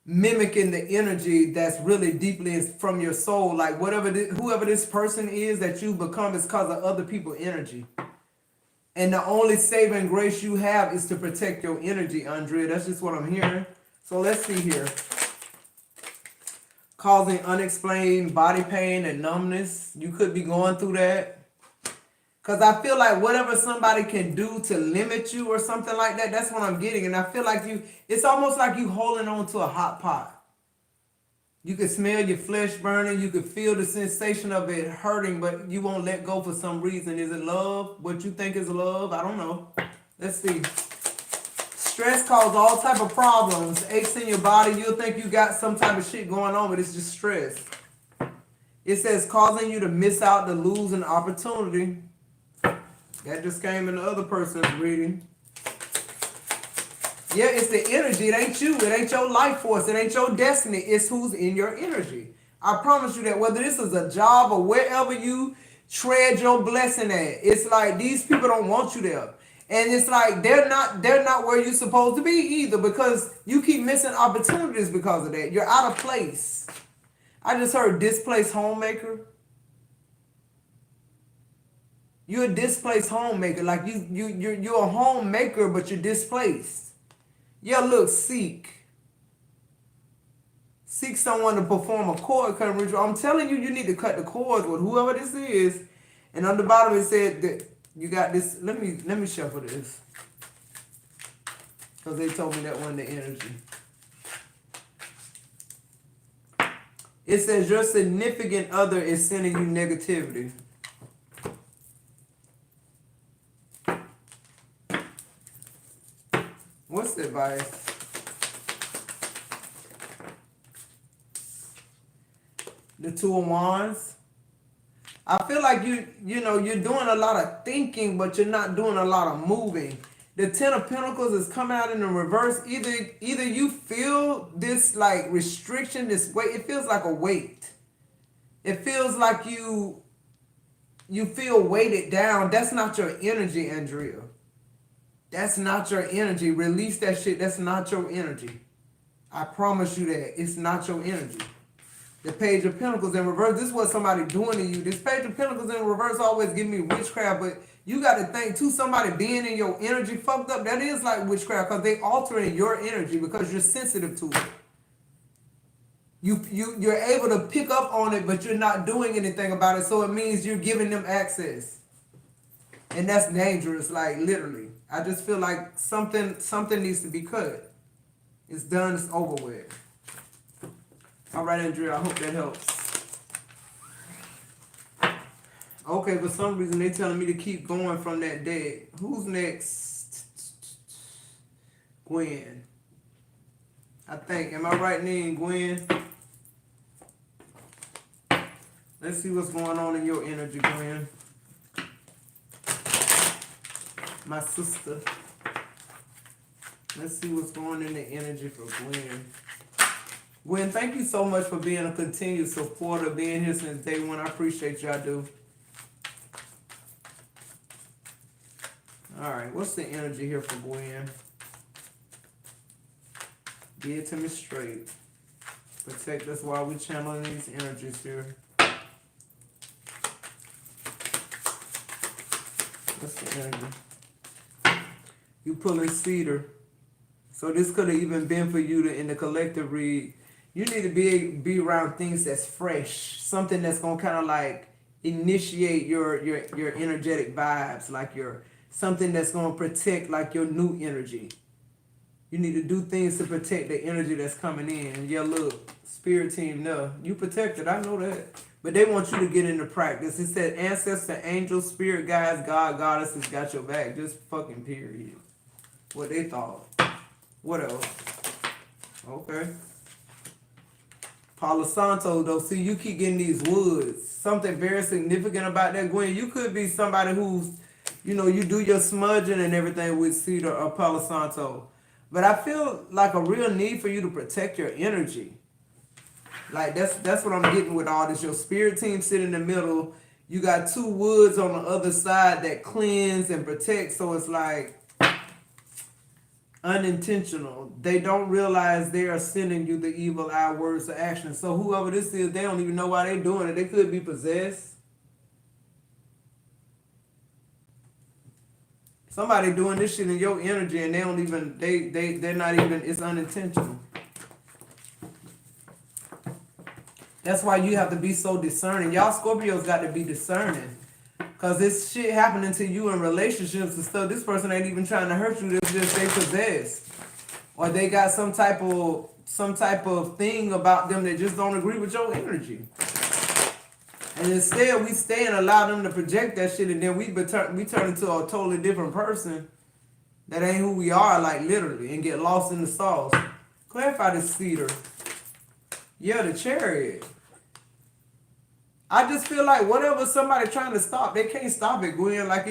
mimicking the energy that's really deeply from your soul. Like whoever this person is that you become is because of other people's energy. And the only saving grace you have is to protect your energy, Andrea. That's just what I'm hearing. So let's see here. Causing unexplained body pain and numbness. You could be going through that. Because I feel like whatever somebody can do to limit you or something like that, that's what I'm getting. And I feel like it's almost like you holding on to a hot pot. You can smell your flesh burning. You can feel the sensation of it hurting, but you won't let go for some reason. Is it love? What you think is love? I don't know. Let's see. Stress causes all type of problems. Aches in your body. You'll think you got some type of shit going on, but it's just stress. It says causing you to miss out, to lose an opportunity. That just came in the other person's reading. Yeah, it's the energy. It ain't you. It ain't your life force. It ain't your destiny. It's who's in your energy. I promise you that whether this is a job or wherever you tread your blessing at, it's like these people don't want you there. And it's like they're not where you're supposed to be either, because you keep missing opportunities because of that. You're out of place. I just heard displaced homemaker. You're a displaced homemaker. Like you're a homemaker, but you're displaced. Yeah, look, seek someone to perform a cord cutting ritual. I'm telling you, you need to cut the cords with whoever this is. And on the bottom it said that you got this. Let me shuffle this, because they told me that one, the energy. It says your significant other is sending you negativity. What's the advice? The Two of Wands. I feel like you're doing a lot of thinking, but you're not doing a lot of moving. The Ten of Pentacles is coming out in the reverse. Either you feel this like restriction, this weight. It feels like a weight. It feels like you feel weighted down. That's not your energy, Andrea. That's not your energy. Release that shit. That's not your energy. I promise you that. It's not your energy. The Page of Pentacles in reverse. This is what somebody doing to you. This Page of Pentacles in reverse always give me witchcraft, but you got to think too, somebody being in your energy fucked up, that is like witchcraft, because they altering your energy because you're sensitive to it. You're able to pick up on it, but you're not doing anything about it, so it means you're giving them access. And that's dangerous, like literally. I just feel like something needs to be cut. It's done, it's over with. All right, Andrea, I hope that helps. Okay, for some reason they're telling me to keep going from that deck. Who's next? Gwen. I think. Am I right name, Gwen? Let's see what's going on in your energy, Gwen. My sister. Let's see what's going in the energy for Gwen. Gwen, thank you so much for being a continued supporter, being here since day one. I appreciate you, I do. All right, what's the energy here for Gwen? Give it to me straight. Protect us while we channeling these energies here. What's the energy? You pulling cedar. So this could have even been for you to, in the collective read. You need to be around things that's fresh, something that's gonna kind of like initiate your energetic vibes, like your something that's gonna protect like your new energy. You need to do things to protect the energy that's coming in. Yeah, look, spirit team, no, you protected. I know that, but they want you to get into practice. It said ancestor, angels, spirit guides, God, goddesses got your back. Just fucking period. What they thought. What else? Okay. Palo Santo, though, see, you keep getting these woods. Something very significant about that, Gwen. You could be somebody who's, you know, you do your smudging and everything with cedar or Palo Santo. But I feel like a real need for you to protect your energy. Like, that's what I'm getting with all this. Your spirit team sit in the middle. You got two woods on the other side that cleanse and protect. So it's like unintentional. They don't realize they are sending you the evil eye words of action. So whoever this is, they don't even know why they're doing it. They could be possessed. Somebody doing this shit in your energy and they don't even, they're not even, it's unintentional. That's why you have to be so discerning. Y'all Scorpios got to be discerning. Cause this shit happening to you in relationships and stuff. This person ain't even trying to hurt you. It's just they possessed, or they got some type of thing about them that just don't agree with your energy. And instead, we stay and allow them to project that shit, and then we turn into a totally different person that ain't who we are, like literally, and get lost in the sauce. Clarify this cedar. Yeah, the Chariot. I just feel like whatever somebody trying to stop, they can't stop it, Gwen. Like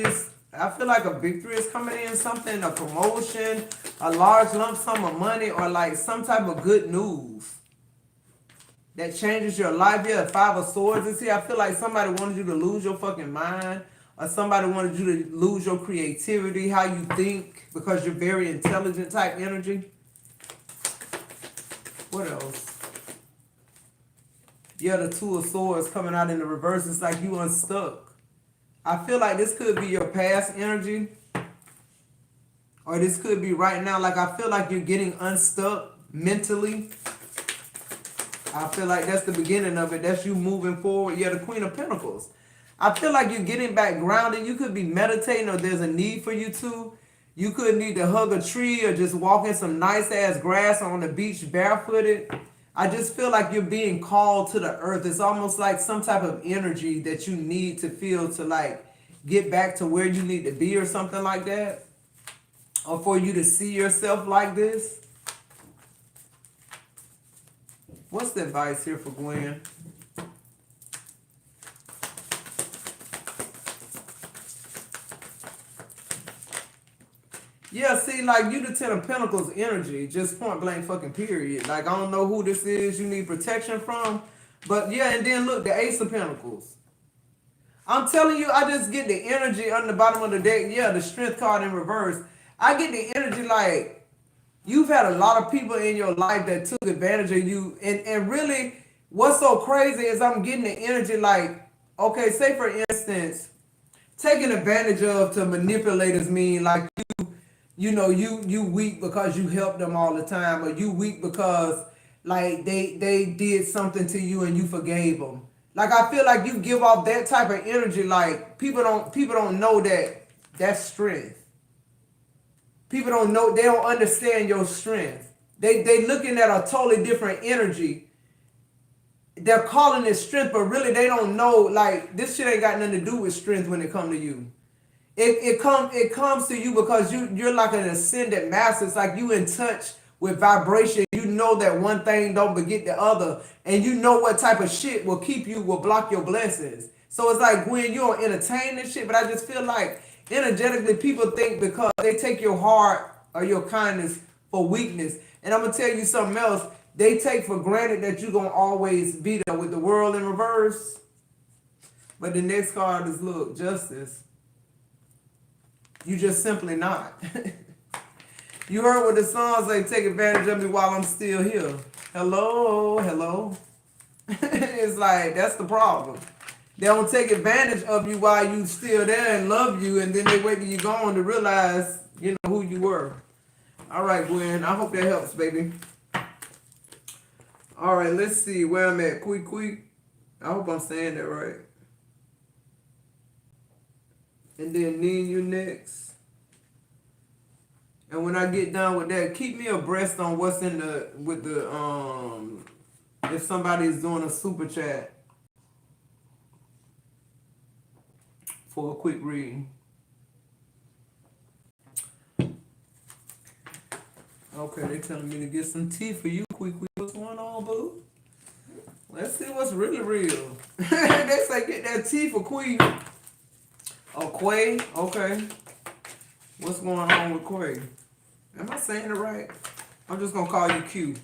I feel like a victory is coming in, something, a promotion, a large lump sum of money, or like some type of good news that changes your life. Yeah, the Five of Swords is here. I feel like somebody wanted you to lose your fucking mind, or somebody wanted you to lose your creativity, how you think, because you're very intelligent type energy. What else? Yeah, the Two of Swords coming out in the reverse. It's like you unstuck. I feel like this could be your past energy. Or this could be right now. Like, I feel like you're getting unstuck mentally. I feel like that's the beginning of it. That's you moving forward. Yeah, the Queen of Pentacles. I feel like you're getting back grounded. You could be meditating, or there's a need for you to. You could need to hug a tree or just walk in some nice ass grass on the beach barefooted. I just feel like you're being called to the earth. It's almost like some type of energy that you need to feel to like get back to where you need to be or something like that. Or for you to see yourself like this. What's the advice here for Gwen? Yeah, see, like, you the Ten of Pentacles energy, just point blank fucking period. Like, I don't know who this is you need protection from. But, yeah, and then look, the Ace of Pentacles. I'm telling you, I just get the energy on the bottom of the deck. Yeah, the Strength card in reverse. I get the energy like, you've had a lot of people in your life that took advantage of you. And really, what's so crazy is I'm getting the energy like, okay, say for instance, taking advantage of to manipulators mean like you know, you weak because you helped them all the time, or you weak because like they did something to you and you forgave them. Like, I feel like you give off that type of energy. Like, people don't know that that's strength. People don't know, they don't understand your strength. They looking at a totally different energy. They're calling it strength, but really they don't know, like, this shit ain't got nothing to do with strength when it comes to you. It comes to you because you're like an ascended master. It's like you in touch with vibration. You know that one thing don't beget the other, and you know what type of shit will block your blessings. So it's like, Gwen, you don't entertain this shit, but I just feel like energetically people think because they take your heart or your kindness for weakness. And I'm gonna tell you something else. They take for granted that you're gonna always be there with the world in reverse. But the next card is, look, Justice. You just simply not. You heard what the song say, take advantage of me while I'm still here. Hello, hello. It's like, that's the problem. They don't take advantage of you while you still there and love you, and then they wait till you gone to realize, you know, who you were. All right, Gwen. I hope that helps, baby. All right, let's see where I'm at. Quick. I hope I'm saying that right. And then Nin, you next. And when I get done with that, keep me abreast on what's in the with the if somebody's doing a super chat for a quick reading. Okay, they telling me to get some tea for you, quick. What's going on, boo? Let's see what's really real. They say get that tea for Queen. Oh, Quay? Okay. What's going on with Quay? Am I saying it right? I'm just gonna call you Q.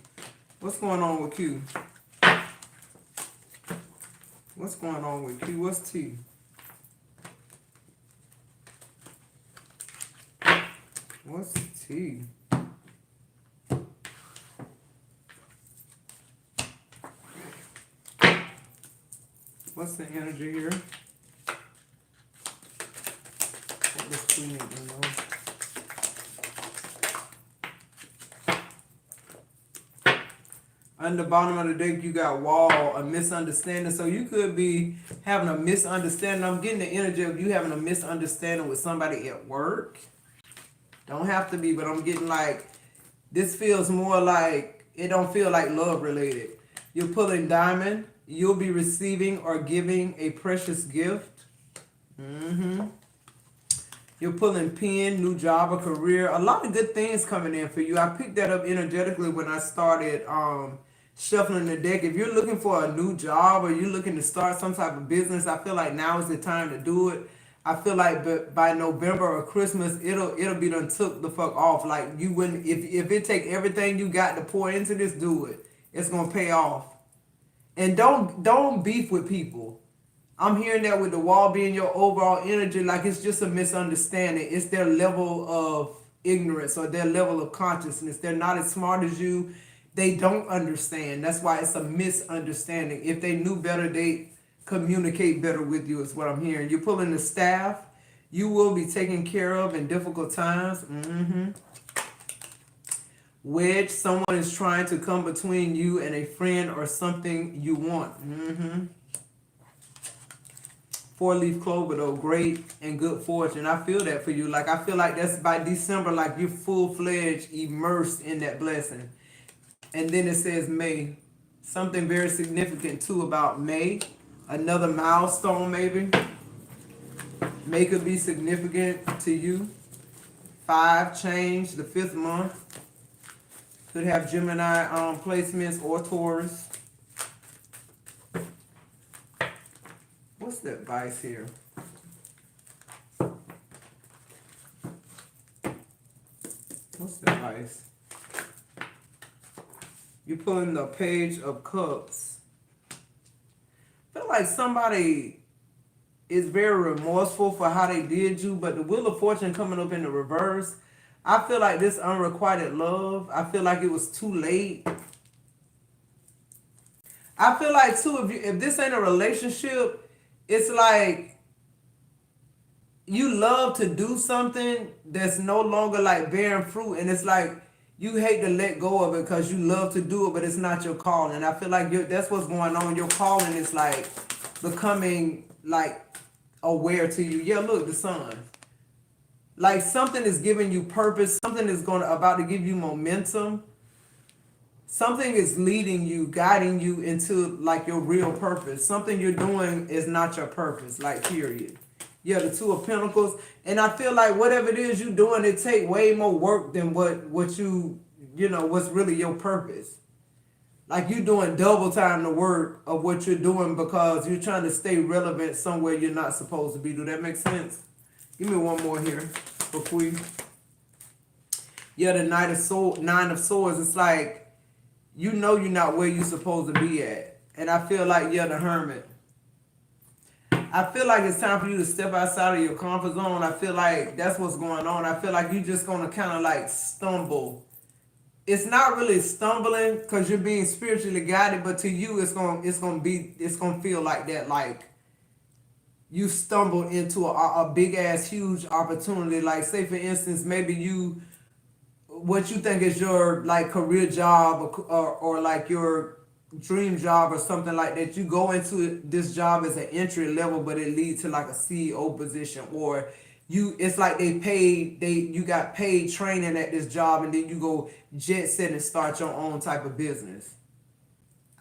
What's going on with Q? What's going on with Q? What's T? What's T? What's the energy here? What does Q need to know? On the bottom of the deck, you got wall, a misunderstanding. So you could be having a misunderstanding. I'm getting the energy of you having a misunderstanding with somebody at work. Don't have to be, but I'm getting like, this feels more like, it don't feel like love related. You're pulling diamond. You'll be receiving or giving a precious gift. You're pulling pen, new job or career. A lot of good things coming in for you. I picked that up energetically when I started shuffling the deck. If you're looking for a new job or you're looking to start some type of business, I feel like now is the time to do it. I feel like by November or Christmas, it'll be done took the fuck off. Like you wouldn't, if it take everything you got to pour into this, do it. It's gonna pay off. And don't beef with people. I'm hearing that with the wall being your overall energy, like it's just a misunderstanding. It's their level of ignorance or their level of consciousness. They're not as smart as you. They don't understand. That's why it's a misunderstanding. If they knew better, they communicate better with you is what I'm hearing. You're pulling the staff. You will be taken care of in difficult times. Wedge, someone is trying to come between you and a friend or something you want. Four-leaf clover, though, great and good fortune. I feel that for you. Like, I feel like that's by December, like you're full-fledged, immersed in that blessing. And then it says May. Something very significant, too, about May. Another milestone, maybe. May could be significant to you. 5, change, the 5th month. Could have Gemini placements or Taurus. What's the advice here? What's the advice? You're pulling the Page of Cups. I feel like somebody is very remorseful for how they did you, but the Wheel of Fortune coming up in the reverse. I feel like this unrequited love, I feel like it was too late. I feel like, too, if this ain't a relationship, it's like you love to do something that's no longer like bearing fruit, and it's like you hate to let go of it because you love to do it, but it's not your calling. I feel like that's what's going on. Your calling is like becoming like aware to you. Yeah, look, the sun. Like something is giving you purpose. Something is about to give you momentum. Something is leading you, guiding you into like your real purpose. Something you're doing is not your purpose, like period. Yeah, the Two of Pentacles. And I feel like whatever it is you're doing, it take way more work than what what's really your purpose. Like you're doing double time the work of what you're doing because you're trying to stay relevant somewhere you're not supposed to be. Do that make sense? Give me one more here before we... Yeah, the Nine of Swords. It's like, you know you're not where you're supposed to be at. And I feel like, yeah, the Hermit. I feel like it's time for you to step outside of your comfort zone. I feel like that's what's going on. I feel like you're just going to kind of like stumble. It's not really stumbling because you're being spiritually guided, but to you it's going to feel like that, like you stumbled into a big ass huge opportunity. Like say for instance, maybe what you think is your like career job or like your dream job or something like that, you go into this job as an entry level, but it leads to like a CEO position, or it's like you got paid training at this job and then you go jet set and start your own type of business.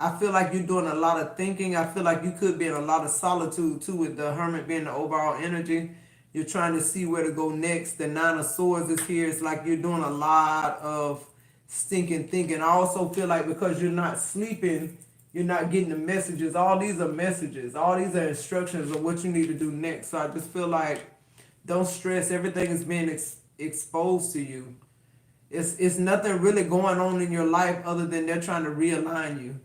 I feel like you're doing a lot of thinking. I feel like you could be in a lot of solitude too, with the Hermit being the overall energy. You're trying to see where to go next. The Nine of Swords is here. It's like you're doing a lot of stinking thinking. I also feel like because you're not sleeping, you're not getting the messages. All these are messages. All these are instructions of what you need to do next. So I just feel like don't stress. Everything is being exposed to you. It's nothing really going on in your life other than they're trying to realign you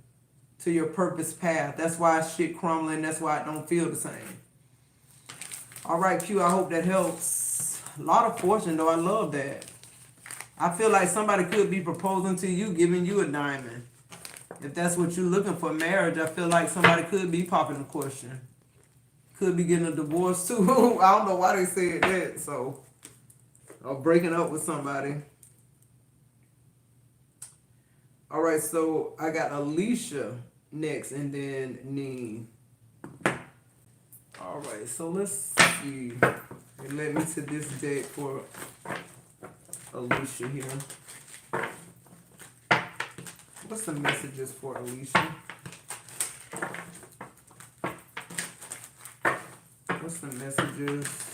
to your purpose path. That's why shit crumbling. That's why it don't feel the same. All right, Q, I hope that helps. A lot of fortune, though. I love that. I feel like somebody could be proposing to you, giving you a diamond. If that's what you're looking for, marriage, I feel like somebody could be popping the question. Could be getting a divorce, too. I don't know why they said that, so. Or breaking up with somebody. All right, so I got Alicia next, and then Neen. All right, so let's see. It led me to this deck for Alicia here. What's the messages for Alicia? What's the messages?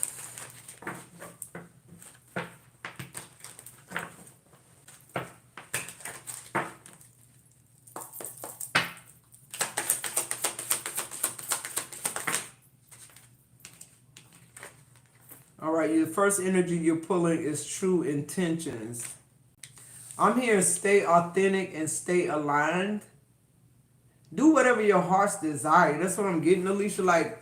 All right, your first energy you're pulling is true intentions. I'm here to stay authentic and stay aligned. Do whatever your heart's desire. That's what I'm getting, Alicia. Like,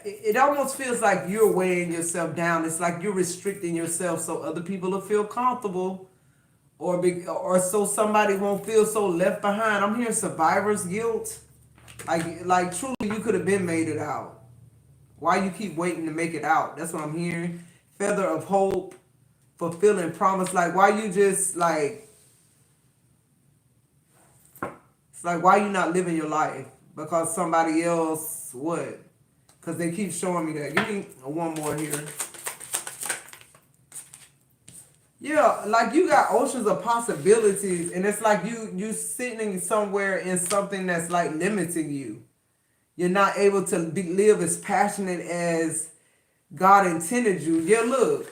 it almost feels like you're weighing yourself down. It's like you're restricting yourself so other people will feel comfortable, or so somebody won't feel so left behind. I'm hearing survivor's guilt. Like truly, you could have been made it out. Why you keep waiting to make it out? That's what I'm hearing. Feather of hope, fulfilling promise. Like, why you just like, it's like, why you not living your life? Because somebody else would. Because they keep showing me that. Give me one more here. Yeah, like you got oceans of possibilities, and it's like you sitting somewhere in something that's like limiting you. You're not able to live as passionate as God intended you. Yeah, look,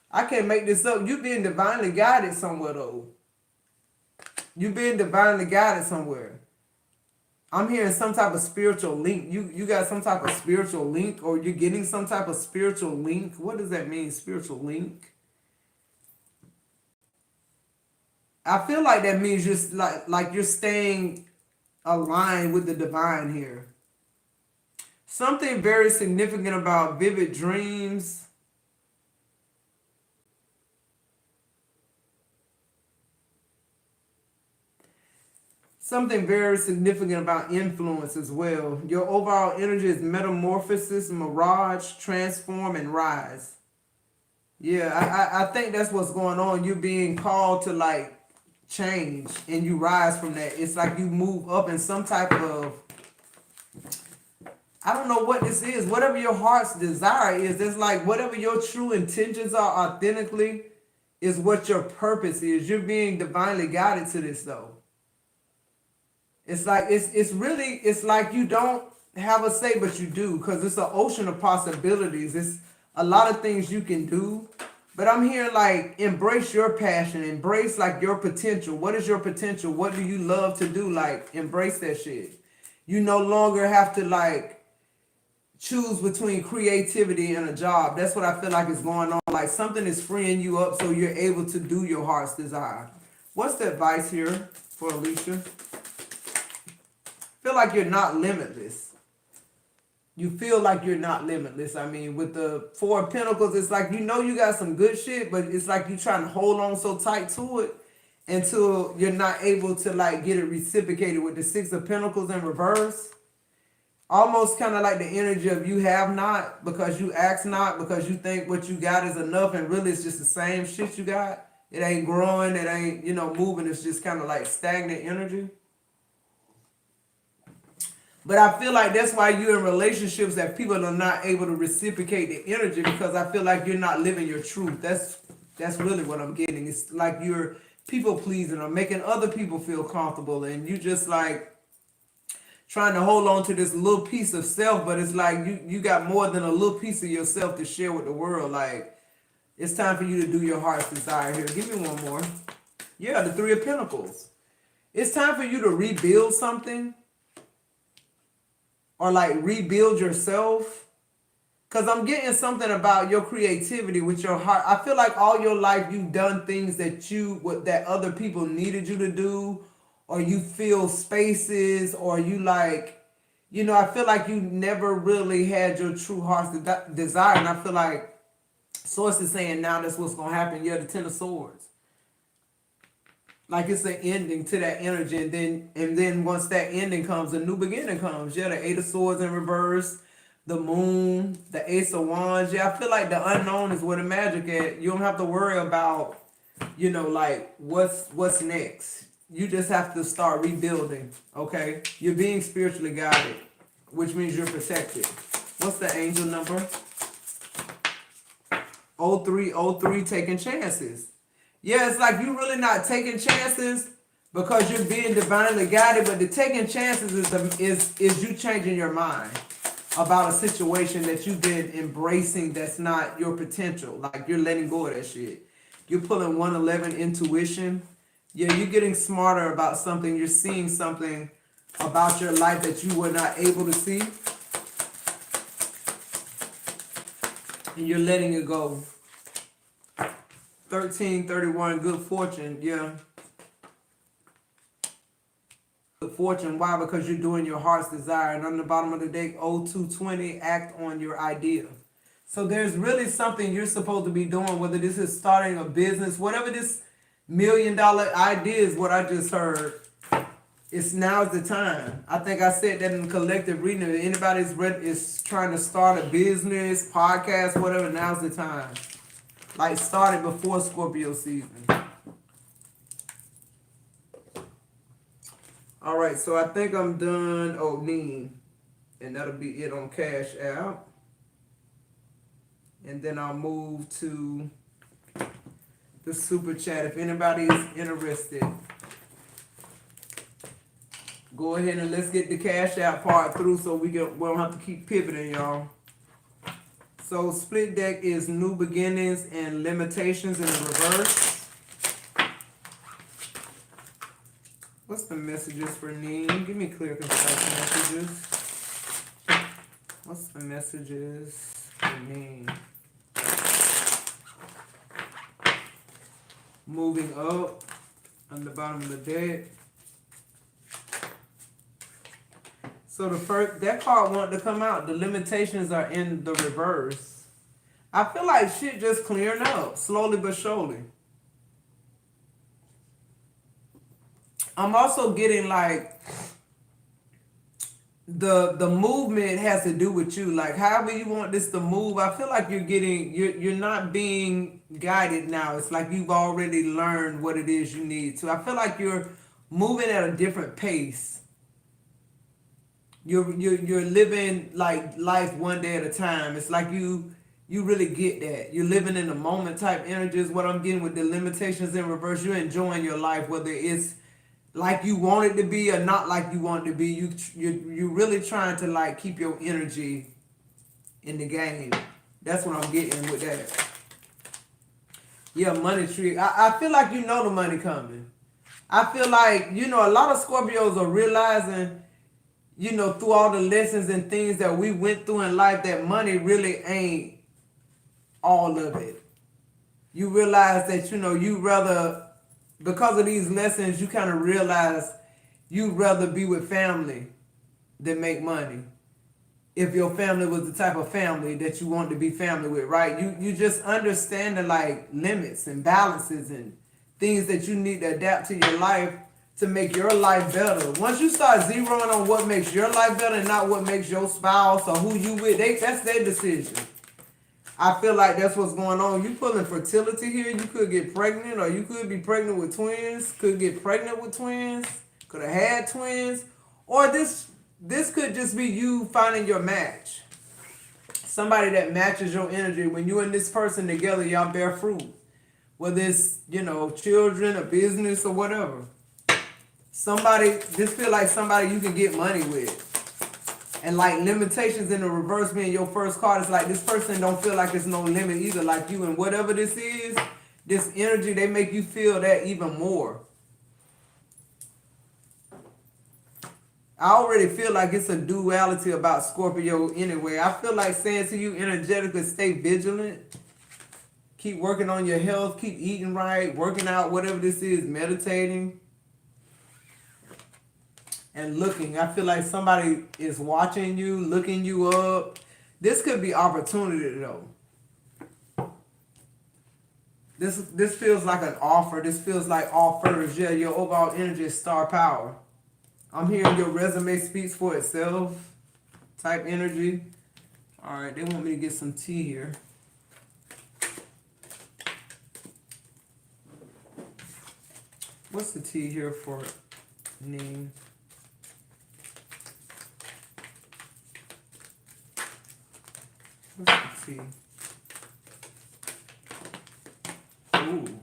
I can't make this up. You're being divinely guided somewhere, though. You're being divinely guided somewhere. I'm hearing some type of spiritual link. You got some type of spiritual link, or you're getting some type of spiritual link. What does that mean, spiritual link? I feel like that means just like you're staying aligned with the divine here. Something very significant about vivid dreams. Something very significant about influence as well. Your overall energy is metamorphosis, mirage, transform, and rise. Yeah, I think that's what's going on. You're being called to like change and you rise from that. It's like you move up in some type of, I don't know what this is. Whatever your heart's desire is, it's like whatever your true intentions are authentically is what your purpose is. You're being divinely guided to this though. It's like it's really like you don't have a say, but you do, because it's an ocean of possibilities. It's a lot of things you can do. But I'm here like embrace your passion, embrace like your potential. What is your potential? What do you love to do? Like embrace that shit. You no longer have to like choose between creativity and a job. That's what I feel like is going on. Like something is freeing you up so you're able to do your heart's desire. What's the advice here for Alicia? Feel like you're not limitless. You feel like you're not limitless. I mean, with the Four of Pentacles, it's like you know you got some good shit, but it's like you trying to hold on so tight to it until you're not able to like get it reciprocated with the Six of Pentacles in reverse. almost kind of like the energy of you have not because you ask not, because you think what you got is enough, and really it's just the same shit you got. It ain't growing, it ain't, moving. It's just kind of like stagnant energy. But I feel like that's why you're in relationships that people are not able to reciprocate the energy, because I feel like you're not living your truth. That's really what I'm getting. It's like you're people pleasing or making other people feel comfortable, and you just like trying to hold on to this little piece of self, but it's like you got more than a little piece of yourself to share with the world. Like, it's time for you to do your heart's desire here. Give me one more. Yeah, the Three of Pentacles. It's time for you to rebuild something, or like rebuild yourself. Because I'm getting something about your creativity with your heart. I feel like all your life you've done things that other people needed you to do, or you fill spaces, or you like, I feel like you never really had your true heart's desire. And I feel like Source is saying now that's what's going to happen. You're the Ten of Swords. Like it's an ending to that energy, and then once that ending comes, a new beginning comes. Yeah, the Eight of Swords in reverse, the Moon, the Ace of Wands. Yeah, I feel like the unknown is where the magic at. You don't have to worry about, like what's next. You just have to start rebuilding. Okay, you're being spiritually guided, which means you're protected. What's the angel number? 0303, taking chances. Yeah, it's like you're really not taking chances because you're being divinely guided, but the taking chances is you changing your mind about a situation that you've been embracing that's not your potential. Like you're letting go of that shit. You're pulling 111 intuition. Yeah, you're getting smarter about something. You're seeing something about your life that you were not able to see. And you're letting it go. 1331, good fortune. Yeah. Good fortune. Why? Because you're doing your heart's desire. And on the bottom of the deck, 0220, act on your idea. So there's really something you're supposed to be doing, whether this is starting a business, whatever this $1 million idea is, what I just heard. It's now's the time. I think I said that in the collective reading. If anybody's is trying to start a business, podcast, whatever, now's the time. Like, started before Scorpio season. All right, so I think I'm done. Oh, Neen. And that'll be it on Cash App. And then I'll move to the super chat. If anybody is interested, go ahead and let's get the Cash App part through so we don't have to keep pivoting, y'all. So split deck is new beginnings and limitations in the reverse. What's the messages for Neen? Give me clear, concise messages. What's the messages for Neen? Moving up on the bottom of the deck. So that card wanted to come out. The limitations are in the reverse. I feel like shit just clearing up, slowly but surely. I'm also getting like the movement has to do with you. Like however you want this to move, I feel like you're not being guided now. It's like you've already learned what it is you need to. I feel like you're moving at a different pace. You're living like life one day at a time. It's like you really get that. You're living in the moment type energy is what I'm getting with the limitations in reverse. You're enjoying your life, whether it's like you want it to be or not like you want it to be. You're really trying to like keep your energy in the game. That's what I'm getting with that. Yeah, money tree. I feel like you know the money coming. I feel like, a lot of Scorpios are realizing, through all the lessons and things that we went through in life, that money really ain't all of it. You realize that, you rather, because of these lessons, you kind of realize you'd rather be with family than make money. If your family was the type of family that you want to be family with, right? You just understand the like limits and balances and things that you need to adapt to your life to make your life better. Once you start zeroing on what makes your life better and not what makes your spouse or who you with, that's their decision. I feel like that's what's going on. You pulling fertility here. You could get pregnant, or you could be pregnant with twins. Could get pregnant with twins. Could have had twins, or this could just be you finding your match. Somebody that matches your energy. When you and this person together, y'all bear fruit. Whether it's, children, a business, or whatever. This feel like somebody you can get money with. And like limitations in the reverse being your first card, it's like this person don't feel like there's no limit either, like you. And whatever this is, this energy, they make you feel that even more. I already feel like it's a duality about Scorpio anyway. I feel like saying to you energetically, stay vigilant. Keep working on your health. Keep eating right. Working out, whatever this is. Meditating. And looking. I feel like somebody is watching you, looking you up. This could be opportunity though. This feels like an offer. This feels like offers. Yeah, your overall energy is star power. I'm hearing your resume speaks for itself type energy. All right, they want me to get some tea here. What's the tea here for name? What's the tea? Ooh.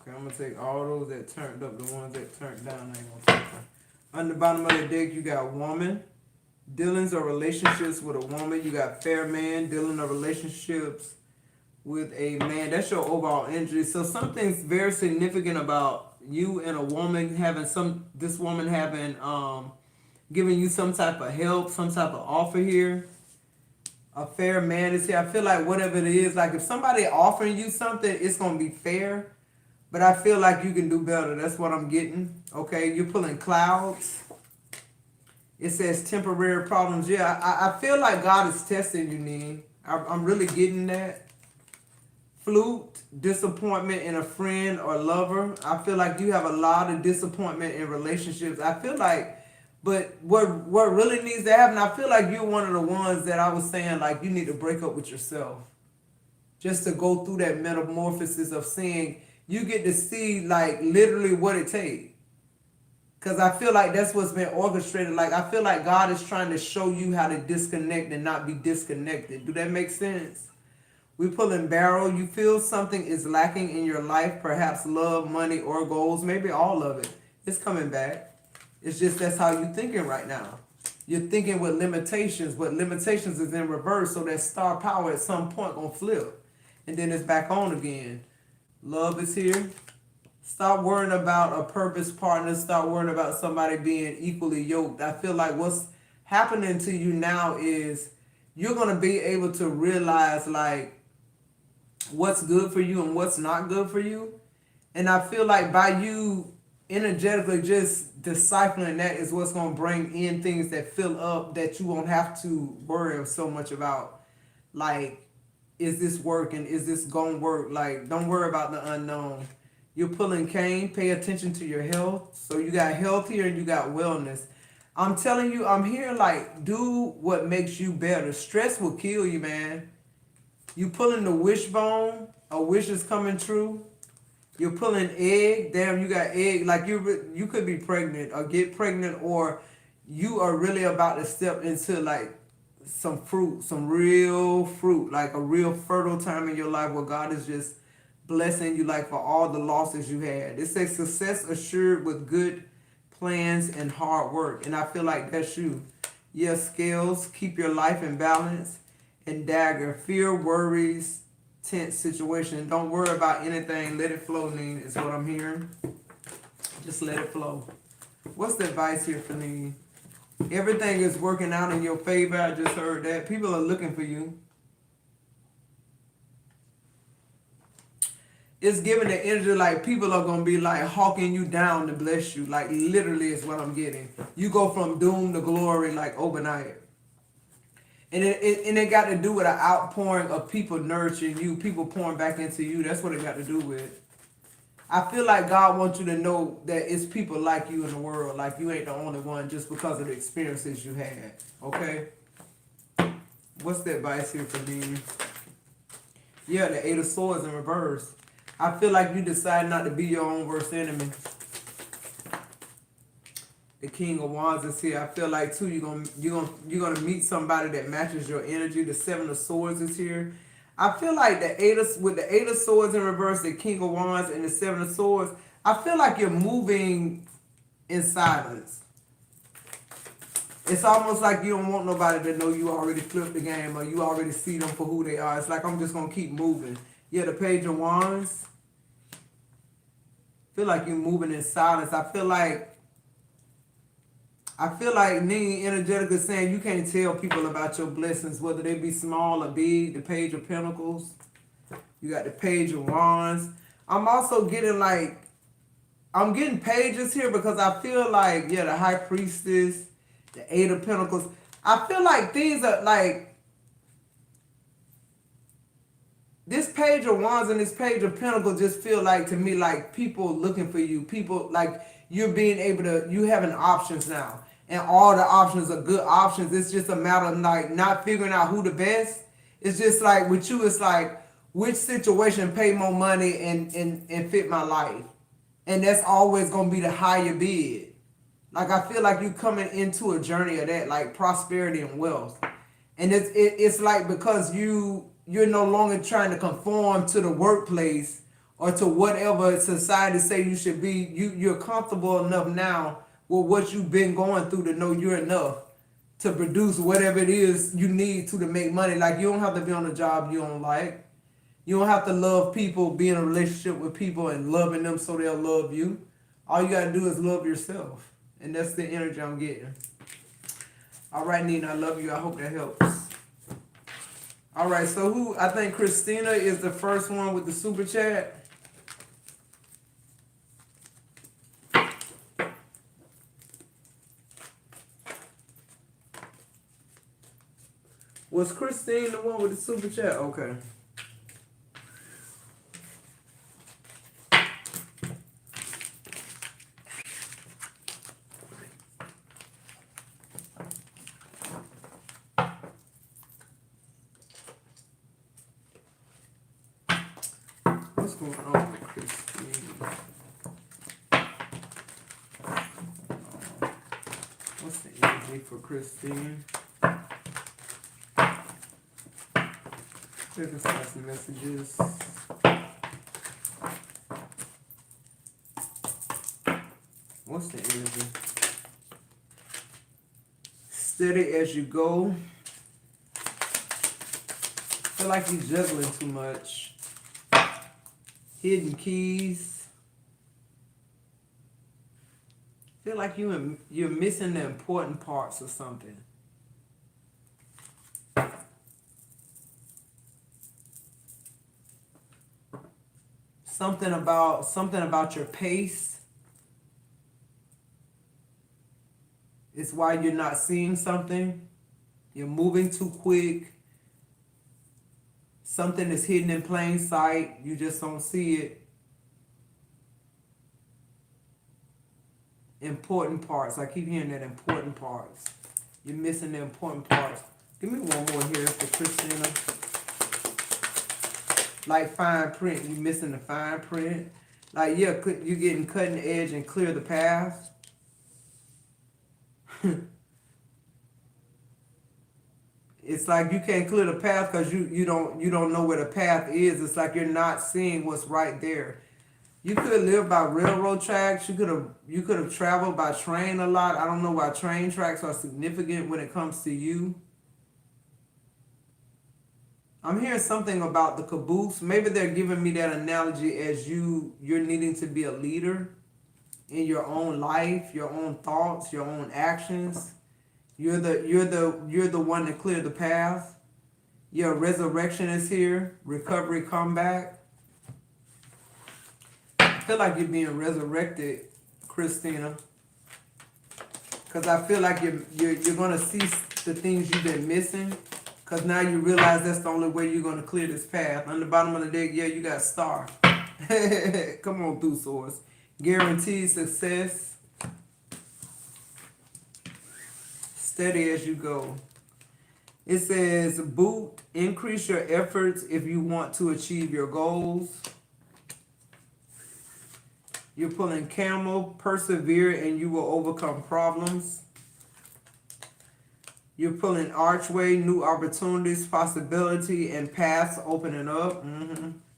Okay, I'm going to take all those that turned up. The ones that turned down, I ain't going to take them. On the bottom of the deck, you got woman. Dealings or relationships with a woman. You got fair man. Dealing or relationships with a man. That's your overall energy. So something's very significant about you and a woman having this woman having, giving you some type of help, some type of offer here. A fair man is here. I feel like whatever it is, like if somebody offering you something, it's going to be fair. But I feel like you can do better. That's what I'm getting. Okay, you're pulling clouds. It says temporary problems. Yeah, I feel like God is testing you, Neen. I'm really getting that. Flute, disappointment in a friend or lover. I feel like you have a lot of disappointment in relationships. I feel like, but what really needs to happen, I feel like you're one of the ones that I was saying, like, you need to break up with yourself. Just to go through that metamorphosis of seeing, you get to see, like, literally what it takes. Because I feel like that's what's been orchestrated. Like, I feel like God is trying to show you how to disconnect and not be disconnected. Do that make sense? We pulling barrel. You feel something is lacking in your life. Perhaps love, money, or goals. Maybe all of it. It's coming back. It's just that's how you're thinking right now. You're thinking with limitations. But limitations is in reverse. So that star power at some point going to flip. And then it's back on again. Love is here. Stop worrying about a purpose partner. Stop worrying about somebody being equally yoked. I feel like what's happening to you now is you're going to be able to realize like what's good for you and what's not good for you. And I feel like by you energetically just deciphering that is what's going to bring in things that fill up that you won't have to worry so much about. Like, is this working? Is this going to work? Like, don't worry about the unknown. You're pulling cane. Pay attention to your health. So you got health here and you got wellness. I'm telling you, I'm here like, do what makes you better. Stress will kill you, man. You pulling the wishbone. A wish is coming true. You're pulling egg. Damn, you got egg. Like you could be pregnant or get pregnant, or you are really about to step into like some fruit, some real fruit, like a real fertile time in your life where God is just blessing you like for all the losses you had. It says success assured with good plans and hard work. And I feel like that's you. Yeah, scales, keep your life in balance. And dagger, fear, worries, tense situation. Don't worry about anything. Let it flow, Neen, is what I'm hearing. Just let it flow. What's the advice here for Neen? Everything is working out in your favor. I just heard that. People are looking for you. It's giving the energy like people are going to be like hawking you down to bless you. Like literally is what I'm getting. You go from doom to glory like overnight. And it got to do with an outpouring of people nurturing you. People pouring back into you. That's what it got to do with. I feel like God wants you to know that it's people like you in the world. Like you ain't the only one just because of the experiences you had. Okay? What's the advice here for me? Yeah, the Eight of Swords in reverse. I feel like you decide not to be your own worst enemy. The King of Wands is here. I feel like too you're gonna meet somebody that matches your energy. The Seven of Swords is here. I feel like with the Eight of Swords in reverse, the King of Wands and the Seven of Swords, I feel like you're moving in silence. It's almost like you don't want nobody to know you already flipped the game or you already see them for who they are. It's like I'm just gonna keep moving. Yeah, the Page of Wands. I feel like you're moving in silence. I feel like Ning energetically saying you can't tell people about your blessings, whether they be small or big. The Page of Pentacles. You got the Page of Wands. I'm also getting I'm getting pages here because I feel like, yeah, the High Priestess, the Eight of Pentacles. I feel like things are this Page of Wands and this Page of Pentacles just feel like to me like people looking for you. People like you're being able to, you having options now. And all the options are good options. It's just a matter of not figuring out who the best. It's just like with you, it's like which situation pay more money and fit my life. And that's always gonna be the higher bid. Like I feel like you coming into a journey of that, like prosperity and wealth. And it's like because you're no longer trying to conform to the workplace or to whatever society say you should be. You're comfortable enough now with what you've been going through to know you're enough to produce whatever it is you need to make money. Like you don't have to be on a job you don't like. You don't have to love people, be in a relationship with people and loving them so they'll love you. All you gotta do is love yourself. And that's the energy I'm getting. All right, Nina, I love you. I hope that helps. All right, so I think Christina is the first one with the super chat. Was Christine the one with the super chat? Okay. What's going on with Christine? What's the energy for Christine? There's some messages. What's the energy? Steady as you go. Feel like you're juggling too much. Hidden keys. Feel like you're missing the important parts of something. Something about your pace is why you're not seeing something. You're moving too quick. Something is hidden in plain sight. You just don't see it. Important parts. I keep hearing that important parts. You're missing the important parts. Give me one more here for Christina. Like fine print, you missing the fine print. Like, yeah, you getting cutting edge and clear the path. It's like you can't clear the path because you don't know where the path is. It's like you're not seeing what's right there. You could live by railroad tracks. You could have traveled by train a lot. I don't know why train tracks are significant when it comes to you. I'm hearing something about the caboose. Maybe they're giving me that analogy as you're needing to be a leader in your own life, your own thoughts, your own actions. You're the one to clear the path. Your resurrection is here. Recovery, comeback. I feel like you're being resurrected, Christina. Because I feel like you're gonna see the things you've been missing. Because now you realize that's the only way you're going to clear this path. On the bottom of the deck, yeah, you got star. Come on through, source. Guaranteed success. Steady as you go. It says, boot, increase your efforts if you want to achieve your goals. You're pulling camel, persevere and you will overcome problems. You're pulling archway, new opportunities, possibility, and paths opening up.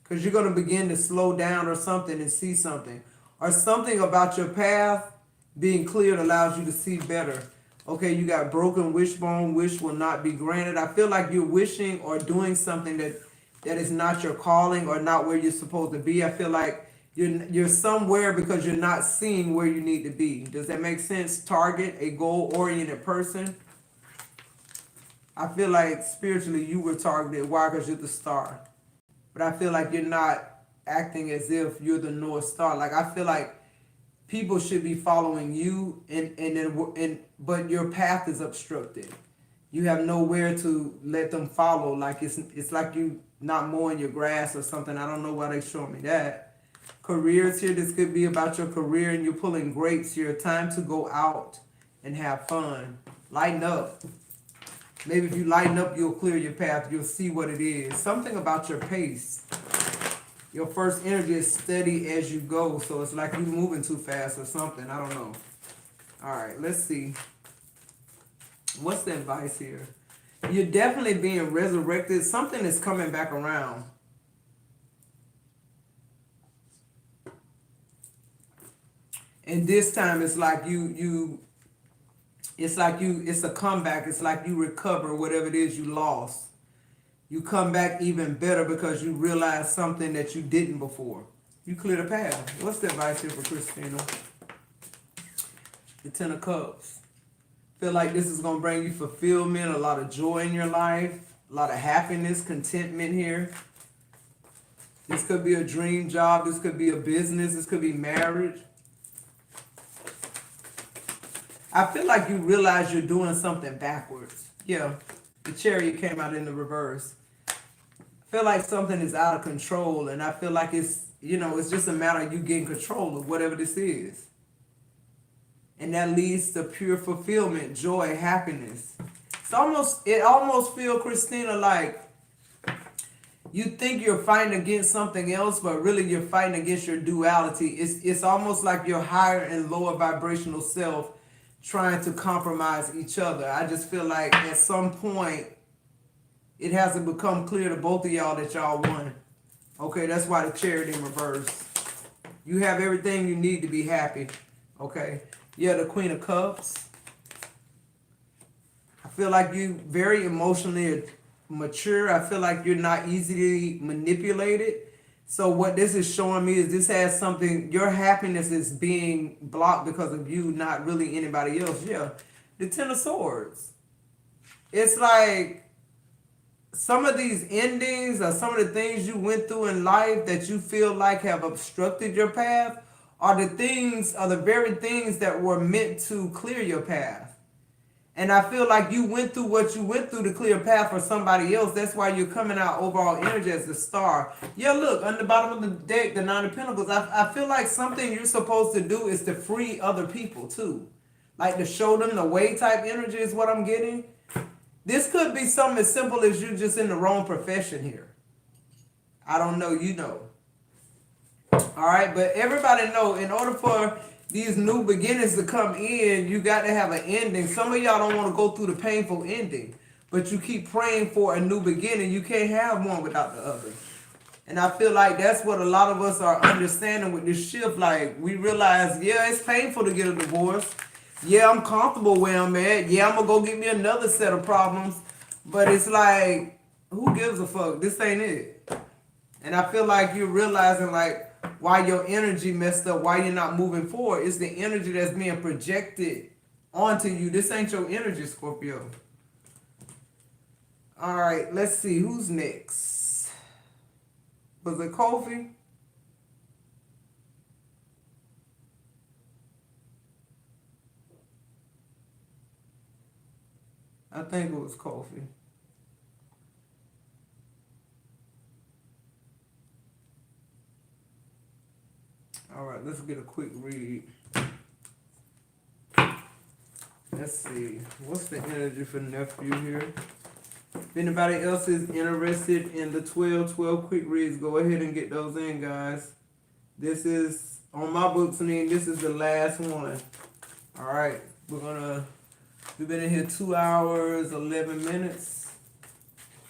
Because you're going to begin to slow down or something and see something. Or something about your path being cleared allows you to see better. Okay, you got broken wishbone, wish will not be granted. I feel like you're wishing or doing something that is not your calling or not where you're supposed to be. I feel like you're somewhere because you're not seeing where you need to be. Does that make sense? Target, a goal-oriented person. I feel like spiritually you were targeted. Why? Because you're the star. But I feel like you're not acting as if you're the North Star. Like I feel like people should be following you, but your path is obstructed. You have nowhere to let them follow. Like it's like you not mowing your grass or something. I don't know why they showing me that. Careers here. This could be about your career, and you're pulling grapes here. Time to go out and have fun. Lighten up. Maybe if you lighten up, you'll clear your path. You'll see what it is. Something about your pace. Your first energy is steady as you go. So it's like you're moving too fast or something. I don't know. All right, let's see. What's the advice here? You're definitely being resurrected. Something is coming back around. And this time it's like it's a comeback. It's like you recover whatever it is you lost. You come back even better because you realize something that you didn't before. You clear the path. What's the advice here for Christina? The Ten of Cups. Feel like this is going to bring you fulfillment, a lot of joy in your life, a lot of happiness, contentment here. This could be a dream job. This could be a business. This could be marriage. I feel like you realize you're doing something backwards. Yeah, the Chariot came out in the reverse. I feel like something is out of control, and I feel like it's just a matter of you getting control of whatever this is. And that leads to pure fulfillment, joy, happiness. It almost feels, Christina, like you think you're fighting against something else, but really you're fighting against your duality. It's almost like your higher and lower vibrational self trying to compromise each other. I just feel like at some point it has to become clear to both of y'all that y'all won. Okay, that's why the Chariot in reverse. You have everything you need to be happy. Okay. Yeah, the Queen of Cups. I feel like you very emotionally mature. I feel like you're not easily manipulated. So what this is showing me is this has something, your happiness is being blocked because of you, not really anybody else. Yeah. The Ten of Swords. It's like some of these endings or some of the things you went through in life that you feel like have obstructed your path are the very things that were meant to clear your path. And I feel like you went through what you went through to clear a path for somebody else. That's why you're coming out overall energy as the star. Yeah, look, on the bottom of the deck, the Nine of Pentacles, I feel like something you're supposed to do is to free other people too. Like to show them the way type energy is what I'm getting. This could be something as simple as you just in the wrong profession here. I don't know, you know. All right, but everybody know in order for these new beginnings to come in, you got to have an ending. Some of y'all don't want to go through the painful ending, but you keep praying for a new beginning. You can't have one without the other. And I feel like that's what a lot of us are understanding with this shift. Like, we realize, yeah, it's painful to get a divorce. Yeah, I'm comfortable where I'm at. Yeah, I'm going to go get me another set of problems. But it's like, who gives a fuck? This ain't it. And I feel like you're realizing, like, why your energy messed up, why you're not moving forward. It's the energy that's being projected onto you. This ain't your energy, Scorpio. All right, let's see. Who's next? Was it Kofi? I think it was Kofi. right, let's get a quick read. Let's see. What's the energy for nephew here? If anybody else is interested in the 12 quick reads, go ahead and get those in, guys. This is, on my books, this is the last one. All right, we've been in here 2 hours, 11 minutes.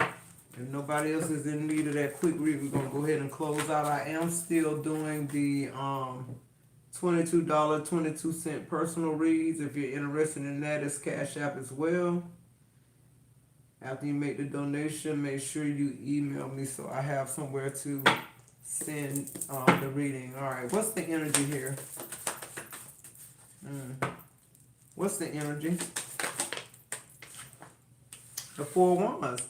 If nobody else is in need of that quick read, we're gonna go ahead and close out. I am still doing the $22.22 personal reads. If you're interested in that, it's Cash App as well. After you make the donation, make sure you email me so I have somewhere to send the reading. All right, what's the energy here? What's the energy? The Four Wands.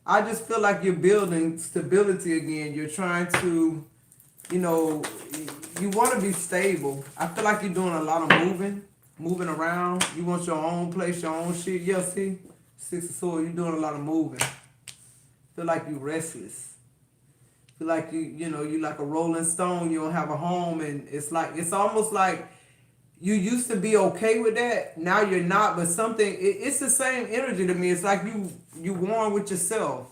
I just feel like you're building stability again. You're trying to, you want to be stable. I feel like you're doing a lot of moving around. You want your own place, your own shit. Yeah, see? Six of Swords, you're doing a lot of moving. Feel like you're restless. Feel like you like a rolling stone. You don't have a home, and it's almost like you used to be okay with that. Now you're not, but it's the same energy to me. It's like you warm with yourself.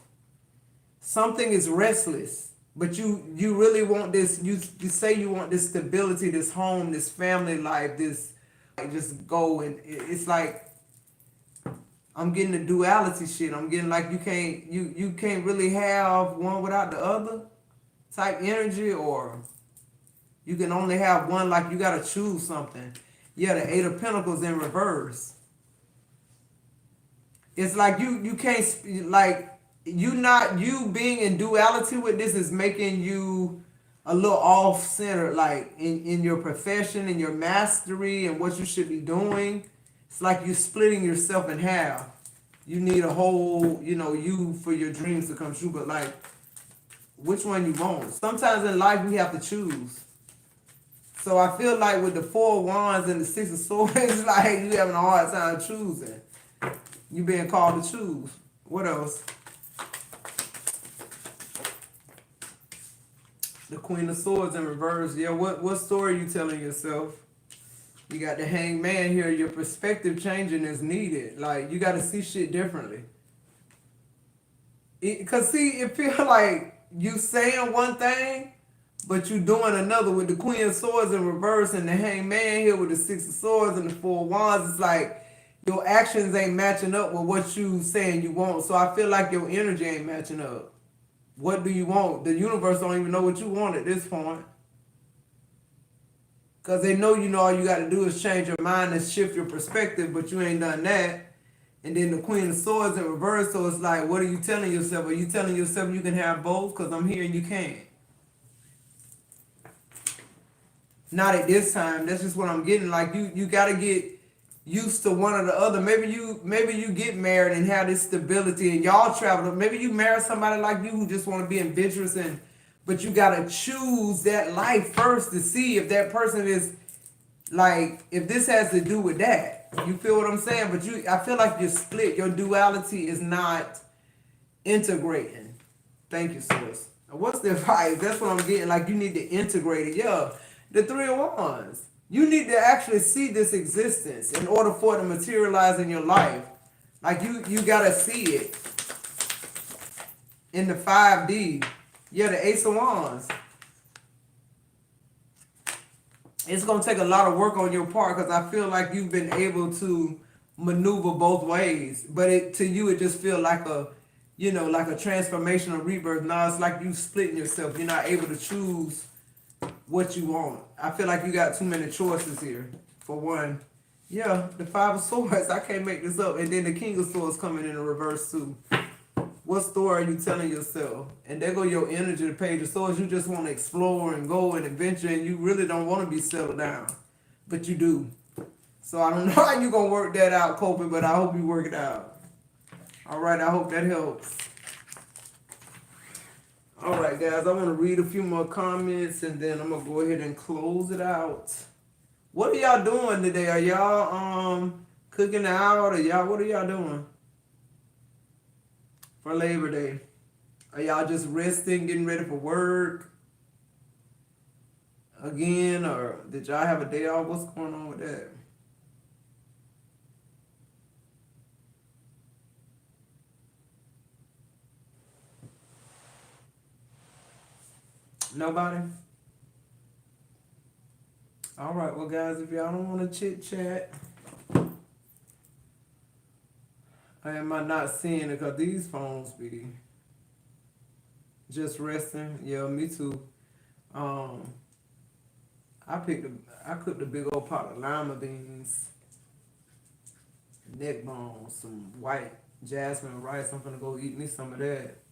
Something is restless, but you really want this. You say you want this stability, this home, this family life, this just go, and it's like I'm getting the duality shit. I'm getting like you can't really have one without the other type energy, or you can only have one, like you gotta choose something. Yeah, the Eight of Pentacles in reverse. It's like you can't, like, you being in duality with this is making you a little off center, like in your profession, in your mastery, and what you should be doing. It's like you're splitting yourself in half. You need a whole, you for your dreams to come true, but like, which one you want? Sometimes in life we have to choose. So I feel like with the Four Wands and the Six of Swords, it's like you having a hard time choosing. You being called to choose. What else? The Queen of Swords in reverse. Yeah, what story are you telling yourself? You got the Hangman here. Your perspective changing is needed. Like, you got to see shit differently. Because, see, it feels like you saying one thing, but you doing another. With the Queen of Swords in reverse and the Hangman here with the Six of Swords and the Four Wands, it's like your actions ain't matching up with what you saying you want. So I feel like your energy ain't matching up. What do you want? The universe don't even know what you want at this point. Because they know all you got to do is change your mind and shift your perspective, but you ain't done that. And then the Queen of Swords in reverse, so it's like, what are you telling yourself? Are you telling yourself you can have both? Because I'm here and you can't. Not at this time. That's just what I'm getting. Like, you got to get used to one or the other. Maybe you get married and have this stability and y'all travel. Maybe you marry somebody like you who just want to be adventurous, but you got to choose that life first to see if that person is, like, if this has to do with that. You feel what I'm saying? But I feel like you're split. Your duality is not integrating. Thank you, Source. What's the advice? That's what I'm getting. Like, you need to integrate it. Yeah, the Three of Wands. You need to actually see this existence in order for it to materialize in your life. Like, you got to see it in the 5D. Yeah, the Ace of Wands. It's going to take a lot of work on your part, because I feel like you've been able to maneuver both ways. But to you, it just feels like like a transformation or rebirth. Now it's like you splitting yourself. You're not able to choose what you want. I feel like you got too many choices here. For one, yeah, the Five of Swords. I can't make this up. And then the King of Swords coming in reverse too. What story are you telling yourself? And there go your energy, the Page of Swords. You just want to explore and go and adventure, and you really don't want to be settled down. But you do. So I don't know how you're going to work that out, Coping, but I hope you work it out. All right, I hope that helps. All right, guys, I want to read a few more comments, and then I'm going to go ahead and close it out. What are y'all doing today? Are y'all cooking out? What are y'all doing for Labor Day? Are y'all just resting, getting ready for work? again, or did y'all have a day off? What's going on with that? Nobody? All right, well, guys, if y'all don't want to chit chat, am I not seeing it? Because these phones be just resting. Yeah, me too. Um, I cooked a big old pot of lima beans, neck bones, some white jasmine rice. I'm gonna go eat me some of that.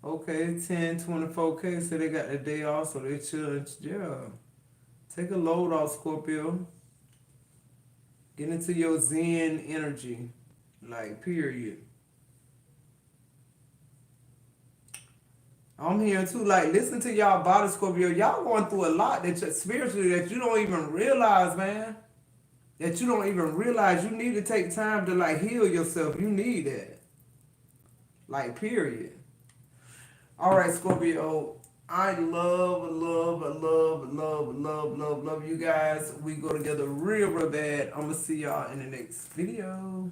Okay, 10, 24K. So they got the day off, so they chilling. Yeah. Take a load off, Scorpio. Get into your Zen energy. Like, period. I'm here too. Like, listen to y'all body, Scorpio. Y'all going through a lot that spiritually that you don't even realize, man. That you don't even realize. You need to take time to like heal yourself. You need that. Like, period. All right, Scorpio. I love you guys. We go together real bad. I'm gonna see y'all in the next video.